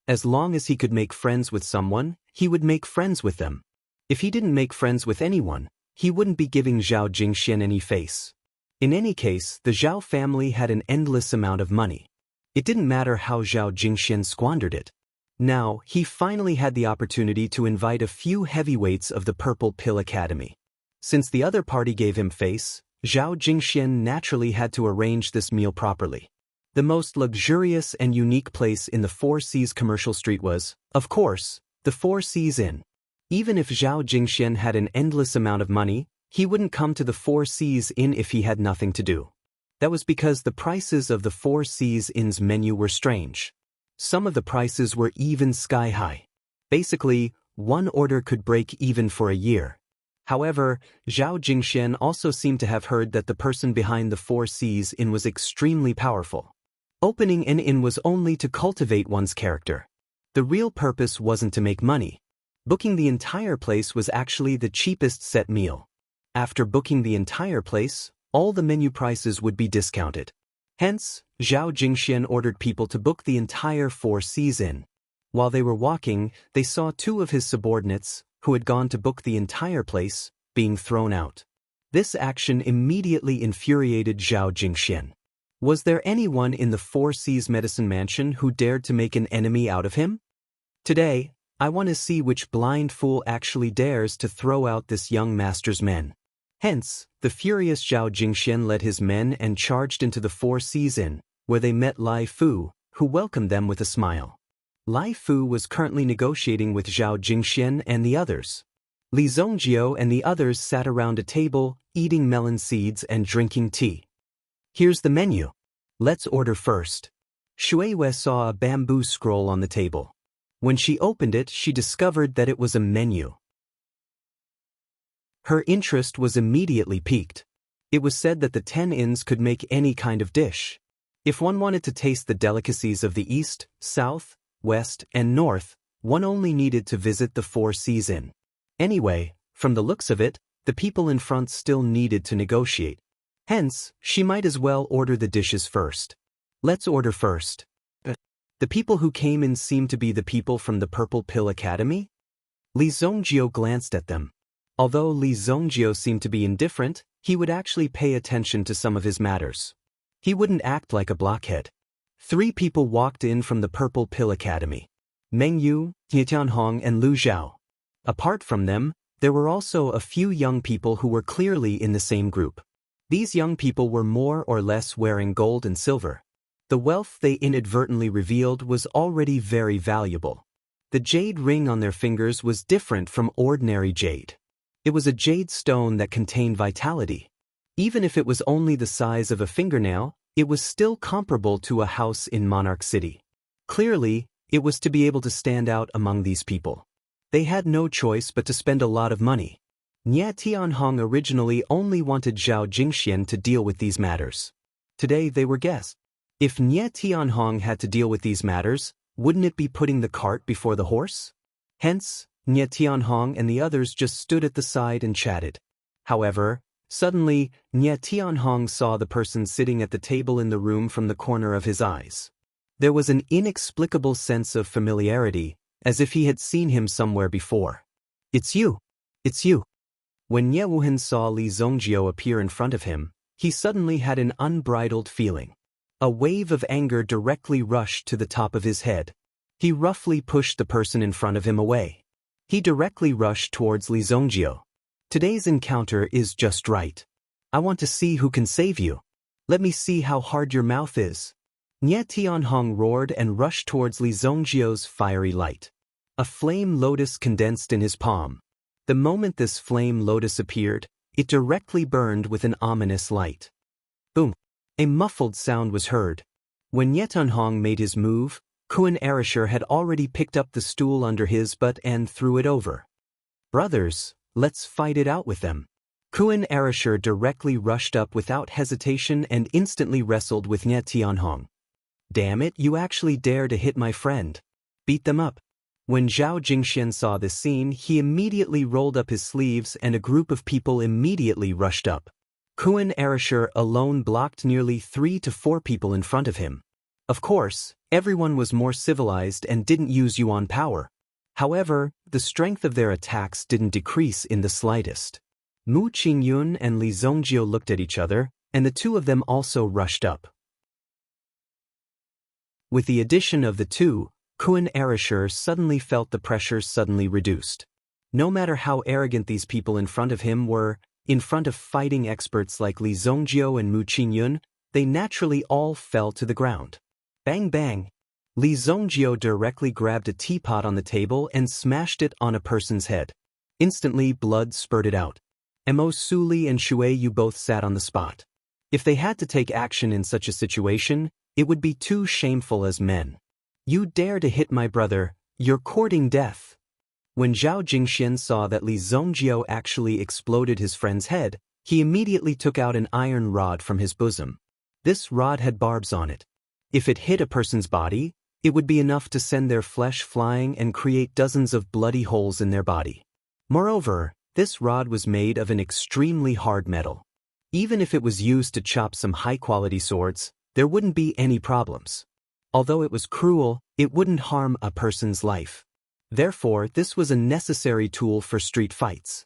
As long as he could make friends with someone, he would make friends with them. If he didn't make friends with anyone, he wouldn't be giving Zhao Jingxian any face. In any case, the Zhao family had an endless amount of money. It didn't matter how Zhao Jingxian squandered it. Now, he finally had the opportunity to invite a few heavyweights of the Purple Pill Academy. Since the other party gave him face, Zhao Jingxian naturally had to arrange this meal properly. The most luxurious and unique place in the Four Seas commercial street was, of course, the Four Seas Inn. Even if Zhao Jingxian had an endless amount of money, he wouldn't come to the Four Seas Inn if he had nothing to do. That was because the prices of the Four Seas Inn's menu were strange. Some of the prices were even sky-high. Basically, one order could break even for a year. However, Zhao Jingxian also seemed to have heard that the person behind the Four Seas Inn was extremely powerful. Opening an inn was only to cultivate one's character. The real purpose wasn't to make money. Booking the entire place was actually the cheapest set meal. After booking the entire place, all the menu prices would be discounted. Hence, Zhao Jingxian ordered people to book the entire Four Seas Inn. While they were walking, they saw two of his subordinates, who had gone to book the entire place, being thrown out. This action immediately infuriated Zhao Jingxian. Was there anyone in the Four Seas Medicine Mansion who dared to make an enemy out of him? Today, I want to see which blind fool actually dares to throw out this young master's men. Hence, the furious Zhao Jingxian led his men and charged into the Four Seas Inn, where they met Lai Fu, who welcomed them with a smile. Lai Fu was currently negotiating with Zhao Jingxian and the others. Li Zongjio and the others sat around a table, eating melon seeds and drinking tea. Here's the menu. Let's order first. Shuiwei saw a bamboo scroll on the table. When she opened it, she discovered that it was a menu. Her interest was immediately piqued. It was said that the 10 inns could make any kind of dish. If one wanted to taste the delicacies of the East, South, West, and North, one only needed to visit the Four Seas Inn. Anyway, from the looks of it, the people in front still needed to negotiate. Hence, she might as well order the dishes first. Let's order first. The people who came in seemed to be the people from the Purple Pill Academy? Li Zongjio glanced at them. Although Li Zongjio seemed to be indifferent, he would actually pay attention to some of his matters. He wouldn't act like a blockhead. 3 people walked in from the Purple Pill Academy: Meng Yu, Ye Tianhong, and Lu Zhao. Apart from them, there were also a few young people who were clearly in the same group. These young people were more or less wearing gold and silver. The wealth they inadvertently revealed was already very valuable. The jade ring on their fingers was different from ordinary jade. It was a jade stone that contained vitality. Even if it was only the size of a fingernail, it was still comparable to a house in Monarch City. Clearly, it was to be able to stand out among these people. They had no choice but to spend a lot of money. Nie Tianhong originally only wanted Zhao Jingxian to deal with these matters. Today they were guests. If Nie Tianhong had to deal with these matters, wouldn't it be putting the cart before the horse? Hence, Nie Tianhong and the others just stood at the side and chatted. However, suddenly, Nie Tianhong saw the person sitting at the table in the room from the corner of his eyes. There was an inexplicable sense of familiarity, as if he had seen him somewhere before. It's you. It's you. When Nie Wuhan saw Li Zongjio appear in front of him, he suddenly had an unbridled feeling. A wave of anger directly rushed to the top of his head. He roughly pushed the person in front of him away. He directly rushed towards Li Zongjio. Today's encounter is just right. I want to see who can save you. Let me see how hard your mouth is. Nie Tianhong roared and rushed towards Li Zongjio's fiery light. A flame lotus condensed in his palm. The moment this flame lotus appeared, it directly burned with an ominous light. Boom! A muffled sound was heard. When Nie Tianhong made his move, Kuan Erisher had already picked up the stool under his butt and threw it over. Brothers, let's fight it out with them. Kuan Erisher directly rushed up without hesitation and instantly wrestled with Nie Tianhong. Damn it, you actually dare to hit my friend. Beat them up. When Zhao Jingxian saw this scene, he immediately rolled up his sleeves and a group of people immediately rushed up. Kuan Erisher alone blocked nearly 3 to 4 people in front of him. Of course, everyone was more civilized and didn't use yuan power. However, the strength of their attacks didn't decrease in the slightest. Mu Qingyun and Li Zongjio looked at each other, and the two of them also rushed up. With the addition of the two, Kuan Erasure suddenly felt the pressure suddenly reduced. No matter how arrogant these people in front of him were, in front of fighting experts like Li Zongjio and Mu Qingyun, they naturally all fell to the ground. Bang bang! Li Zongjio directly grabbed a teapot on the table and smashed it on a person's head. Instantly, blood spurted out. Mo Suli and Shui Yu both sat on the spot. If they had to take action in such a situation, it would be too shameful as men. You dare to hit my brother, you're courting death. When Zhao Jingxian saw that Li Zongjio actually exploded his friend's head, he immediately took out an iron rod from his bosom. This rod had barbs on it. If it hit a person's body, it would be enough to send their flesh flying and create dozens of bloody holes in their body. Moreover, this rod was made of an extremely hard metal. Even if it was used to chop some high-quality swords, there wouldn't be any problems. Although it was cruel, it wouldn't harm a person's life. Therefore, this was a necessary tool for street fights.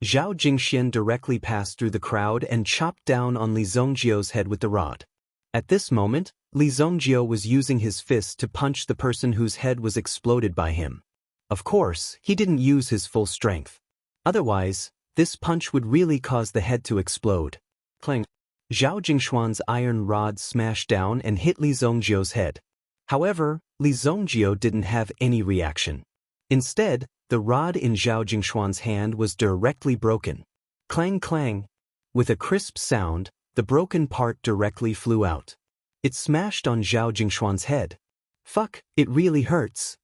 Zhao Jingxian directly passed through the crowd and chopped down on Li Zongjio's head with the rod. At this moment, Li Zongjio was using his fist to punch the person whose head was exploded by him. Of course, he didn't use his full strength. Otherwise, this punch would really cause the head to explode. Clang! Zhao Jingshuan's iron rod smashed down and hit Li Zongjio's head. However, Li Zongjio didn't have any reaction. Instead, the rod in Zhao Jingshuan's hand was directly broken. Clang clang! With a crisp sound, the broken part directly flew out. It smashed on Zhao Jingshuan's head. Fuck, it really hurts.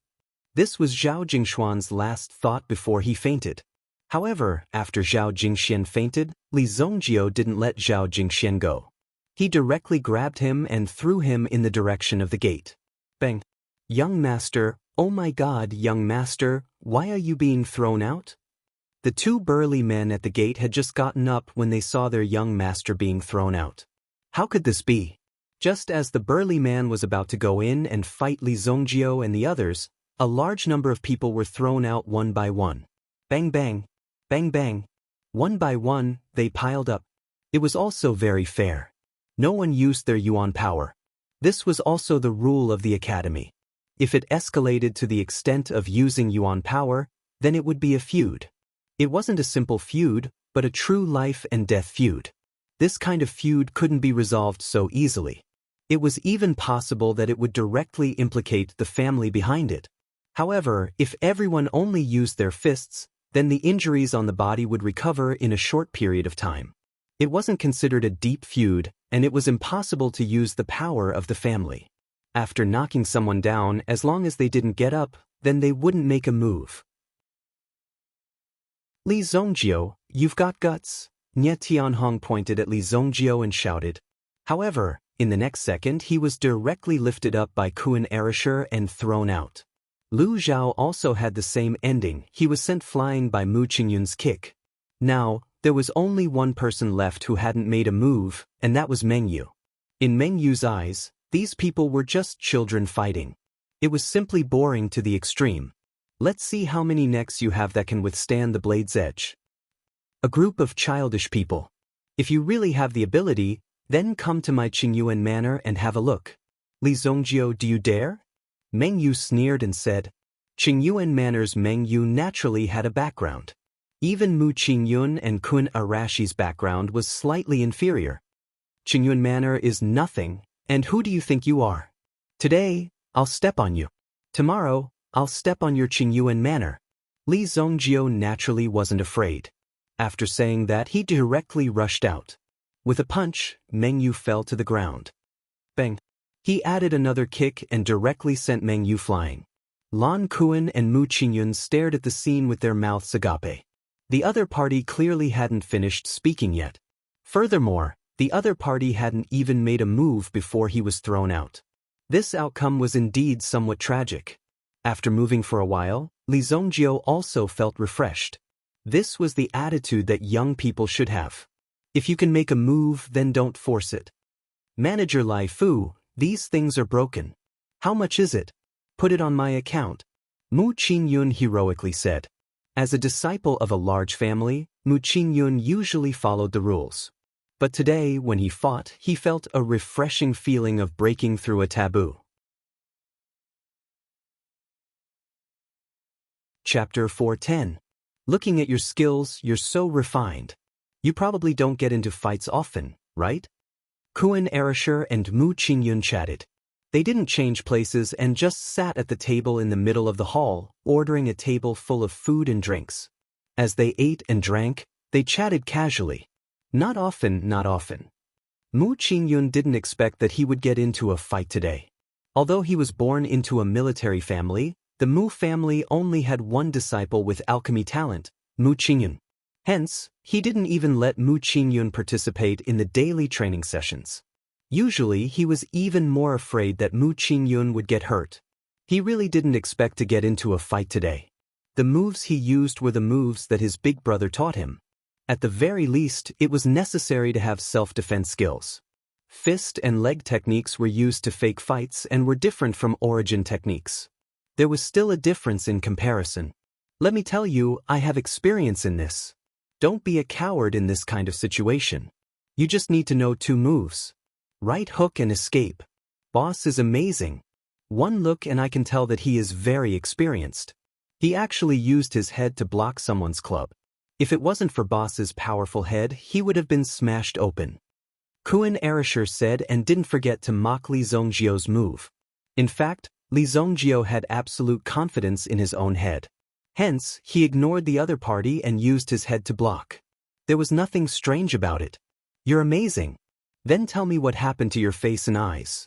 This was Zhao Jingshuan's last thought before he fainted. However, after Zhao Jingxian fainted, Li Zongjio didn't let Zhao Jingxian go. He directly grabbed him and threw him in the direction of the gate. Bang! Young master, oh my god, young master, why are you being thrown out? The two burly men at the gate had just gotten up when they saw their young master being thrown out. How could this be? Just as the burly man was about to go in and fight Li Zongjio and the others, a large number of people were thrown out one by one. Bang bang! Bang bang! One by one, they piled up. It was also very fair. No one used their yuan power. This was also the rule of the academy. If it escalated to the extent of using yuan power, then it would be a feud. It wasn't a simple feud, but a true life and death feud. This kind of feud couldn't be resolved so easily. It was even possible that it would directly implicate the family behind it. However, if everyone only used their fists, then the injuries on the body would recover in a short period of time. It wasn't considered a deep feud, and it was impossible to use the power of the family. After knocking someone down, as long as they didn't get up, then they wouldn't make a move. Li Zongjio, you've got guts. Nye Tianhong pointed at Li Zongjio and shouted. However, in the next second he was directly lifted up by Kuan Erasure and thrown out. Lu Zhao also had the same ending. He was sent flying by Mu Qingyun's kick. Now, there was only one person left who hadn't made a move, and that was Meng Yu. In Meng Yu's eyes, these people were just children fighting. It was simply boring to the extreme. Let's see how many necks you have that can withstand the blade's edge. A group of childish people. If you really have the ability, then come to my Qingyuan manor and have a look. Li Zongjio, do you dare? Meng Yu sneered and said. Qingyuan Manor's Meng Yu naturally had a background. Even Mu Qingyun and Kun Arashi's background was slightly inferior. Qingyuan Manor is nothing, and who do you think you are? Today, I'll step on you. Tomorrow, I'll step on your Qingyuan Manor. Li Zongjio naturally wasn't afraid. After saying that, he directly rushed out. With a punch, Meng Yu fell to the ground. Bang! He added another kick and directly sent Meng Yu flying. Lan Kuan and Mu Qingyun stared at the scene with their mouths agape. The other party clearly hadn't finished speaking yet. Furthermore, the other party hadn't even made a move before he was thrown out. This outcome was indeed somewhat tragic. After moving for a while, Li Zongjio also felt refreshed. This was the attitude that young people should have. If you can make a move, then don't force it. Manager Lai Fu, these things are broken. How much is it? Put it on my account. Mu Qingyun heroically said. As a disciple of a large family, Mu Qingyun usually followed the rules. But today, when he fought, he felt a refreshing feeling of breaking through a taboo. Chapter 410. Looking at your skills, you're so refined. You probably don't get into fights often, right? Kuan Erasure and Mu Qingyun chatted. They didn't change places and just sat at the table in the middle of the hall, ordering a table full of food and drinks. As they ate and drank, they chatted casually. Not often, not often. Mu Qingyun didn't expect that he would get into a fight today. Although he was born into a military family, the Mu family only had one disciple with alchemy talent, Mu Qingyun. Hence, he didn't even let Mu Qingyun participate in the daily training sessions. Usually, he was even more afraid that Mu Qingyun would get hurt. He really didn't expect to get into a fight today. The moves he used were the moves that his big brother taught him. At the very least, it was necessary to have self-defense skills. Fist and leg techniques were used to fake fights and were different from origin techniques. There was still a difference in comparison. Let me tell you, I have experience in this. Don't be a coward in this kind of situation. You just need to know two moves. Right hook and escape. Boss is amazing. One look and I can tell that he is very experienced. He actually used his head to block someone's club. If it wasn't for Boss's powerful head, he would have been smashed open. Kuan Erasure said and didn't forget to mock Li Zongjio's move. In fact, Li Zongjio had absolute confidence in his own head. Hence, he ignored the other party and used his head to block. There was nothing strange about it. You're amazing. Then tell me what happened to your face and eyes.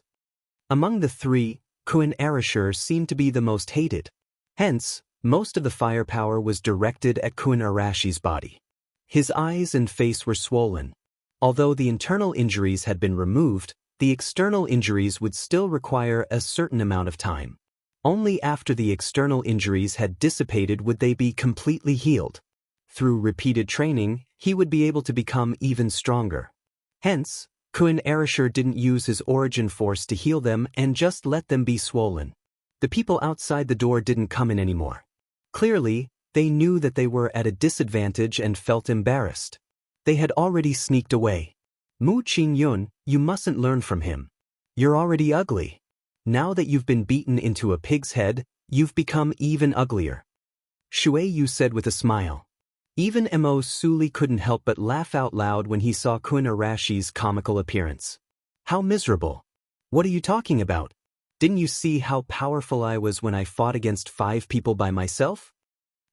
Among the three, Kuan Erasure seemed to be the most hated. Hence, most of the firepower was directed at Kuan Arashi's body. His eyes and face were swollen. Although the internal injuries had been removed, the external injuries would still require a certain amount of time. Only after the external injuries had dissipated would they be completely healed. Through repeated training, he would be able to become even stronger. Hence, Kuan Erasure didn't use his origin force to heal them and just let them be swollen. The people outside the door didn't come in anymore. Clearly, they knew that they were at a disadvantage and felt embarrassed. They had already sneaked away. Mu Qingyun, you mustn't learn from him. You're already ugly. Now that you've been beaten into a pig's head, you've become even uglier. Shui Yu said with a smile. Even Mo Suli couldn't help but laugh out loud when he saw Kuan Arashi's comical appearance. How miserable. What are you talking about? Didn't you see how powerful I was when I fought against 5 people by myself?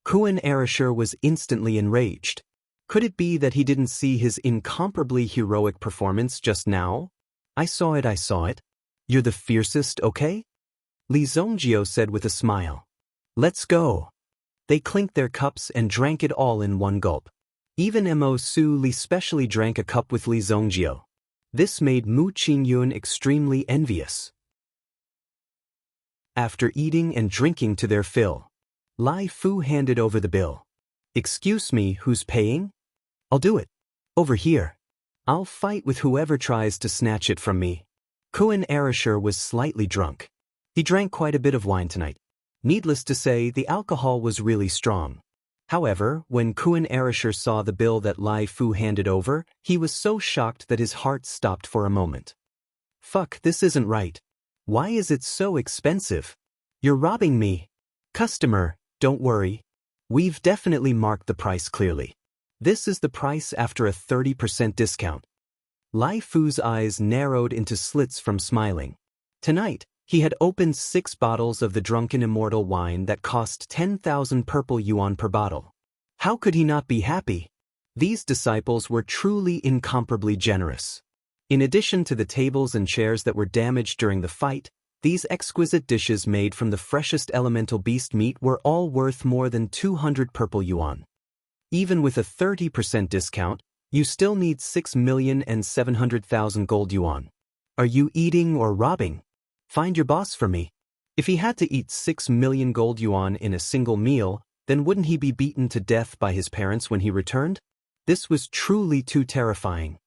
Kuan Erasure was instantly enraged. Could it be that he didn't see his incomparably heroic performance just now? I saw it. You're the fiercest, okay? Li Zongjio said with a smile. Let's go. They clinked their cups and drank it all in one gulp. Even Mo Suli specially drank a cup with Li Zongjio. This made Mu Qingyun extremely envious. After eating and drinking to their fill, Lai Fu handed over the bill. Excuse me, who's paying? I'll do it. Over here. I'll fight with whoever tries to snatch it from me. Kuan Erasure was slightly drunk. He drank quite a bit of wine tonight. Needless to say, the alcohol was really strong. However, when Kuan Erasure saw the bill that Lai Fu handed over, he was so shocked that his heart stopped for a moment. Fuck, this isn't right. Why is it so expensive? You're robbing me. Customer, don't worry. We've definitely marked the price clearly. This is the price after a 30% discount. Lai Fu's eyes narrowed into slits from smiling. Tonight, he had opened 6 bottles of the drunken immortal wine that cost 10,000 purple yuan per bottle. How could he not be happy? These disciples were truly incomparably generous. In addition to the tables and chairs that were damaged during the fight, these exquisite dishes made from the freshest elemental beast meat were all worth more than 200 purple yuan. Even with a 30% discount, you still need 6,700,000 gold yuan. Are you eating or robbing? Find your boss for me. If he had to eat 6 million gold yuan in a single meal, then wouldn't he be beaten to death by his parents when he returned? This was truly too terrifying.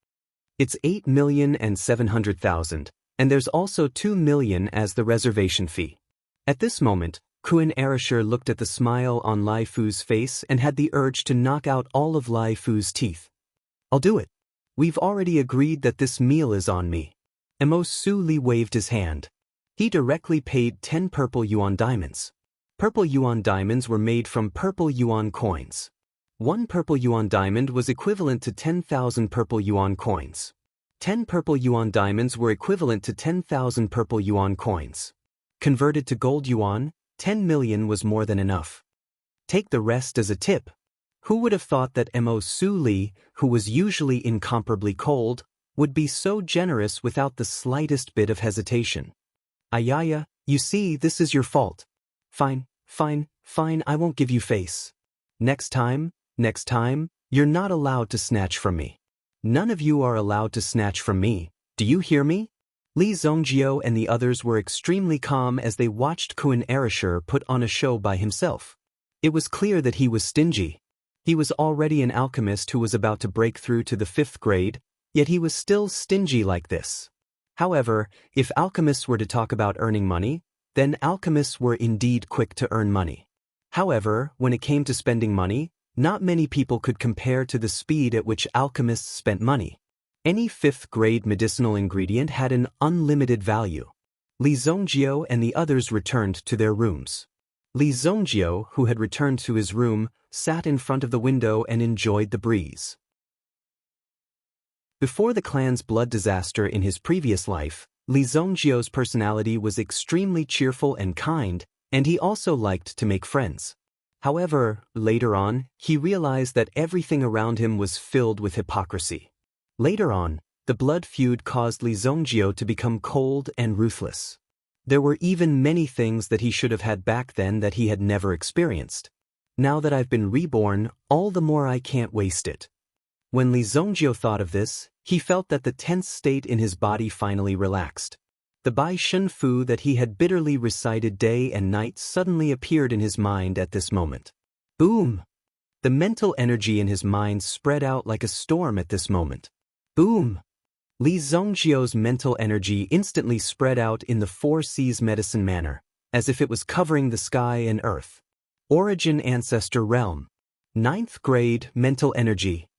It's 8,700,000, and there's also 2 million as the reservation fee. At this moment, Kuan Erasure looked at the smile on Lai Fu's face and had the urge to knock out all of Lai Fu's teeth. I'll do it. We've already agreed that this meal is on me. Mo Suli waved his hand. He directly paid 10 purple yuan diamonds. Purple yuan diamonds were made from purple yuan coins. One purple yuan diamond was equivalent to 10,000 purple yuan coins. 10 purple yuan diamonds were equivalent to 10,000 purple yuan coins. Converted to gold yuan, 10 million was more than enough. Take the rest as a tip. Who would have thought that Mo Su Li, who was usually incomparably cold, would be so generous without the slightest bit of hesitation? Ayaya, you see, this is your fault. Fine, I won't give you face. Next time, you're not allowed to snatch from me. None of you are allowed to snatch from me, do you hear me? Li Zongjio and the others were extremely calm as they watched Kun Erasure put on a show by himself. It was clear that he was stingy. He was already an alchemist who was about to break through to the 5th grade, yet he was still stingy like this. However, if alchemists were to talk about earning money, then alchemists were indeed quick to earn money. However, when it came to spending money, not many people could compare to the speed at which alchemists spent money. Any 5th grade medicinal ingredient had an unlimited value. Li Zongjio and the others returned to their rooms. Li Zongjio, who had returned to his room, sat in front of the window and enjoyed the breeze. Before the clan's blood disaster in his previous life, Li Zongjio's personality was extremely cheerful and kind, and he also liked to make friends. However, later on, he realized that everything around him was filled with hypocrisy. Later on, the blood feud caused Li Zongjio to become cold and ruthless. There were even many things that he should have had back then that he had never experienced. Now that I've been reborn, all the more I can't waste it. When Li Zongjio thought of this, he felt that the tense state in his body finally relaxed. The Bai Shun Fu that he had bitterly recited day and night suddenly appeared in his mind at this moment. Boom! The mental energy in his mind spread out like a storm at this moment. Boom! Li Zongjio's mental energy instantly spread out in the 4 Seas medicine manner, as if it was covering the sky and earth. Origin Ancestor Realm. 9th grade mental energy.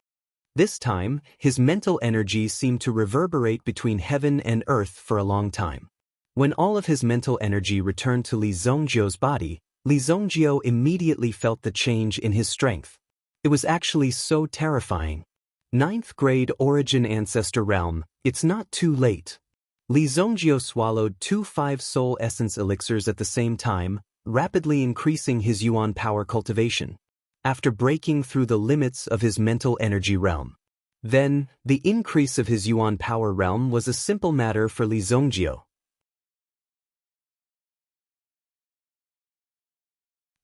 This time, his mental energy seemed to reverberate between heaven and earth for a long time. When all of his mental energy returned to Li Zongjio's body, Li Zongjio immediately felt the change in his strength. It was actually so terrifying. 9th grade Origin Ancestor Realm, it's not too late. Li Zongjio swallowed 2 5-soul essence elixirs at the same time, rapidly increasing his yuan power cultivation. After breaking through the limits of his mental energy realm. Then, the increase of his yuan power realm was a simple matter for Li Zongjio.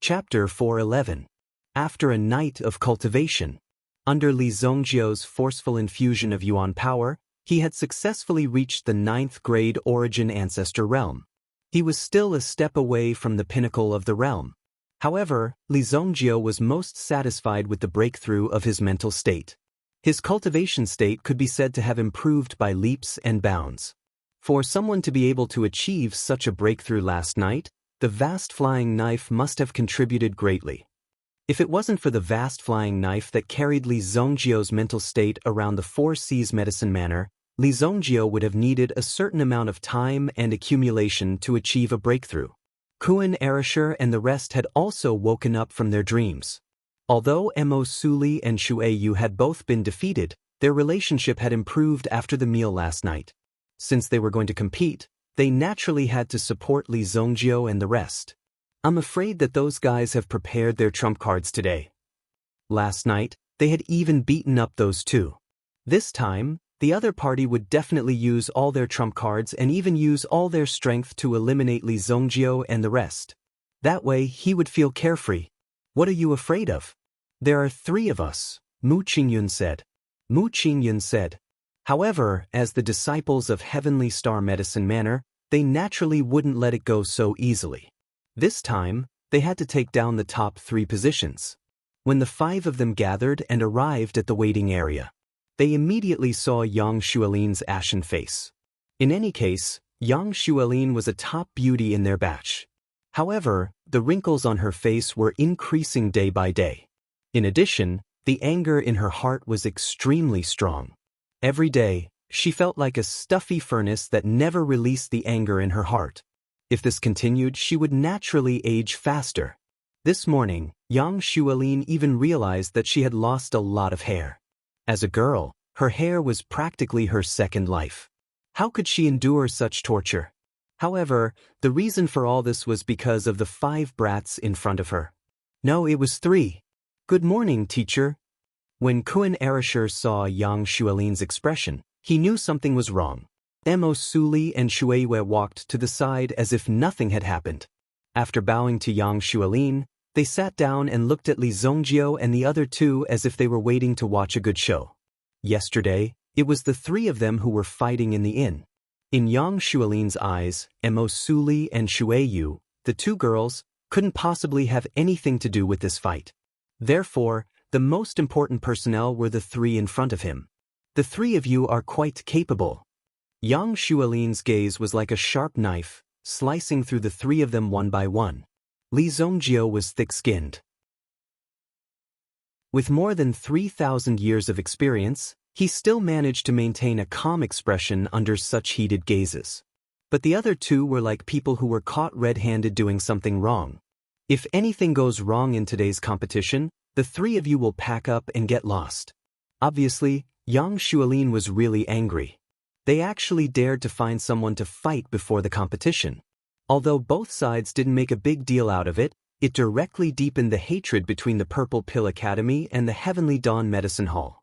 Chapter 411. After a night of cultivation. Under Li Zongjio's forceful infusion of yuan power, he had successfully reached the 9th grade Origin Ancestor Realm. He was still a step away from the pinnacle of the realm. However, Li Zongjio was most satisfied with the breakthrough of his mental state. His cultivation state could be said to have improved by leaps and bounds. For someone to be able to achieve such a breakthrough last night, the vast flying knife must have contributed greatly. If it wasn't for the vast flying knife that carried Li Zongjio's mental state around the 4 Seas medicine manor, Li Zongjio would have needed a certain amount of time and accumulation to achieve a breakthrough. Kun Erasure and the rest had also woken up from their dreams. Although Mo Su Li and Xue Yu had both been defeated, their relationship had improved after the meal last night. Since they were going to compete, they naturally had to support Li Zongjio and the rest. I'm afraid that those guys have prepared their trump cards today. Last night, they had even beaten up those two. This time, the other party would definitely use all their trump cards and even use all their strength to eliminate Li Zongjio and the rest. That way, he would feel carefree. What are you afraid of? There are 3 of us, Mu Qingyun said. Mu Qingyun said. However, as the disciples of Heavenly Star Medicine Manor, they naturally wouldn't let it go so easily. This time, they had to take down the top 3 positions. When the 5 of them gathered and arrived at the waiting area, they immediately saw Yang Xuelin's ashen face. In any case, Yang Xuelin was a top beauty in their batch. However, the wrinkles on her face were increasing day by day. In addition, the anger in her heart was extremely strong. Every day, she felt like a stuffy furnace that never released the anger in her heart. If this continued, she would naturally age faster. This morning, Yang Xuelin even realized that she had lost a lot of hair. As a girl, her hair was practically her second life. How could she endure such torture? However, the reason for all this was because of the 5 brats in front of her. No, it was 3. Good morning, teacher. When Kun Erishur saw Yang Xuelin's expression, he knew something was wrong. Mo Suli and Shueiyue walked to the side as if nothing had happened. After bowing to Yang Xuelin, they sat down and looked at Li Zongjiu and the other 2 as if they were waiting to watch a good show. Yesterday, it was the 3 of them who were fighting in the inn. In Yang Xuelin's eyes, Mo Suli and Shueiyu, the 2 girls, couldn't possibly have anything to do with this fight. Therefore, the most important personnel were the 3 in front of him. The 3 of you are quite capable. Yang Xuelin's gaze was like a sharp knife, slicing through the 3 of them one by one. Li Zongjiu was thick-skinned. With more than 3,000 years of experience, he still managed to maintain a calm expression under such heated gazes. But the other 2 were like people who were caught red-handed doing something wrong. If anything goes wrong in today's competition, the 3 of you will pack up and get lost. Obviously, Yang Xuelin was really angry. They actually dared to find someone to fight before the competition. Although both sides didn't make a big deal out of it, it directly deepened the hatred between the Purple Pill Academy and the Heavenly Dawn Medicine Hall.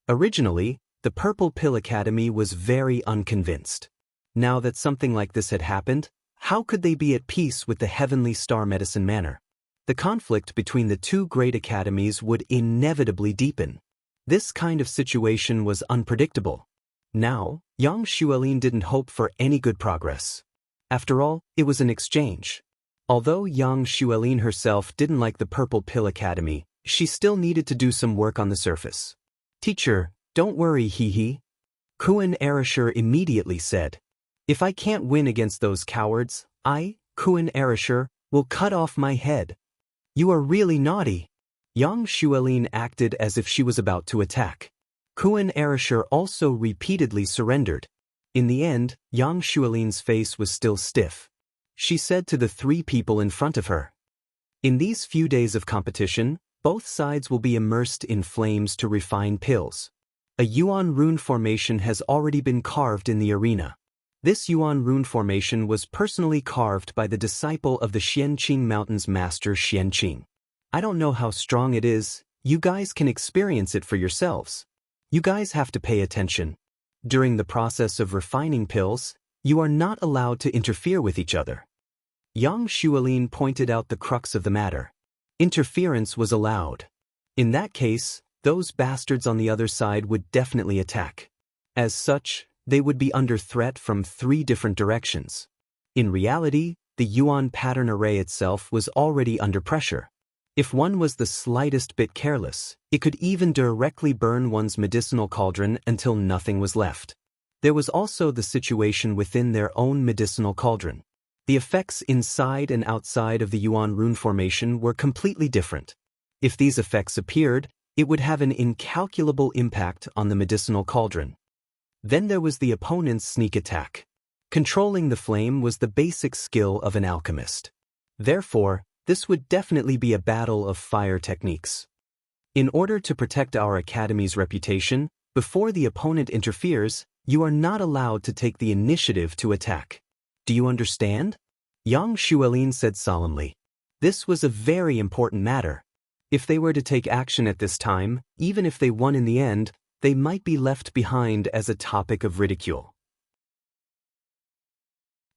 Originally, the Purple Pill Academy was very unconvinced. Now that something like this had happened, how could they be at peace with the Heavenly Star Medicine Manor? The conflict between the 2 great academies would inevitably deepen. This kind of situation was unpredictable. Now, Yang Xuelin didn't hope for any good progress. After all, it was an exchange. Although Yang Xuelin herself didn't like the Purple Pill Academy, she still needed to do some work on the surface. Teacher, don't worry, hee. Kun Erishur immediately said. If I can't win against those cowards, I, Kun Erishur, will cut off my head. You are really naughty. Yang Xuelin acted as if she was about to attack. Kun Erishur also repeatedly surrendered. In the end, Yang Xuelin's face was still stiff. She said to the 3 people in front of her. In these few days of competition, both sides will be immersed in flames to refine pills. A Yuan rune formation has already been carved in the arena. This Yuan rune formation was personally carved by the disciple of the Xianqing Mountains master Xianqing. I don't know how strong it is, you guys can experience it for yourselves. You guys have to pay attention. During the process of refining pills, you are not allowed to interfere with each other. Yang Xuelin pointed out the crux of the matter. Interference was allowed. In that case, those bastards on the other side would definitely attack. As such, they would be under threat from 3 different directions. In reality, the Yuan pattern array itself was already under pressure. If one was the slightest bit careless, it could even directly burn one's medicinal cauldron until nothing was left. There was also the situation within their own medicinal cauldron. The effects inside and outside of the Yuan rune formation were completely different. If these effects appeared, it would have an incalculable impact on the medicinal cauldron. Then there was the opponent's sneak attack. Controlling the flame was the basic skill of an alchemist. Therefore, this would definitely be a battle of fire techniques. In order to protect our academy's reputation, before the opponent interferes, you are not allowed to take the initiative to attack. Do you understand? Yang Xuelin said solemnly. This was a very important matter. If they were to take action at this time, even if they won in the end, they might be left behind as a topic of ridicule.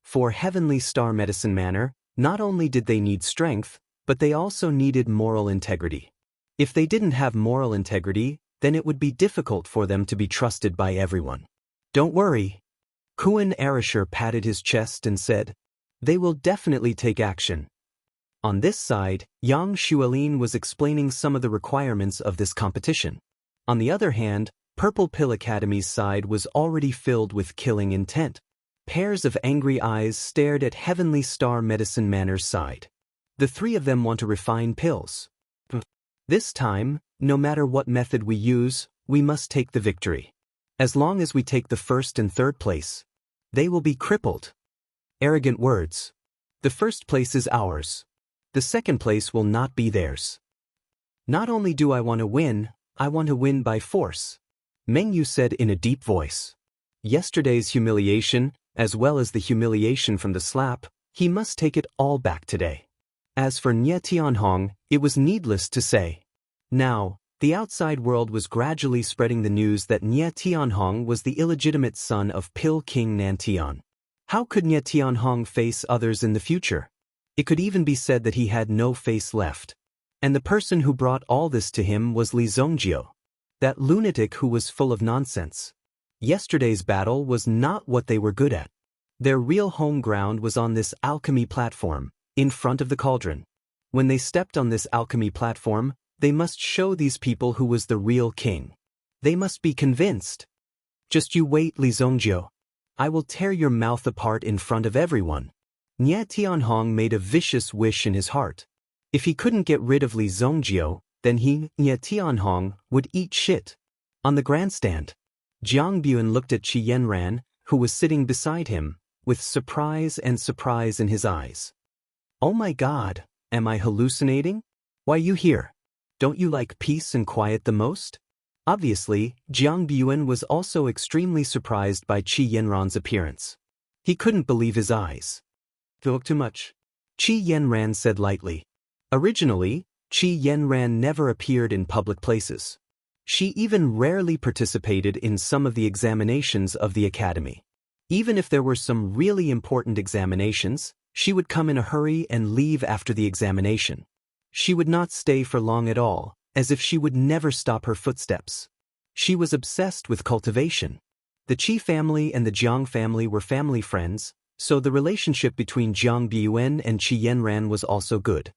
For Heavenly Star Medicine Manor, not only did they need strength, but they also needed moral integrity. If they didn't have moral integrity, then it would be difficult for them to be trusted by everyone. Don't worry. Kun Erishur patted his chest and said, they will definitely take action. On this side, Yang Xuelin was explaining some of the requirements of this competition. On the other hand, Purple Pill Academy's side was already filled with killing intent. Pairs of angry eyes stared at Heavenly Star Medicine Manor's side. The 3 of them want to refine pills. This time, no matter what method we use, we must take the victory. As long as we take the 1st and 3rd place, they will be crippled. Arrogant words. The first place is ours. The second place will not be theirs. Not only do I want to win, I want to win by force, Meng Yu said in a deep voice. Yesterday's humiliation, as well as the humiliation from the slap, he must take it all back today. As for Nye Tianhong, it was needless to say. Now, the outside world was gradually spreading the news that Nye Tianhong was the illegitimate son of Pil King Nantian. How could Nye Tianhong face others in the future? It could even be said that he had no face left. And the person who brought all this to him was Li Zongjio, that lunatic who was full of nonsense. Yesterday's battle was not what they were good at. Their real home ground was on this alchemy platform, in front of the cauldron. When they stepped on this alchemy platform, they must show these people who was the real king. They must be convinced. Just you wait, Li Zongjio. I will tear your mouth apart in front of everyone. Nye Tianhong made a vicious wish in his heart. If he couldn't get rid of Li Zongjio, then he, Nye Tianhong, would eat shit. On the grandstand, Jiang Buan looked at Qi Yanran, who was sitting beside him, with surprise in his eyes. Oh my God, am I hallucinating? Why you here? Don't you like peace and quiet the most? Obviously, Jiang Buan was also extremely surprised by Qi Yanran's appearance. He couldn't believe his eyes. Talk too much, Qi Yanran said lightly. Originally, Qi Yanran never appeared in public places. She even rarely participated in some of the examinations of the academy. Even if there were some really important examinations, she would come in a hurry and leave after the examination. She would not stay for long at all, as if she would never stop her footsteps. She was obsessed with cultivation. The Qi family and the Jiang family were family friends, so the relationship between Jiang Buan and Qi Yanran was also good.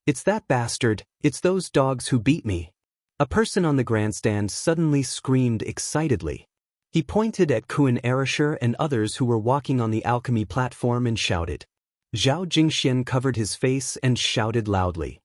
It's that bastard, it's those dogs who beat me. A person on the grandstand suddenly screamed excitedly. He pointed at Kuan Erisher and others who were walking on the alchemy platform and shouted. Zhao Jingxian covered his face and shouted loudly.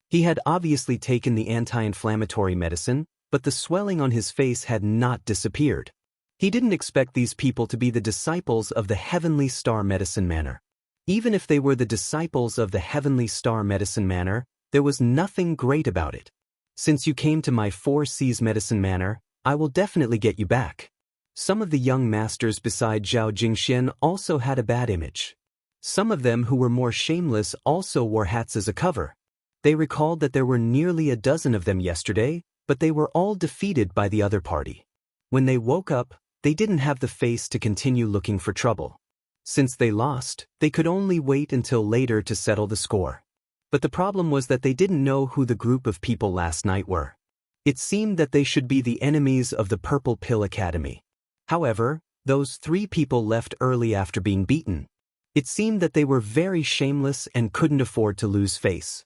He had obviously taken the anti-inflammatory medicine, but the swelling on his face had not disappeared. He didn't expect these people to be the disciples of the Heavenly Star Medicine Manor. Even if they were the disciples of the Heavenly Star Medicine Manor, there was nothing great about it. Since you came to my 4 Seas Medicine Manor, I will definitely get you back. Some of the young masters beside Zhao Jingxian also had a bad image. Some of them who were more shameless also wore hats as a cover. They recalled that there were nearly a dozen of them yesterday, but they were all defeated by the other party. When they woke up, they didn't have the face to continue looking for trouble. Since they lost, they could only wait until later to settle the score. But the problem was that they didn't know who the group of people last night were. It seemed that they should be the enemies of the Purple Pill Academy. However, those 3 people left early after being beaten. It seemed that they were very shameless and couldn't afford to lose face.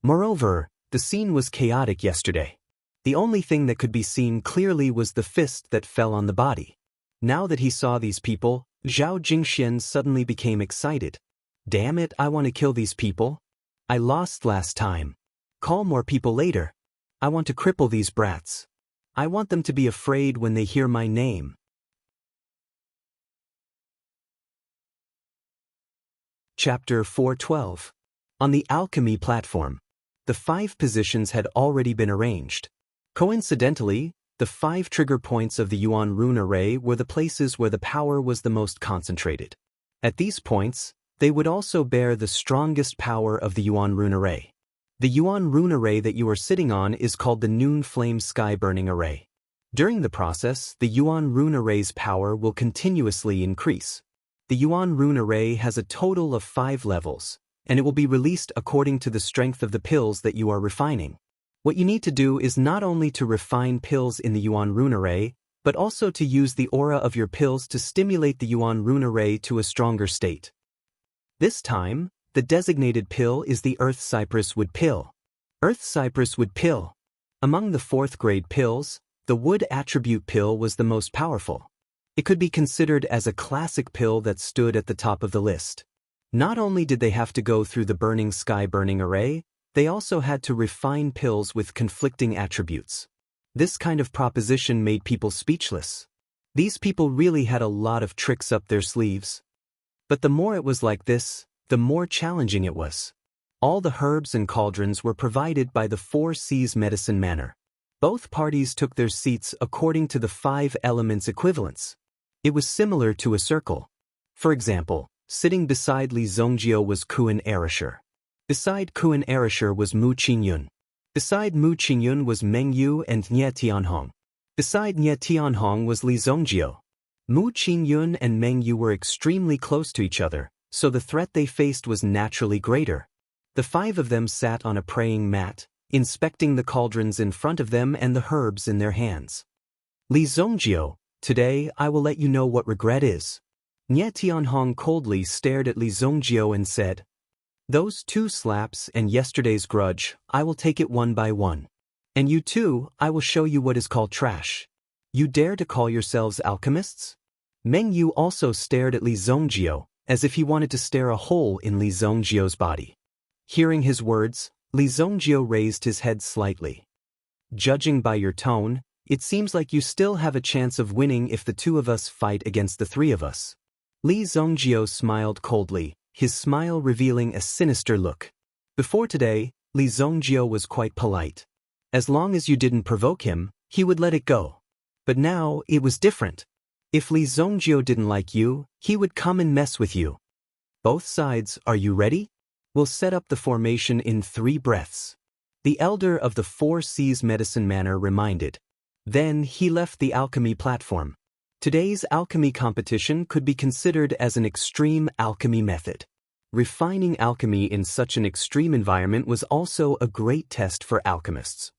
Moreover, the scene was chaotic yesterday. The only thing that could be seen clearly was the fist that fell on the body. Now that he saw these people, Zhao Jingxian suddenly became excited. Damn it, I want to kill these people. I lost last time. Call more people later. I want to cripple these brats. I want them to be afraid when they hear my name. Chapter 412. On the alchemy platform. The 5 positions had already been arranged. Coincidentally, the 5 trigger points of the Yuan rune array were the places where the power was the most concentrated. At these points, they would also bear the strongest power of the Yuan rune array. The Yuan rune array that you are sitting on is called the Noon Flame Sky Burning Array. During the process, the Yuan rune array's power will continuously increase. The Yuan rune array has a total of 5 levels, and it will be released according to the strength of the pills that you are refining. What you need to do is not only to refine pills in the Yuan rune array, but also to use the aura of your pills to stimulate the Yuan rune array to a stronger state. This time, the designated pill is the Earth Cypress Wood Pill. Earth Cypress Wood Pill. Among the 4th grade pills, the Wood Attribute Pill was the most powerful. It could be considered as a classic pill that stood at the top of the list. Not only did they have to go through the Burning Sky Burning Array, they also had to refine pills with conflicting attributes. This kind of proposition made people speechless. These people really had a lot of tricks up their sleeves. But the more it was like this, the more challenging it was. All the herbs and cauldrons were provided by the 4 C's medicine manor. Both parties took their seats according to the 5 elements equivalence. It was similar to a circle. For example, sitting beside Li Zongjio was Kuan Erishur. Beside Kuan Erishur was Mu Qingyun. Beside Mu Qingyun was Meng Yu and Nye Tianhong. Beside Nye Tianhong was Li Zongjio. Mu Qingyun and Meng Yu were extremely close to each other, so the threat they faced was naturally greater. The 5 of them sat on a praying mat, inspecting the cauldrons in front of them and the herbs in their hands. Li Zongjio, today I will let you know what regret is. Nye Tianhong coldly stared at Li Zongjio and said, "Those 2 slaps and yesterday's grudge, I will take it one by one. And you too, I will show you what is called trash. You dare to call yourselves alchemists?" Meng Yu also stared at Li Zongjio, as if he wanted to stare a hole in Li Zongjio's body. Hearing his words, Li Zongjio raised his head slightly. "Judging by your tone, it seems like you still have a chance of winning if the 2 of us fight against the 3 of us." Li Zongjio smiled coldly, his smile revealing a sinister look. Before today, Li Zongjio was quite polite. As long as you didn't provoke him, he would let it go. But now, it was different. If Li Zongjio didn't like you, he would come and mess with you. Both sides, are you ready? We'll set up the formation in 3 breaths. The elder of the 4 C's medicine manor reminded. Then he left the alchemy platform. Today's alchemy competition could be considered as an extreme alchemy method. Refining alchemy in such an extreme environment was also a great test for alchemists.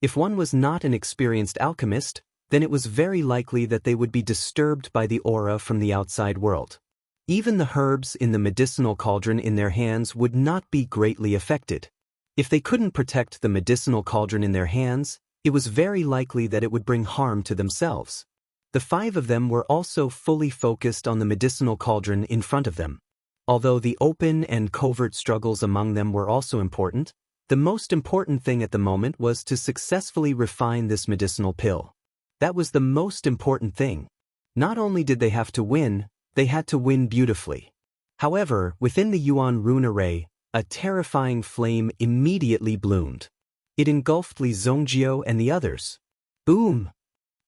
If one was not an experienced alchemist, then it was very likely that they would be disturbed by the aura from the outside world. Even the herbs in the medicinal cauldron in their hands would not be greatly affected. If they couldn't protect the medicinal cauldron in their hands, it was very likely that it would bring harm to themselves. The 5 of them were also fully focused on the medicinal cauldron in front of them. Although the open and covert struggles among them were also important, the most important thing at the moment was to successfully refine this medicinal pill. That was the most important thing. Not only did they have to win, they had to win beautifully. However, within the Yuan rune array, a terrifying flame immediately bloomed. It engulfed Li Zongjio and the others. Boom!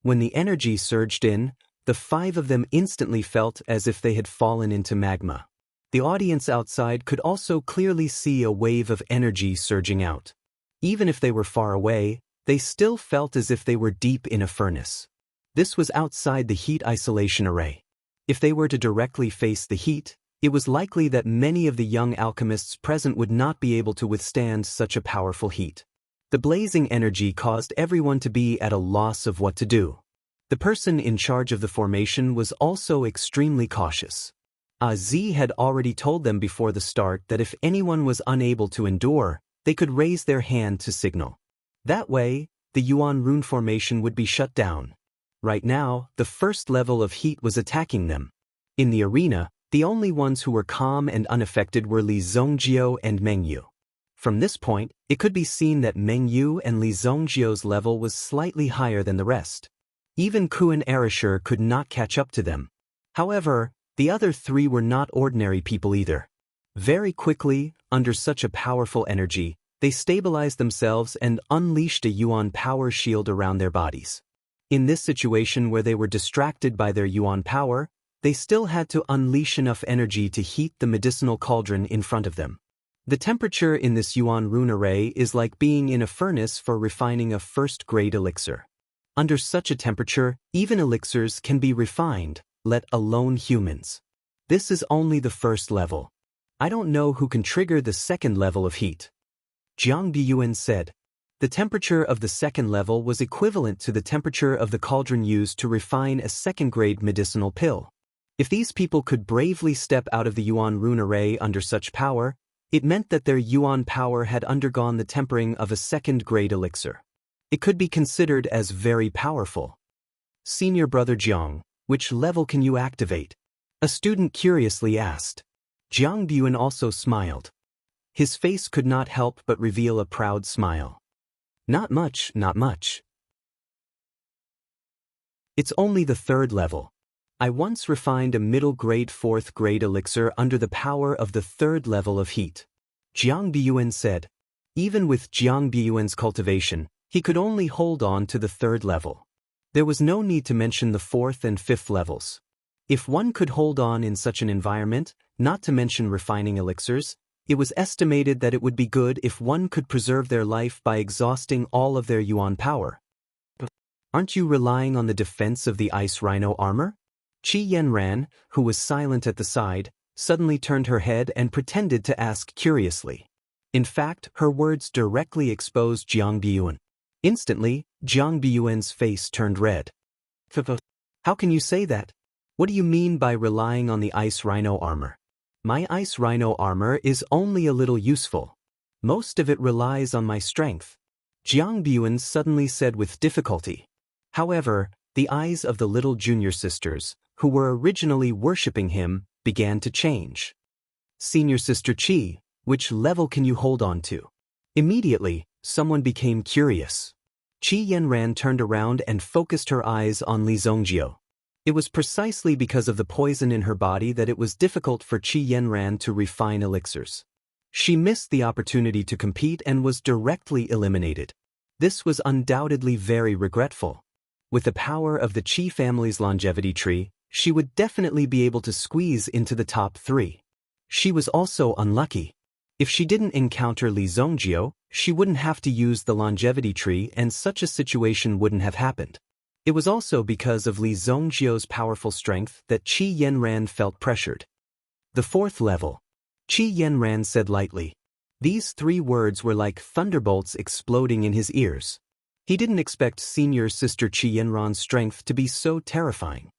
When the energy surged in, the 5 of them instantly felt as if they had fallen into magma. The audience outside could also clearly see a wave of energy surging out. Even if they were far away, they still felt as if they were deep in a furnace. This was outside the heat isolation array. If they were to directly face the heat, it was likely that many of the young alchemists present would not be able to withstand such a powerful heat. The blazing energy caused everyone to be at a loss of what to do. The person in charge of the formation was also extremely cautious. Z had already told them before the start that if anyone was unable to endure, they could raise their hand to signal. That way, the Yuan rune formation would be shut down. Right now, the first level of heat was attacking them. In the arena, the only ones who were calm and unaffected were Li Zongjio and Meng Yu. From this point, it could be seen that Meng Yu and Li Zongjio's level was slightly higher than the rest. Even Kuan Erishur could not catch up to them. However, the other 3 were not ordinary people either. Very quickly, under such a powerful energy, they stabilized themselves and unleashed a Yuan power shield around their bodies. In this situation where they were distracted by their Yuan power, they still had to unleash enough energy to heat the medicinal cauldron in front of them. The temperature in this Yuan rune array is like being in a furnace for refining a first-grade elixir. Under such a temperature, even elixirs can be refined, let alone humans. This is only the first level. I don't know who can trigger the second level of heat. Jiang Biyuan said. The temperature of the second level was equivalent to the temperature of the cauldron used to refine a second-grade medicinal pill. If these people could bravely step out of the Yuan rune array under such power, it meant that their Yuan power had undergone the tempering of a second-grade elixir. It could be considered as very powerful. Senior Brother Jiang, which level can you activate? A student curiously asked. Jiang Biyuan also smiled. His face could not help but reveal a proud smile. Not much, not much. It's only the 3rd level. I once refined a middle-grade 4th-grade elixir under the power of the 3rd level of heat. Jiang Biyuan said. Even with Jiang Biyuan's cultivation, he could only hold on to the 3rd level. There was no need to mention the 4th and 5th levels. If one could hold on in such an environment, not to mention refining elixirs, it was estimated that it would be good if one could preserve their life by exhausting all of their yuan power. Aren't you relying on the defense of the ice rhino armor? Qi Yanran, who was silent at the side, suddenly turned her head and pretended to ask curiously. In fact, her words directly exposed Jiang Biyuan. Instantly, Jiang Biyuan's face turned red. How can you say that? What do you mean by relying on the ice rhino armor? My ice rhino armor is only a little useful. Most of it relies on my strength. Jiang Biyuan suddenly said with difficulty. However, the eyes of the little junior sisters, who were originally worshipping him, began to change. Senior sister Qi, which level can you hold on to? Immediately, someone became curious. Qi Yanran turned around and focused her eyes on Li Zongjio. It was precisely because of the poison in her body that it was difficult for Qi Yanran to refine elixirs. She missed the opportunity to compete and was directly eliminated. This was undoubtedly very regretful. With the power of the Qi family's longevity tree, she would definitely be able to squeeze into the top 3. She was also unlucky. If she didn't encounter Li Zongjio, she wouldn't have to use the longevity tree and such a situation wouldn't have happened. It was also because of Li Zongjio's powerful strength that Qi Yanran felt pressured. The 4th level. Qi Yanran said lightly. These 3 words were like thunderbolts exploding in his ears. He didn't expect senior sister Qi Yanran's strength to be so terrifying.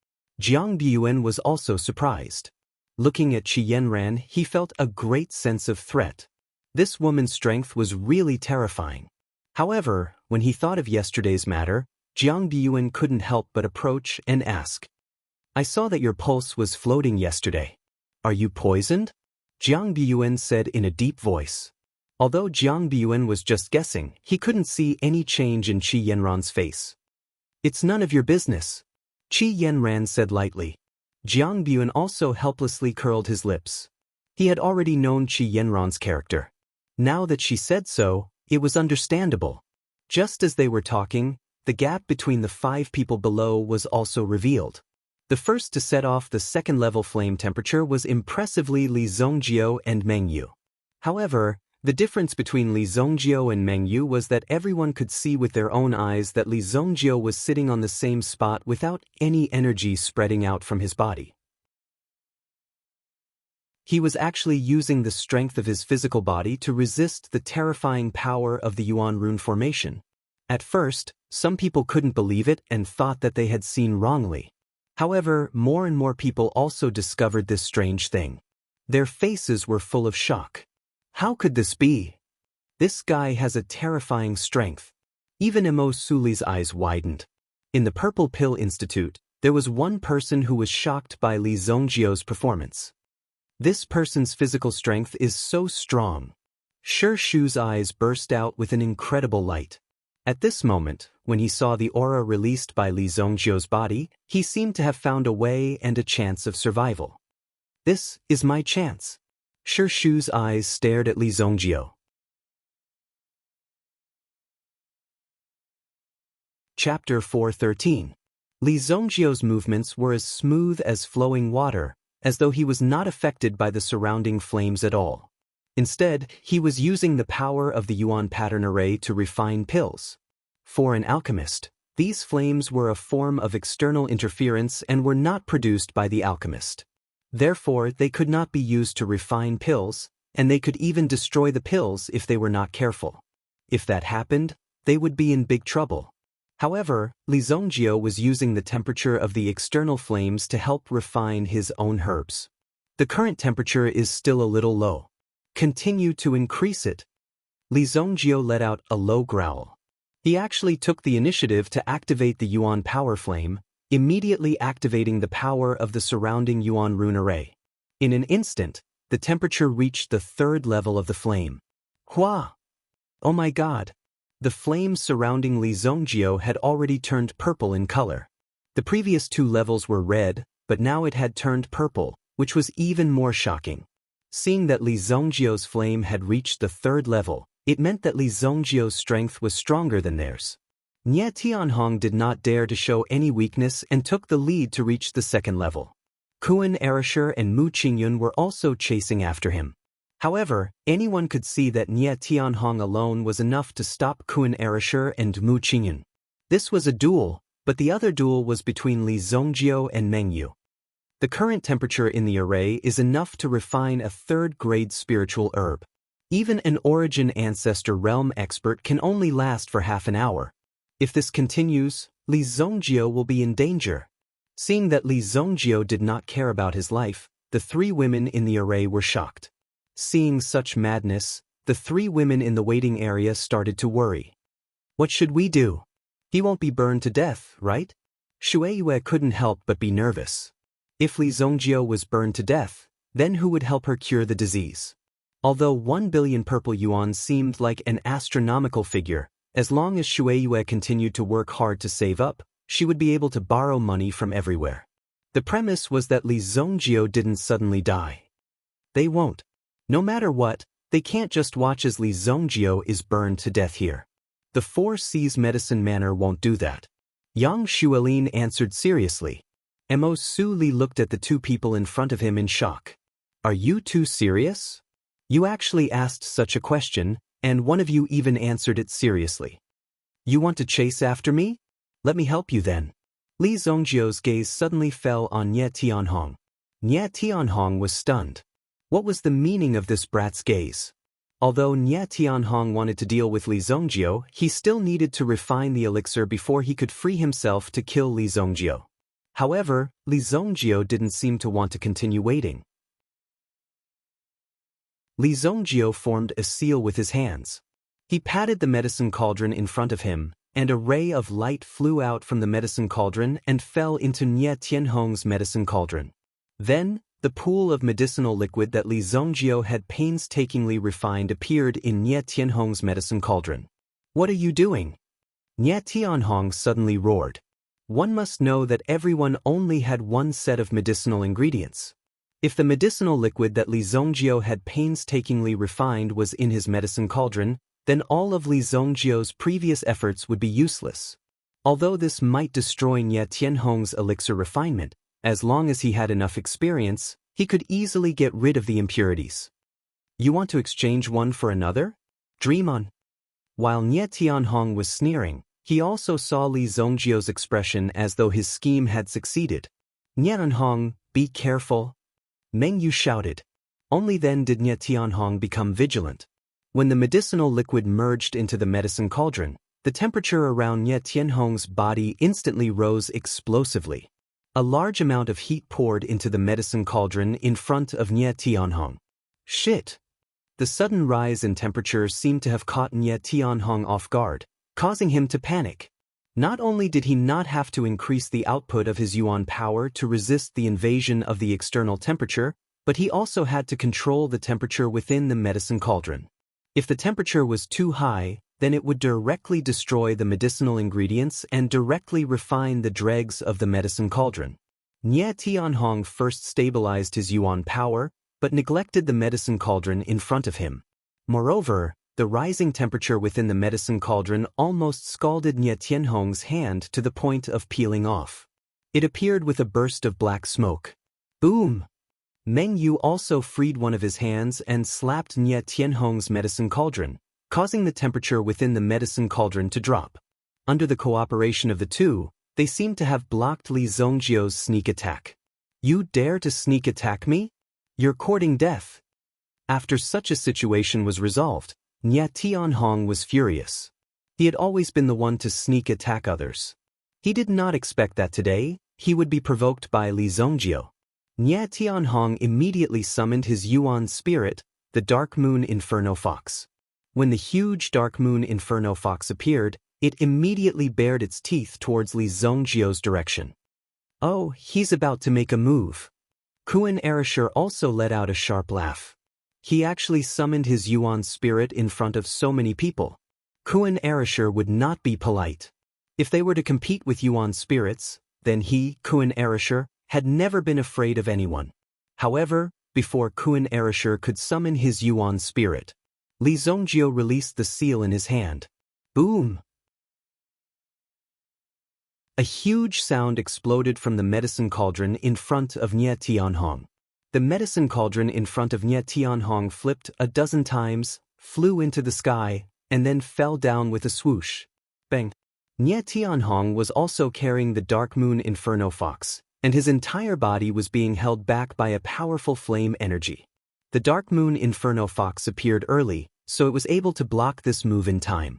Jiang Biyuan was also surprised. Looking at Qi Yanran, he felt a great sense of threat. This woman's strength was really terrifying. However, when he thought of yesterday's matter, Jiang Biyuan couldn't help but approach and ask. I saw that your pulse was floating yesterday. Are you poisoned? Jiang Biyuan said in a deep voice. Although Jiang Biyuan was just guessing, he couldn't see any change in Qi Yanran's face. It's none of your business. Qi Yanran said lightly. Jiang Biyuan also helplessly curled his lips. He had already known Qi Yanran's character. Now that she said so, it was understandable. Just as they were talking, the gap between the 5 people below was also revealed. The first to set off the 2nd-level flame temperature was impressively Li Zongjio and Meng Yu. However, the difference between Li Zongjio and Meng Yu was that everyone could see with their own eyes that Li Zongjio was sitting on the same spot without any energy spreading out from his body. He was actually using the strength of his physical body to resist the terrifying power of the Yuan rune formation. At first, some people couldn't believe it and thought that they had seen wrongly. However, more and more people also discovered this strange thing. Their faces were full of shock. How could this be? This guy has a terrifying strength. Even Emo Suli's eyes widened. In the Purple Pill Institute, there was one person who was shocked by Li Zongjio's performance. This person's physical strength is so strong. Shi Shu's eyes burst out with an incredible light. At this moment, when he saw the aura released by Li Zongjio's body, he seemed to have found a way and a chance of survival. This is my chance. Shi Shu's eyes stared at Li Zongjio. Chapter 413. Li Zongjio's movements were as smooth as flowing water, as though he was not affected by the surrounding flames at all. Instead, he was using the power of the Yuan pattern array to refine pills. For an alchemist, these flames were a form of external interference and were not produced by the alchemist. Therefore, they could not be used to refine pills, and they could even destroy the pills if they were not careful. If that happened, they would be in big trouble. However, Li Zongjio was using the temperature of the external flames to help refine his own herbs. The current temperature is still a little low. Continue to increase it. Li Zongjio let out a low growl. He actually took the initiative to activate the Yuan power flame, immediately activating the power of the surrounding Yuan rune array. In an instant, the temperature reached the 3rd level of the flame. Hua! Oh my god! The flames surrounding Li Zongjio had already turned purple in color. The previous 2 levels were red, but now it had turned purple, which was even more shocking. Seeing that Li Zongjio's flame had reached the 3rd level, it meant that Li Zongjio's strength was stronger than theirs. Nie Tianhong did not dare to show any weakness and took the lead to reach the 2nd level. Kuan Erasure and Mu Qingyun were also chasing after him. However, anyone could see that Nie Tianhong alone was enough to stop Kuan Erasure and Mu Qingyun. This was a duel, but the other duel was between Li Zongjio and Meng Yu. The current temperature in the array is enough to refine a 3rd-grade spiritual herb. Even an Origin Ancestor Realm expert can only last for half an hour. If this continues, Li Zongjio will be in danger. Seeing that Li Zongjio did not care about his life, the 3 women in the array were shocked. Seeing such madness, the 3 women in the waiting area started to worry. What should we do? He won't be burned to death, right? Shueiyue couldn't help but be nervous. If Li Zongjio was burned to death, then who would help her cure the disease? Although 1 billion purple yuan seemed like an astronomical figure, as long as Shueiyue continued to work hard to save up, she would be able to borrow money from everywhere. The premise was that Li Zongjio didn't suddenly die. They won't. No matter what, they can't just watch as Li Zongjio is burned to death here. The 4 C's medicine manor won't do that. Yang Xuelin answered seriously. Mo Su Li looked at the 2 people in front of him in shock. Are you 2 serious? You actually asked such a question, and one of you even answered it seriously. You want to chase after me? Let me help you then. Li Zongjio's gaze suddenly fell on Nie Tianhong. Nie Tianhong was stunned. What was the meaning of this brat's gaze? Although Nie Tianhong wanted to deal with Li Zongjio, he still needed to refine the elixir before he could free himself to kill Li Zongjio. However, Li Zongjio didn't seem to want to continue waiting. Li Zongjio formed a seal with his hands. He patted the medicine cauldron in front of him, and a ray of light flew out from the medicine cauldron and fell into Nie Tianhong's medicine cauldron. Then, the pool of medicinal liquid that Li Zongjio had painstakingly refined appeared in Nie Tianhong's medicine cauldron. What are you doing? Nie Tianhong suddenly roared. One must know that everyone only had 1 set of medicinal ingredients. If the medicinal liquid that Li Zongjio had painstakingly refined was in his medicine cauldron, then all of Li Zongjio's previous efforts would be useless. Although this might destroy Nie Tianhong's elixir refinement, as long as he had enough experience, he could easily get rid of the impurities. You want to exchange one for another? Dream on. While Nie Tianhong was sneering, he also saw Li Zongjio's expression as though his scheme had succeeded. Nie Tianhong, be careful. Meng Yu shouted. Only then did Nie Tianhong become vigilant. When the medicinal liquid merged into the medicine cauldron, the temperature around Nie Tianhong's body instantly rose explosively. A large amount of heat poured into the medicine cauldron in front of Nie Tianhong. Shit! The sudden rise in temperature seemed to have caught Nie Tianhong off guard, causing him to panic. Not only did he not have to increase the output of his yuan power to resist the invasion of the external temperature, but he also had to control the temperature within the medicine cauldron. If the temperature was too high, then it would directly destroy the medicinal ingredients and directly refine the dregs of the medicine cauldron. Nie Tianhong first stabilized his yuan power, but neglected the medicine cauldron in front of him. Moreover, the rising temperature within the medicine cauldron almost scalded Nie Tianhong's hand to the point of peeling off. It appeared with a burst of black smoke. Boom! Meng Yu also freed one of his hands and slapped Nie Tianhong's medicine cauldron, causing the temperature within the medicine cauldron to drop. Under the cooperation of the 2, they seemed to have blocked Li Zongjio's sneak attack. You dare to sneak attack me? You're courting death. After such a situation was resolved, Nie Tianhong was furious. He had always been the one to sneak attack others. He did not expect that today he would be provoked by Li Zongjio. Nie Tianhong immediately summoned his Yuan spirit, the Dark Moon Inferno Fox. When the huge Dark Moon Inferno Fox appeared, it immediately bared its teeth towards Li Zongjio's direction. Oh, he's about to make a move. Kuan Erasure also let out a sharp laugh. He actually summoned his Yuan spirit in front of so many people. Kuan Erasure would not be polite. If they were to compete with Yuan spirits, then he, Kuan Erasure, had never been afraid of anyone. However, before Kun Erasure could summon his Yuan spirit, Li Zongjio released the seal in his hand. Boom! A huge sound exploded from the medicine cauldron in front of Nie Tianhong. The medicine cauldron in front of Nie Tianhong flipped a dozen times, flew into the sky, and then fell down with a swoosh. Bang! Nie Tianhong was also carrying the Dark Moon Inferno Fox, and his entire body was being held back by a powerful flame energy. The Dark Moon Inferno Fox appeared early, so it was able to block this move in time.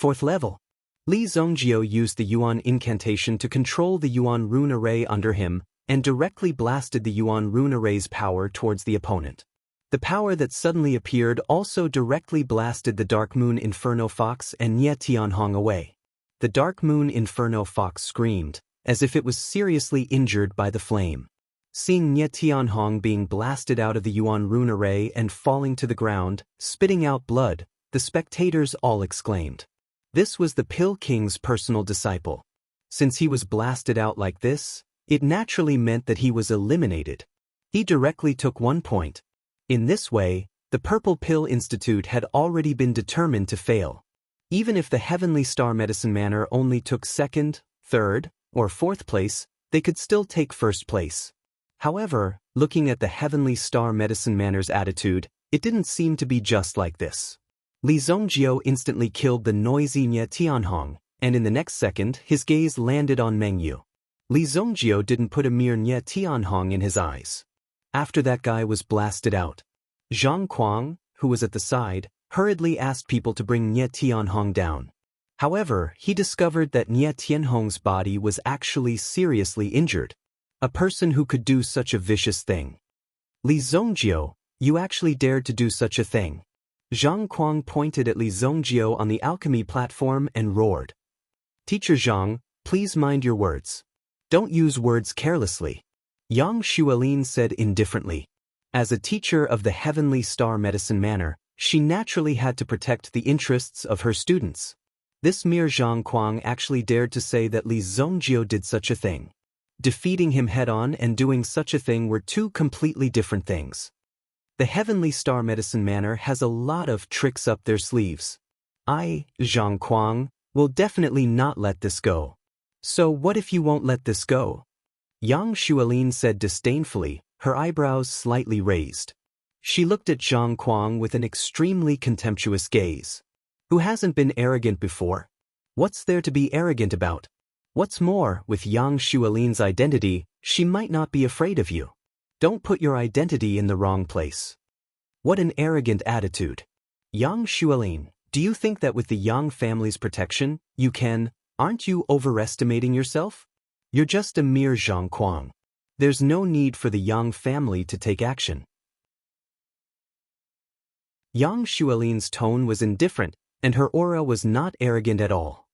4th level. Li Zongjio used the Yuan incantation to control the Yuan rune array under him and directly blasted the Yuan rune array's power towards the opponent. The power that suddenly appeared also directly blasted the Dark Moon Inferno Fox and Nie Tianhong away. The Dark Moon Inferno Fox screamed, as if it was seriously injured by the flame. Seeing Nie Tianhong being blasted out of the Yuan rune array and falling to the ground, spitting out blood, the spectators all exclaimed. This was the Pill King's personal disciple. Since he was blasted out like this, it naturally meant that he was eliminated. He directly took 1 point. In this way, the Purple Pill Institute had already been determined to fail. Even if the Heavenly Star Medicine Manor only took 2nd, 3rd, or 4th place, they could still take 1st place. However, looking at the Heavenly Star Medicine Manor's attitude, it didn't seem to be just like this. Li Zongjio instantly killed the noisy Nie Tianhong, and in the next second his gaze landed on Meng Yu. Li Zongjio didn't put a mere Nie Tianhong in his eyes. After that guy was blasted out, Zhang Kuang, who was at the side, hurriedly asked people to bring Nie Tianhong down. However, he discovered that Nie Tianhong's body was actually seriously injured. A person who could do such a vicious thing. Li Zongjio, you actually dared to do such a thing. Zhang Kuang pointed at Li Zongjio on the alchemy platform and roared. Teacher Zhang, please mind your words. Don't use words carelessly. Yang Xuelin said indifferently. As a teacher of the Heavenly Star Medicine Manor, she naturally had to protect the interests of her students. This mere Zhang Kuang actually dared to say that Li Zongjio did such a thing. Defeating him head-on and doing such a thing were two completely different things. The Heavenly Star Medicine Manor has a lot of tricks up their sleeves. I, Zhang Kuang, will definitely not let this go. So what if you won't let this go? Yang Xuelin said disdainfully, her eyebrows slightly raised. She looked at Zhang Kuang with an extremely contemptuous gaze. Who hasn't been arrogant before? What's there to be arrogant about? What's more, with Yang Xuelin's identity, she might not be afraid of you. Don't put your identity in the wrong place. What an arrogant attitude. Yang Xuelin, do you think that with the Yang family's protection, you can, aren't you overestimating yourself? You're just a mere Zhang Kuang. There's no need for the Yang family to take action. Yang Xuelin's tone was indifferent, and her aura was not arrogant at all.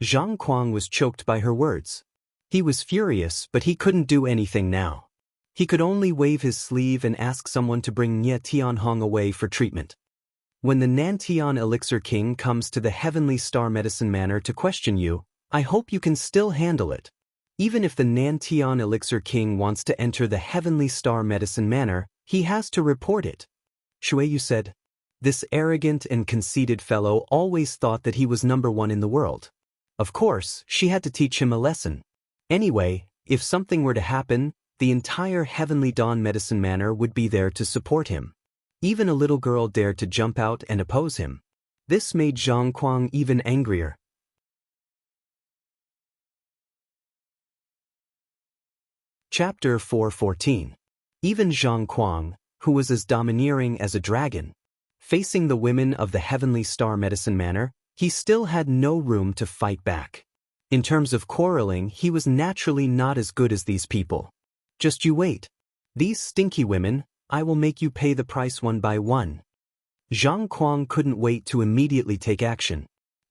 Zhang Kuang was choked by her words. He was furious, but he couldn't do anything now. He could only wave his sleeve and ask someone to bring Nie Tianhong away for treatment. When the Nantian Elixir King comes to the Heavenly Star Medicine Manor to question you, I hope you can still handle it. Even if the Nantian Elixir King wants to enter the Heavenly Star Medicine Manor, he has to report it. Shueyu said. This arrogant and conceited fellow always thought that he was #1 in the world. Of course, she had to teach him a lesson. Anyway, if something were to happen, the entire Heavenly Dawn Medicine Manor would be there to support him. Even a little girl dared to jump out and oppose him. This made Zhang Kuang even angrier. Chapter 414. Even Zhang Kuang, who was as domineering as a dragon, facing the women of the Heavenly Star Medicine Manor, he still had no room to fight back. In terms of quarreling, he was naturally not as good as these people. Just you wait. These stinky women, I will make you pay the price one by one. Zhang Kuang couldn't wait to immediately take action.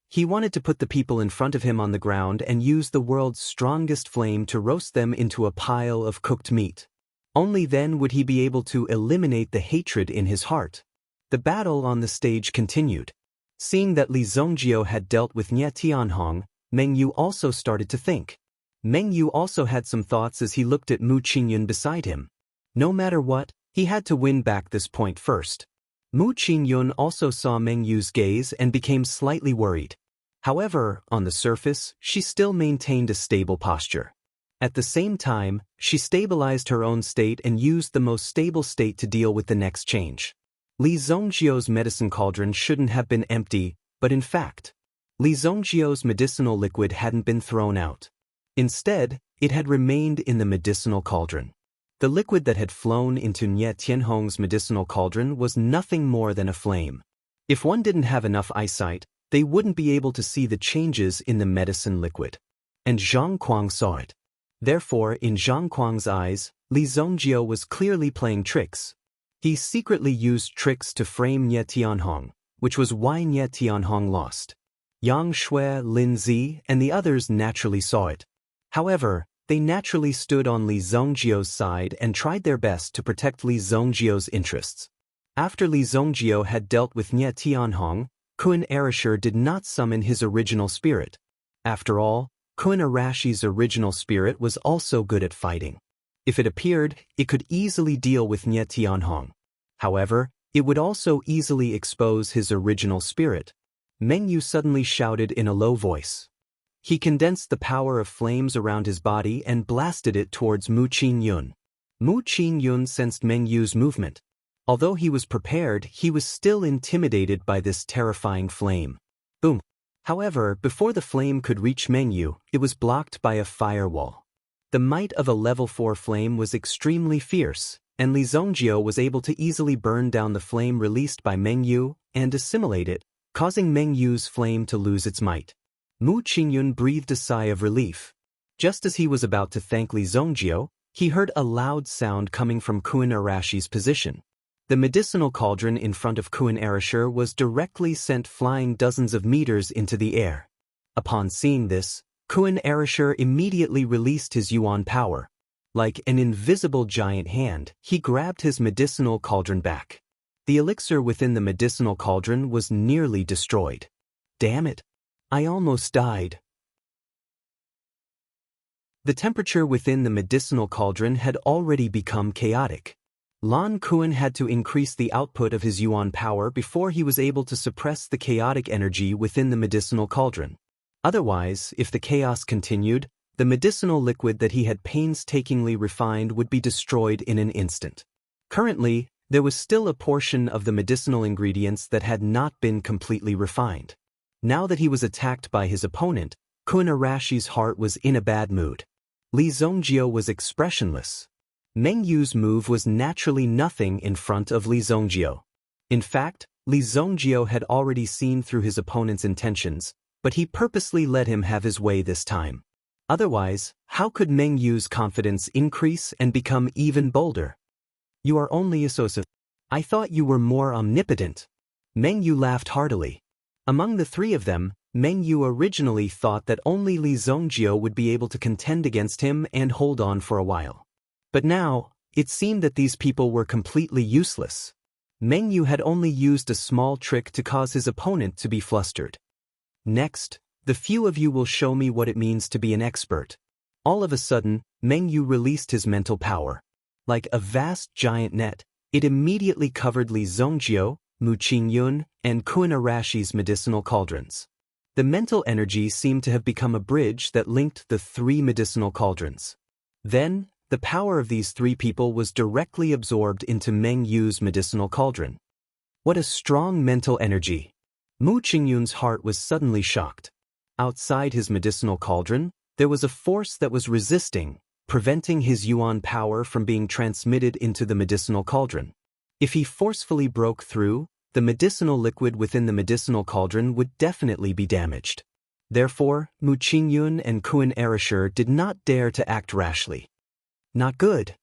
He wanted to put the people in front of him on the ground and use the world's strongest flame to roast them into a pile of cooked meat. Only then would he be able to eliminate the hatred in his heart. The battle on the stage continued. Seeing that Li Zongjio had dealt with Nie Tianhong, Meng Yu also started to think. Meng Yu also had some thoughts as he looked at Mu Qingyun beside him. No matter what, he had to win back this point first. Mu Qingyun also saw Meng Yu's gaze and became slightly worried. However, on the surface, she still maintained a stable posture. At the same time, she stabilized her own state and used the most stable state to deal with the next change. Li Zongjiu's medicine cauldron shouldn't have been empty, but in fact, Li Zongjiu's medicinal liquid hadn't been thrown out. Instead, it had remained in the medicinal cauldron. The liquid that had flown into Nie Tianhong's medicinal cauldron was nothing more than a flame. If one didn't have enough eyesight, they wouldn't be able to see the changes in the medicine liquid. And Zhang Kuang saw it. Therefore, in Zhang Kuang's eyes, Li Zongjiu was clearly playing tricks. He secretly used tricks to frame Nie Tianhong, which was why Nie Tianhong lost. Yang Shui, Lin Zi, and the others naturally saw it. However, they naturally stood on Li Zongjiu's side and tried their best to protect Li Zongjiu's interests. After Li Zongjiu had dealt with Nie Tianhong, Kun Erasure did not summon his original spirit. After all, Kun Arashi's original spirit was also good at fighting. If it appeared, it could easily deal with Nie Tianhong. However, it would also easily expose his original spirit. Meng Yu suddenly shouted in a low voice. He condensed the power of flames around his body and blasted it towards Mu Qingyun. Mu Qingyun sensed Meng Yu's movement. Although he was prepared, he was still intimidated by this terrifying flame. Boom! However, before the flame could reach Meng Yu, it was blocked by a firewall. The might of a level 4 flame was extremely fierce, and Li Zongjiu was able to easily burn down the flame released by Meng Yu and assimilate it, causing Meng Yu's flame to lose its might. Mu Qingyun breathed a sigh of relief. Just as he was about to thank Li Zongjiu, he heard a loud sound coming from Kun Arashi's position. The medicinal cauldron in front of Kun Arasher was directly sent flying dozens of meters into the air. Upon seeing this, Kun Arasher immediately released his yuan power. Like an invisible giant hand, he grabbed his medicinal cauldron back. The elixir within the medicinal cauldron was nearly destroyed. Damn it! I almost died. The temperature within the medicinal cauldron had already become chaotic. Lan Kun had to increase the output of his yuan power before he was able to suppress the chaotic energy within the medicinal cauldron. Otherwise, if the chaos continued, the medicinal liquid that he had painstakingly refined would be destroyed in an instant. Currently, there was still a portion of the medicinal ingredients that had not been completely refined. Now that he was attacked by his opponent, Kun Arashi's heart was in a bad mood. Li Zongjiu was expressionless. Meng Yu's move was naturally nothing in front of Li Zongjiu. In fact, Li Zongjiu had already seen through his opponent's intentions, but he purposely let him have his way this time. Otherwise, how could Meng Yu's confidence increase and become even bolder? You are only a sosa. I thought you were more omnipotent. Meng Yu laughed heartily. Among the three of them, Meng Yu originally thought that only Li Zongjiu would be able to contend against him and hold on for a while. But now, it seemed that these people were completely useless. Meng Yu had only used a small trick to cause his opponent to be flustered. Next, the few of you will show me what it means to be an expert. All of a sudden, Meng Yu released his mental power. Like a vast giant net, it immediately covered Li Zongjiu, Mu Qingyun, and Kun Arashi's medicinal cauldrons. The mental energy seemed to have become a bridge that linked the three medicinal cauldrons. Then, the power of these three people was directly absorbed into Meng Yu's medicinal cauldron. What a strong mental energy! Mu Qingyun's heart was suddenly shocked. Outside his medicinal cauldron, there was a force that was resisting, preventing his yuan power from being transmitted into the medicinal cauldron. If he forcefully broke through, the medicinal liquid within the medicinal cauldron would definitely be damaged. Therefore, Mu Qingyun and Kun Arasher did not dare to act rashly. Not good.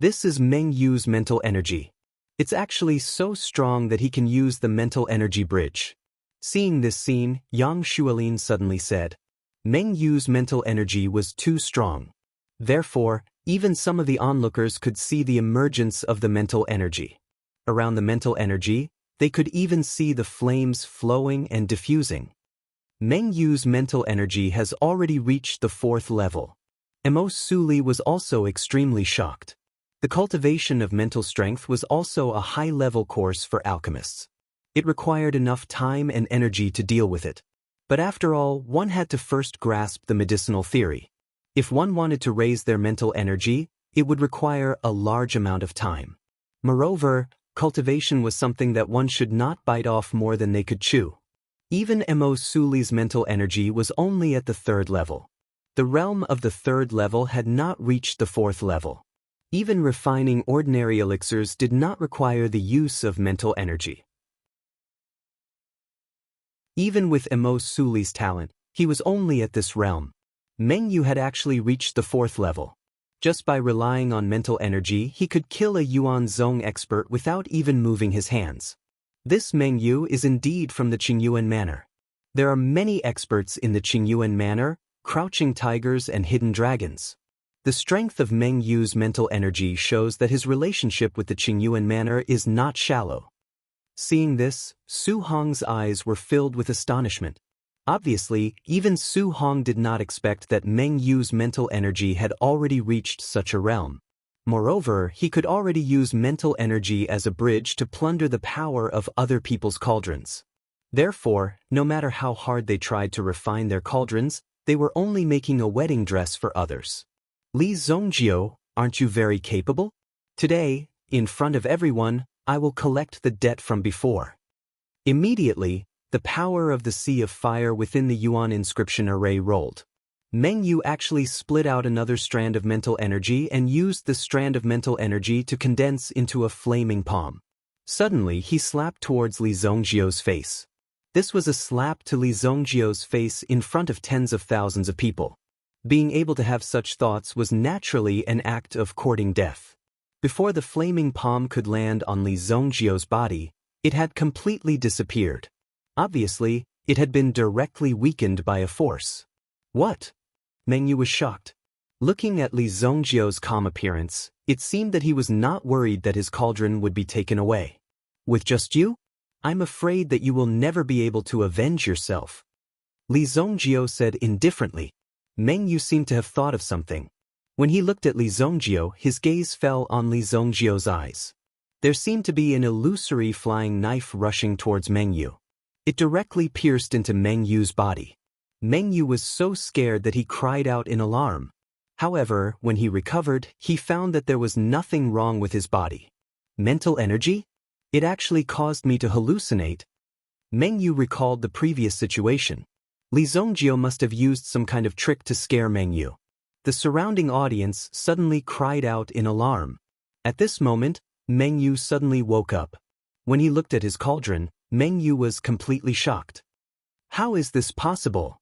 This is Meng Yu's mental energy. It's actually so strong that he can use the mental energy bridge. Seeing this scene, Yang Shualin suddenly said, Meng Yu's mental energy was too strong. Therefore, even some of the onlookers could see the emergence of the mental energy. Around the mental energy, they could even see the flames flowing and diffusing. Meng Yu's mental energy has already reached the 4th level. Emo Suli was also extremely shocked. The cultivation of mental strength was also a high-level course for alchemists. It required enough time and energy to deal with it. But after all, one had to first grasp the medicinal theory. If one wanted to raise their mental energy, it would require a large amount of time. Moreover, cultivation was something that one should not bite off more than they could chew. Even Emo Suli's mental energy was only at the 3rd level. The realm of the 3rd level had not reached the 4th level. Even refining ordinary elixirs did not require the use of mental energy. Even with Emo Suli's talent, he was only at this realm. Meng Yu had actually reached the 4th level. Just by relying on mental energy, he could kill a Yuan Zong expert without even moving his hands. This Meng Yu is indeed from the Qingyuan manor. There are many experts in the Qingyuan manor, crouching tigers and hidden dragons. The strength of Meng Yu's mental energy shows that his relationship with the Qingyuan manor is not shallow. Seeing this, Su Hong's eyes were filled with astonishment. Obviously, even Su Hong did not expect that Meng Yu's mental energy had already reached such a realm. Moreover, he could already use mental energy as a bridge to plunder the power of other people's cauldrons. Therefore, no matter how hard they tried to refine their cauldrons, they were only making a wedding dress for others. Li Zongjio, aren't you very capable? Today, in front of everyone, I will collect the debt from before. Immediately, the power of the Sea of Fire within the Yuan inscription array rolled. Meng Yu actually split out another strand of mental energy and used the strand of mental energy to condense into a flaming palm. Suddenly, he slapped towards Li Zongjio's face. This was a slap to Li Zongjio's face in front of tens of thousands of people. Being able to have such thoughts was naturally an act of courting death. Before the flaming palm could land on Li Zongjio's body, it had completely disappeared. Obviously, it had been directly weakened by a force. What? Meng Yu was shocked. Looking at Li Zongjio's calm appearance, it seemed that he was not worried that his cauldron would be taken away. With just you? I'm afraid that you will never be able to avenge yourself. Li Zongjio said indifferently. Meng Yu seemed to have thought of something. When he looked at Li Zongjio, his gaze fell on Li Zongjio's eyes. There seemed to be an illusory flying knife rushing towards Meng Yu. It directly pierced into Meng Yu's body. Meng Yu was so scared that he cried out in alarm. However, when he recovered, he found that there was nothing wrong with his body. Mental energy? It actually caused me to hallucinate. Meng Yu recalled the previous situation. Li Zongjio must have used some kind of trick to scare Meng Yu. The surrounding audience suddenly cried out in alarm. At this moment, Meng Yu suddenly woke up. When he looked at his cauldron, Meng Yu was completely shocked. How is this possible?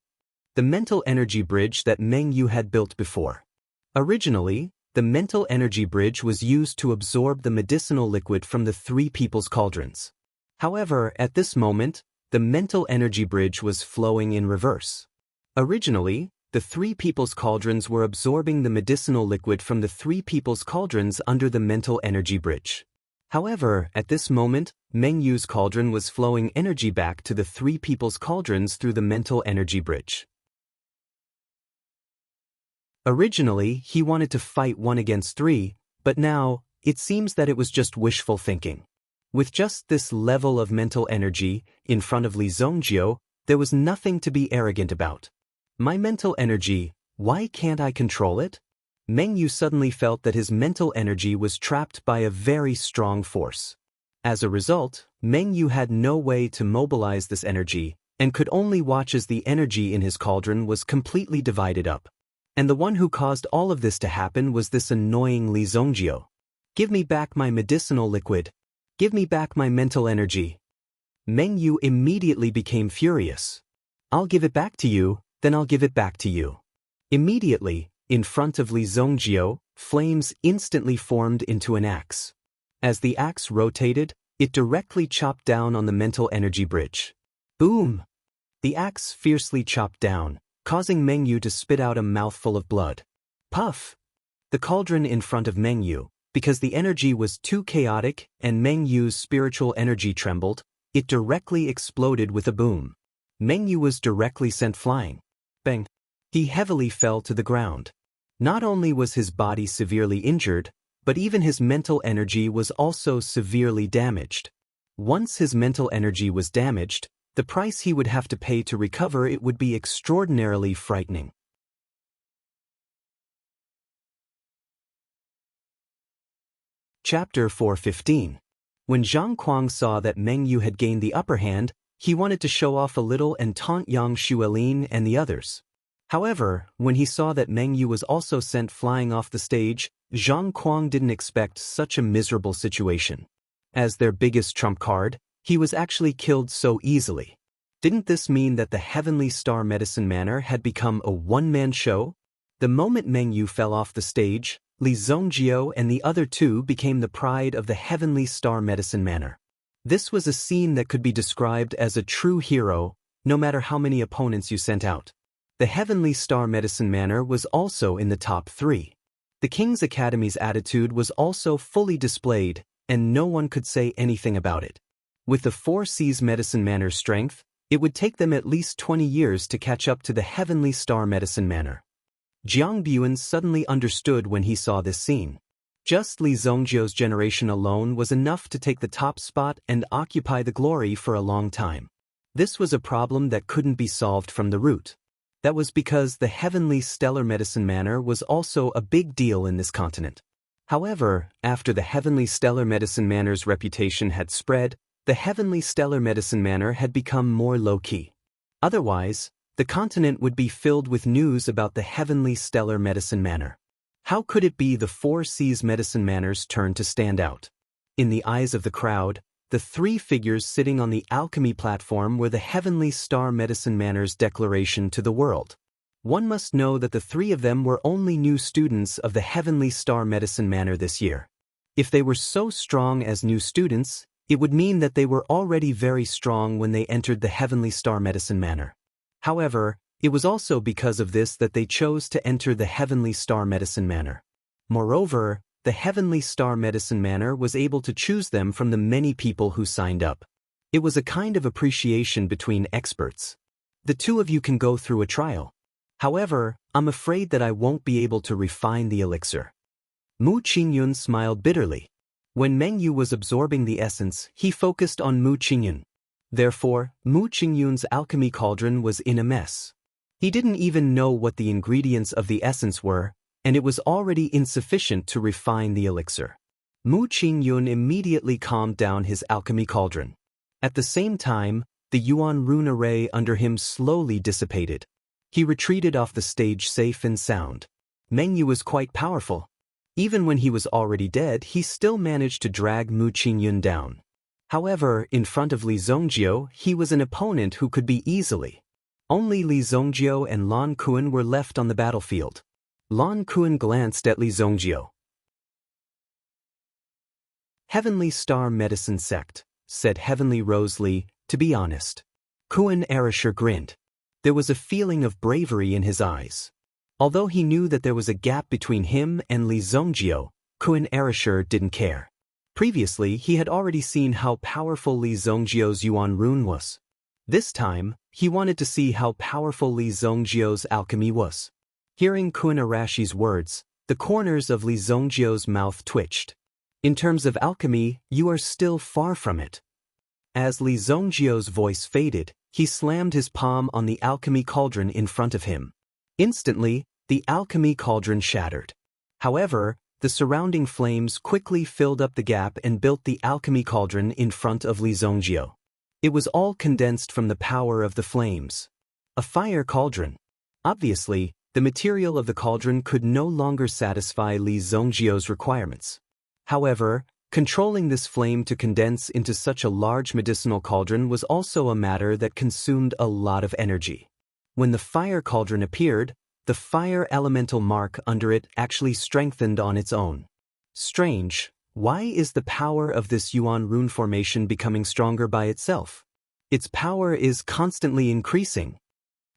The mental energy bridge that Meng Yu had built before. Originally, the mental energy bridge was used to absorb the medicinal liquid from the 3 people's cauldrons. However, at this moment, the mental energy bridge was flowing in reverse. Originally, the 3 people's cauldrons were absorbing the medicinal liquid from the 3 people's cauldrons under the mental energy bridge. However, at this moment, Meng Yu's cauldron was flowing energy back to the 3 people's cauldrons through the mental energy bridge. Originally, he wanted to fight 1 against 3, but now, it seems that it was just wishful thinking. With just this level of mental energy, in front of Li Zongjio, there was nothing to be arrogant about. My mental energy, why can't I control it? Meng Yu suddenly felt that his mental energy was trapped by a very strong force. As a result, Meng Yu had no way to mobilize this energy, and could only watch as the energy in his cauldron was completely divided up. And the one who caused all of this to happen was this annoying Li Zongjio. Give me back my medicinal liquid. Give me back my mental energy. Meng Yu immediately became furious. I'll give it back to you, then I'll give it back to you. Immediately, in front of Li Zongjio, flames instantly formed into an axe. As the axe rotated, it directly chopped down on the mental energy bridge. Boom! The axe fiercely chopped down, causing Meng Yu to spit out a mouthful of blood. Puff! The cauldron in front of Meng Yu, because the energy was too chaotic and Meng Yu's spiritual energy trembled, it directly exploded with a boom. Meng Yu was directly sent flying. Bang! He heavily fell to the ground. Not only was his body severely injured, but even his mental energy was also severely damaged. Once his mental energy was damaged, the price he would have to pay to recover it would be extraordinarily frightening. Chapter 4:15. When Zhang Kuang saw that Meng Yu had gained the upper hand, he wanted to show off a little and taunt Yang Xuelin and the others. However, when he saw that Meng Yu was also sent flying off the stage, Zhang Kuang didn't expect such a miserable situation. As their biggest trump card, he was actually killed so easily. Didn't this mean that the Heavenly Star Medicine Manor had become a one-man show? The moment Meng Yu fell off the stage, Li Zongjio and the other two became the pride of the Heavenly Star Medicine Manor. This was a scene that could be described as a true hero, no matter how many opponents you sent out. The Heavenly Star Medicine Manor was also in the top 3. The King's Academy's attitude was also fully displayed, and no one could say anything about it. With the 4 Seas Medicine Manor's strength, it would take them at least 20 years to catch up to the Heavenly Star Medicine Manor. Jiang Buan suddenly understood when he saw this scene. Just Li Zongjio's generation alone was enough to take the top spot and occupy the glory for a long time. This was a problem that couldn't be solved from the root. That was because the Heavenly Stellar Medicine Manor was also a big deal in this continent. However, after the Heavenly Stellar Medicine Manor's reputation had spread, the Heavenly Stellar Medicine Manor had become more low-key. Otherwise, the continent would be filled with news about the Heavenly Stellar Medicine Manor. How could it be the 4 Seas Medicine Manor's turn to stand out? In the eyes of the crowd, the 3 figures sitting on the alchemy platform were the Heavenly Star Medicine Manor's declaration to the world. One must know that the 3 of them were only new students of the Heavenly Star Medicine Manor this year. If they were so strong as new students, it would mean that they were already very strong when they entered the Heavenly Star Medicine Manor. However, it was also because of this that they chose to enter the Heavenly Star Medicine Manor. Moreover, the Heavenly Star Medicine Manor was able to choose them from the many people who signed up. It was a kind of appreciation between experts. The 2 of you can go through a trial. However, I'm afraid that I won't be able to refine the elixir. Mu Qingyun smiled bitterly. When Meng Yu was absorbing the essence, he focused on Mu Qingyun. Therefore, Mu Qingyun's alchemy cauldron was in a mess. He didn't even know what the ingredients of the essence were, and it was already insufficient to refine the elixir. Mu Qingyun immediately calmed down his alchemy cauldron. At the same time, the Yuan rune array under him slowly dissipated. He retreated off the stage safe and sound. Meng Yu was quite powerful. Even when he was already dead, he still managed to drag Mu Qingyun down. However, in front of Li Zongjio, he was an opponent who could be easily. Only Li Zongjio and Lan Kuan were left on the battlefield. Lan Kuan glanced at Li Zongjio. Heavenly Star Medicine Sect, said Heavenly Rose Li, to be honest. Kuan Erasher grinned. There was a feeling of bravery in his eyes. Although he knew that there was a gap between him and Li Zongjio, Kuan Erasher didn't care. Previously, he had already seen how powerful Li Zongjio's Yuan rune was. This time, he wanted to see how powerful Li Zongjio's alchemy was. Hearing Kuan Arashi's words, the corners of Li Zongjio's mouth twitched. In terms of alchemy, you are still far from it. As Li Zongjio's voice faded, he slammed his palm on the alchemy cauldron in front of him. Instantly, the alchemy cauldron shattered. However, the surrounding flames quickly filled up the gap and built the alchemy cauldron in front of Li Zongjio. It was all condensed from the power of the flames. A fire cauldron. Obviously, the material of the cauldron could no longer satisfy Li Zongjio's requirements. However, controlling this flame to condense into such a large medicinal cauldron was also a matter that consumed a lot of energy. When the fire cauldron appeared, the fire elemental mark under it actually strengthened on its own. Strange, why is the power of this Yuan rune formation becoming stronger by itself? Its power is constantly increasing.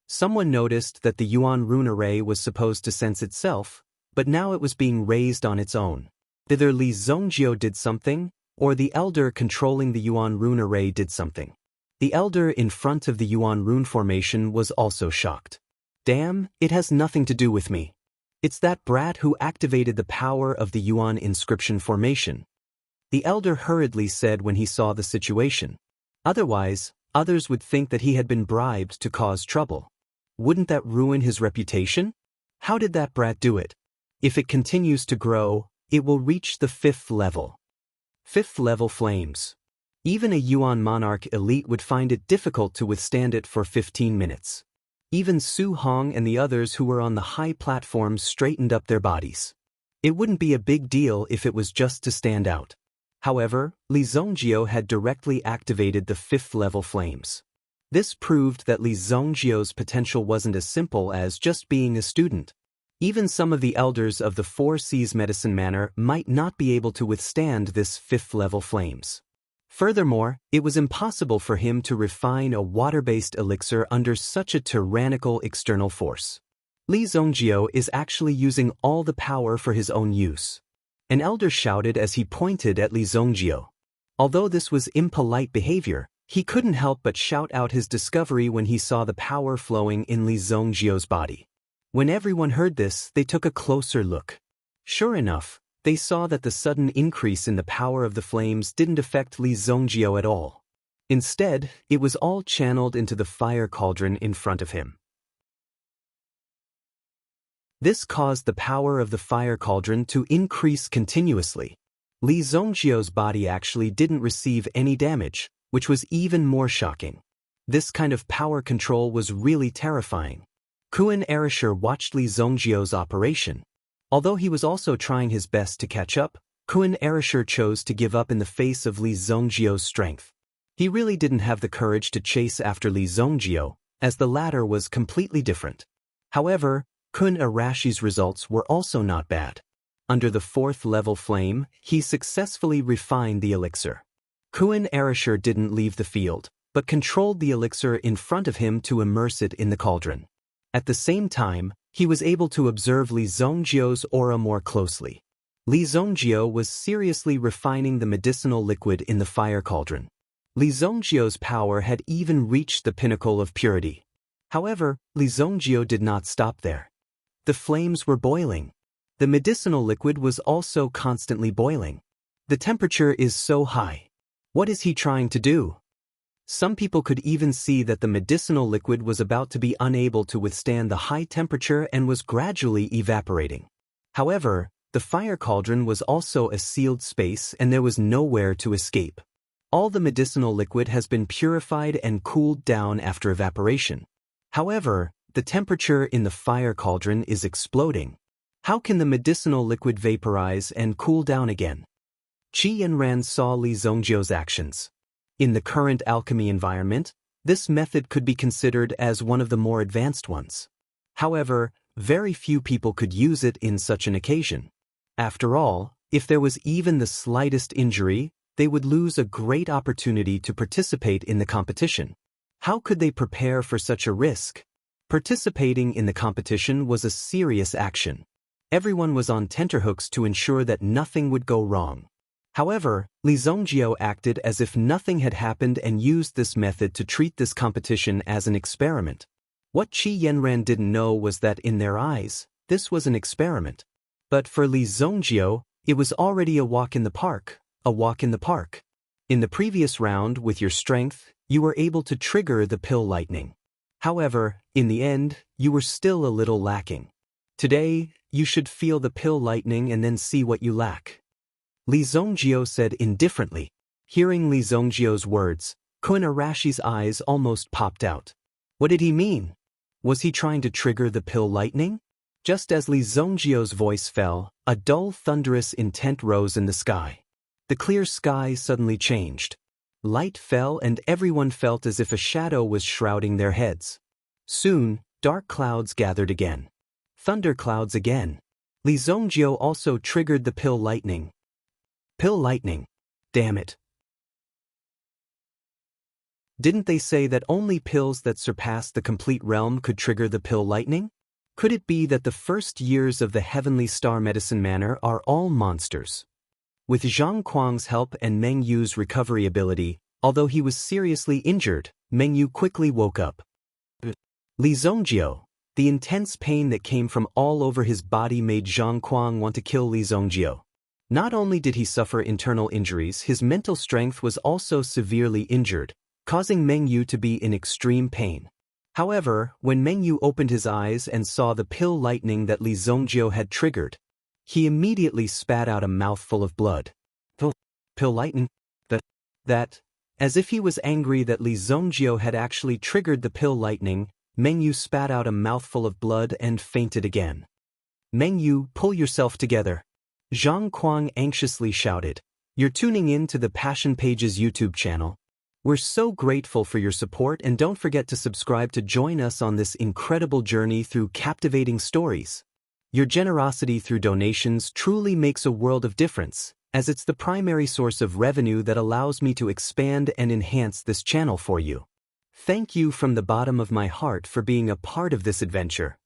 Someone noticed that the Yuan rune array was supposed to sense itself, but now it was being raised on its own. Either Li Zongjio did something, or the elder controlling the Yuan rune array did something. The elder in front of the Yuan rune formation was also shocked. Damn, it has nothing to do with me. It's that brat who activated the power of the Yuan inscription formation. The elder hurriedly said when he saw the situation. Otherwise, others would think that he had been bribed to cause trouble. Wouldn't that ruin his reputation? How did that brat do it? If it continues to grow, it will reach the 5th level. 5th level flames. Even a Yuan monarch elite would find it difficult to withstand it for 15 minutes. Even Su Hong and the others who were on the high platforms straightened up their bodies. It wouldn't be a big deal if it was just to stand out. However, Li Zongjio had directly activated the 5th level flames. This proved that Li Zongjio's potential wasn't as simple as just being a student. Even some of the elders of the 4 Seas Medicine Manor might not be able to withstand this 5th level flames. Furthermore, it was impossible for him to refine a water-based elixir under such a tyrannical external force. Li Zongjio is actually using all the power for his own use. An elder shouted as he pointed at Li Zongjio. Although this was impolite behavior, he couldn't help but shout out his discovery when he saw the power flowing in Li Zongjio's body. When everyone heard this, they took a closer look. Sure enough, they saw that the sudden increase in the power of the flames didn't affect Li Zongjio at all. Instead, it was all channeled into the fire cauldron in front of him. This caused the power of the fire cauldron to increase continuously. Li Zongjio's body actually didn't receive any damage, which was even more shocking. This kind of power control was really terrifying. Kuan Erisher watched Li Zongjio's operation. Although he was also trying his best to catch up, Kuan Erisher chose to give up in the face of Li Zongjio's strength. He really didn't have the courage to chase after Li Zongjio, as the latter was completely different. However, Kun Arashi's results were also not bad. Under the 4th level flame, he successfully refined the elixir. Kuan Erisher didn't leave the field, but controlled the elixir in front of him to immerse it in the cauldron. At the same time, he was able to observe Li Zongjio's aura more closely. Li Zongjio was seriously refining the medicinal liquid in the fire cauldron. Li Zongjio's power had even reached the pinnacle of purity. However, Li Zongjio did not stop there. The flames were boiling. The medicinal liquid was also constantly boiling. The temperature is so high. What is he trying to do? Some people could even see that the medicinal liquid was about to be unable to withstand the high temperature and was gradually evaporating. However, the fire cauldron was also a sealed space and there was nowhere to escape. All the medicinal liquid has been purified and cooled down after evaporation. However, the temperature in the fire cauldron is exploding. How can the medicinal liquid vaporize and cool down again? Qi Yanran saw Li Zongjio's actions. In the current alchemy environment, this method could be considered as one of the more advanced ones. However, very few people could use it in such an occasion. After all, if there was even the slightest injury, they would lose a great opportunity to participate in the competition. How could they prepare for such a risk? Participating in the competition was a serious action. Everyone was on tenterhooks to ensure that nothing would go wrong. However, Li Zongjio acted as if nothing had happened and used this method to treat this competition as an experiment. What Qi Yanran didn't know was that in their eyes, this was an experiment. But for Li Zongjio, it was already a walk in the park, a walk in the park. In the previous round, with your strength, you were able to trigger the pill lightning. However, in the end, you were still a little lacking. Today, you should feel the pill lightning and then see what you lack. Li Zongjio said indifferently. Hearing Li Zongjio's words, Kun Arashi's eyes almost popped out. What did he mean? Was he trying to trigger the pill lightning? Just as Li Zongjio's voice fell, a dull thunderous intent rose in the sky. The clear sky suddenly changed. Light fell and everyone felt as if a shadow was shrouding their heads. Soon, dark clouds gathered again. Thunder clouds again. Li Zongjio also triggered the pill lightning. Pill lightning. Damn it. Didn't they say that only pills that surpassed the complete realm could trigger the pill lightning? Could it be that the first years of the Heavenly Star Medicine Manor are all monsters? With Zhang Kuang's help and Meng Yu's recovery ability, although he was seriously injured, Meng Yu quickly woke up. Li Zongjio, The intense pain that came from all over his body made Zhang Kuang want to kill Li Zongjio. Not only did he suffer internal injuries, his mental strength was also severely injured, causing Meng Yu to be in extreme pain. However, when Meng Yu opened his eyes and saw the pill lightning that Li Zongjio had triggered, he immediately spat out a mouthful of blood. Pill lightning? That, as if he was angry that Li Zongjio had actually triggered the pill lightning, Meng Yu spat out a mouthful of blood and fainted again. Meng Yu, pull yourself together. Zhang Kuang anxiously shouted. You're tuning in to the Passion Pages YouTube channel. We're so grateful for your support, and don't forget to subscribe to join us on this incredible journey through captivating stories. Your generosity through donations truly makes a world of difference, as it's the primary source of revenue that allows me to expand and enhance this channel for you. Thank you from the bottom of my heart for being a part of this adventure.